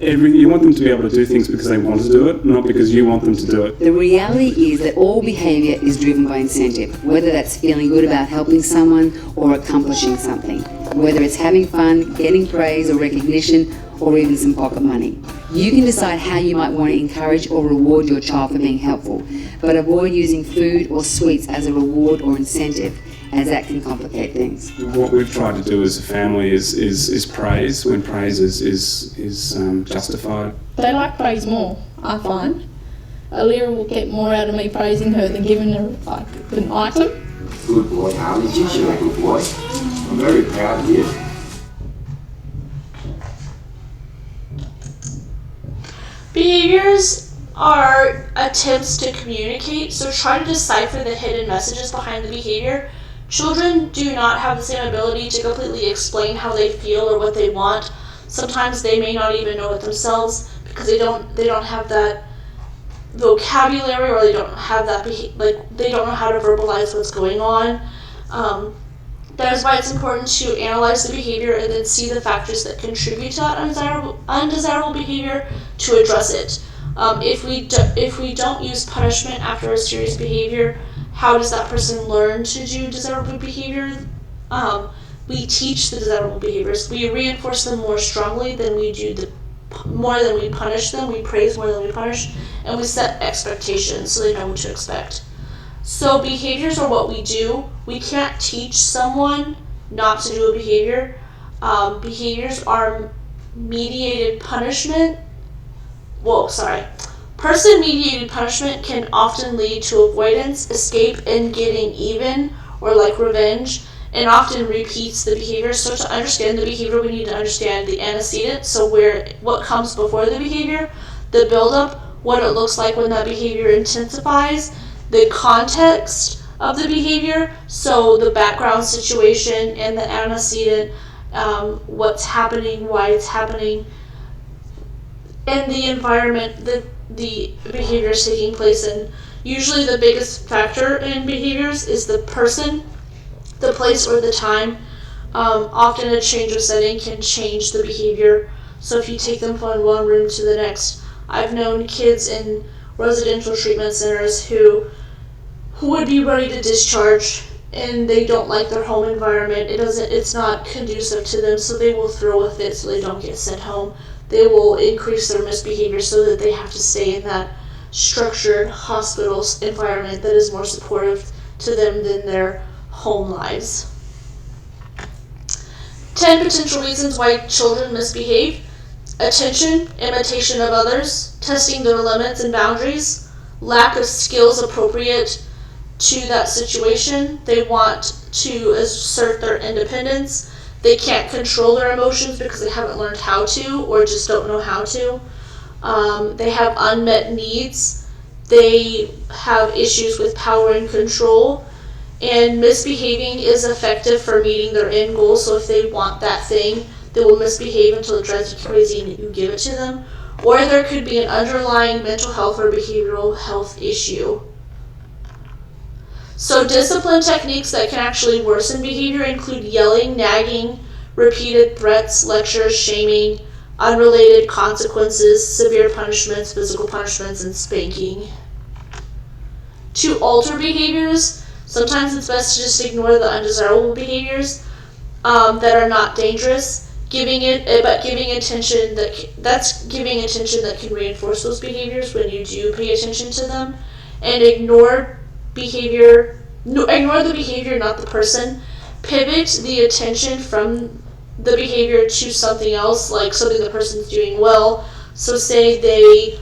you want them to be able to do things because they want to do it, not because you want them to do it. The reality is that all behaviour is driven by incentive, whether that's feeling good about helping someone or accomplishing something, whether it's having fun, getting praise or recognition, or even some pocket money. You can decide how you might want to encourage or reward your child for being helpful, but avoid using food or sweets as a reward or incentive, as that can complicate things. What we've tried to do as a family is praise when praise is justified. They like praise more, I find. Alira will get more out of me praising her than giving her like an item. Good boy, Harley. You're a good boy. I'm very proud of you. Behaviors are attempts to communicate, so try to decipher the hidden messages behind the behavior. Children do not have the same ability to completely explain how they feel or what they want. Sometimes they may not even know it themselves because they don't have that vocabulary, or they don't have that they don't know how to verbalize what's going on. That is why it's important to analyze the behavior and then see the factors that contribute to that undesirable behavior to address it. If we don't use punishment after a serious behavior, how does that person learn to do desirable behavior? We teach the desirable behaviors. We reinforce them more strongly than we do more than we punish them. We praise more than we punish, and we set expectations so they know what to expect. So behaviors are what we do. We can't teach someone not to do a behavior. Behaviors are mediated punishment. Person-mediated punishment can often lead to avoidance, escape, and getting even, or like revenge, and often repeats the behavior. So to understand the behavior, we need to understand the antecedent, so what comes before the behavior, the buildup, what it looks like when that behavior intensifies, the context of the behavior, so the background situation and the antecedent, what's happening, why it's happening, and the environment that the behavior is taking place in. Usually the biggest factor in behaviors is the person, the place, or the time. Often a change of setting can change the behavior. So if you take them from one room to the next, I've known kids in residential treatment centers who would be ready to discharge and they don't like their home environment. It's not conducive to them, so they will throw a fit so they don't get sent home. They will increase their misbehavior so that they have to stay in that structured hospital environment that is more supportive to them than their home lives. 10 potential reasons why children misbehave: attention, imitation of others, testing their limits and boundaries, lack of skills appropriate to that situation. They want to assert their independence. They can't control their emotions because they haven't learned how to, or just don't know how to. They have unmet needs. They have issues with power and control. And misbehaving is effective for meeting their end goal. So if they want that thing, they will misbehave until it drives you crazy and you give it to them. Or there could be an underlying mental health or behavioral health issue. So discipline techniques that can actually worsen behavior include yelling, nagging, repeated threats, lectures, shaming, unrelated consequences, severe punishments, physical punishments, and spanking. To alter behaviors, sometimes it's best to just ignore the undesirable behaviors that are not dangerous. Giving attention that can reinforce those behaviors when you do pay attention to them, and ignore the behavior, not the person. Pivot the attention from the behavior to something else, like something the person's doing well. So say they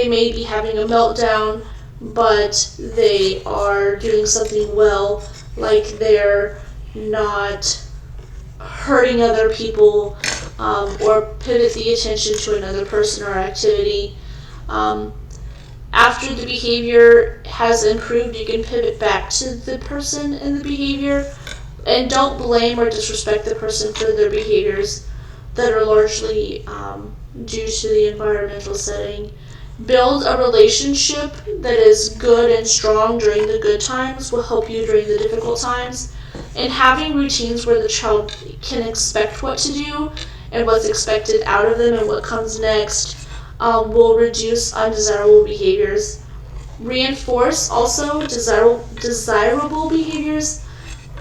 may be having a meltdown, but they are doing something well, like they're not hurting other people, or pivot the attention to another person or activity. After the behavior has improved, you can pivot back to the person and the behavior, and don't blame or disrespect the person for their behaviors that are largely due to the environmental setting. Build a relationship that is good and strong during the good times will help you during the difficult times. And having routines where the child can expect what to do and what's expected out of them and what comes next will reduce undesirable behaviors. Reinforce also desirable behaviors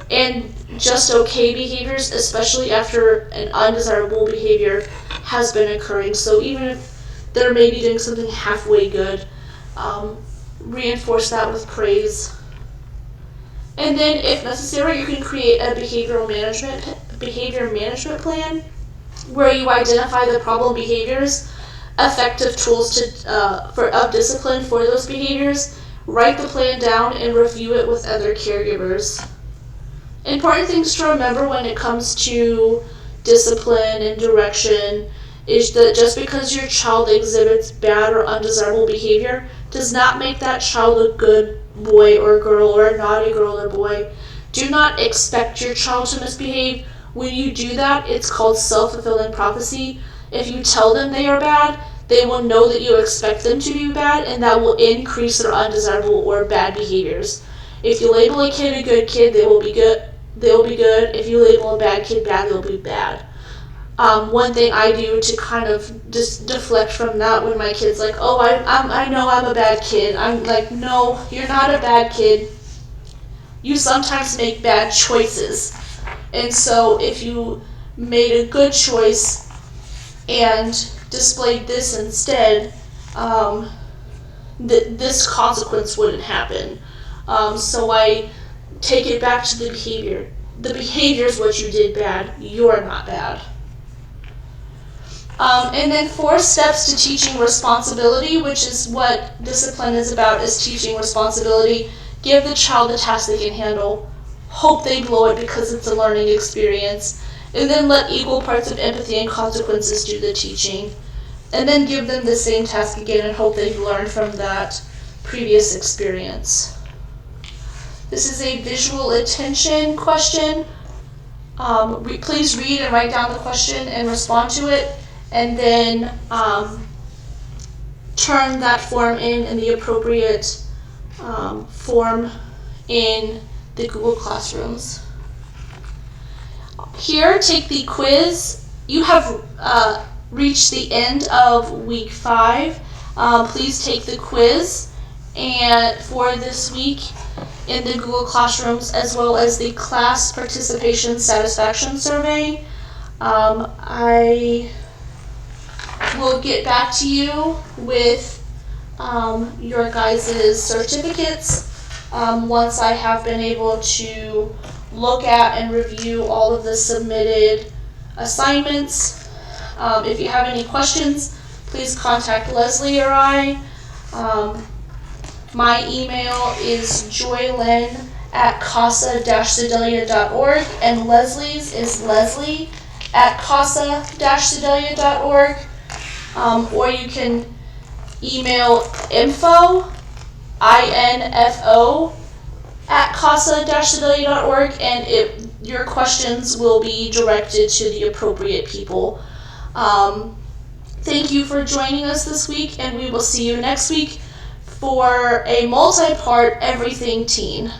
and just okay behaviors, especially after an undesirable behavior has been occurring. So even if they're maybe doing something halfway good, reinforce that with praise. And then, if necessary, you can create a behavior management plan where you identify the problem behaviors, effective tools of discipline for those behaviors, write the plan down, and review it with other caregivers. Important things to remember when it comes to discipline and direction is that just because your child exhibits bad or undesirable behavior does not make that child a good boy or girl or a naughty girl or boy. Do not expect your child to misbehave. When you do that, it's called self-fulfilling prophecy. If you tell them they are bad, they will know that you expect them to be bad, and that will increase their undesirable or bad behaviors. If you label a kid a good kid, they will be good. If you label a bad kid bad, they'll be bad. One thing I do to kind of just deflect from that when my kid's like, oh, I know I'm a bad kid. I'm like, no, you're not a bad kid. You sometimes make bad choices. And so if you made a good choice and displayed this instead, this consequence wouldn't happen. So I take it back to the behavior. The behavior is what you did bad. You're not bad. And then 4 steps to teaching responsibility, which is what discipline is about, is teaching responsibility. Give the child a task they can handle. Hope they blow it because it's a learning experience. And then let equal parts of empathy and consequences do the teaching. And then give them the same task again and hope they've learned from that previous experience. This is a visual attention question. Please read and write down the question and respond to it. And then turn that form in the appropriate form in the Google Classrooms. Here, take the quiz. You have reached the end of week 5. Please take the quiz and for this week in the Google Classrooms, as well as the class participation satisfaction survey. I will get back to you with your guys' certificates once I have been able to look at and review all of the submitted assignments. If you have any questions, please contact Leslie or I. My email is joylyn@casa-sedalia.org, and Leslie's is leslie@casa-sedalia.org. Or you can email info@casa-sedalia.org, and your questions will be directed to the appropriate people. Thank you for joining us this week, and we will see you next week for a multi-part Everything Teen.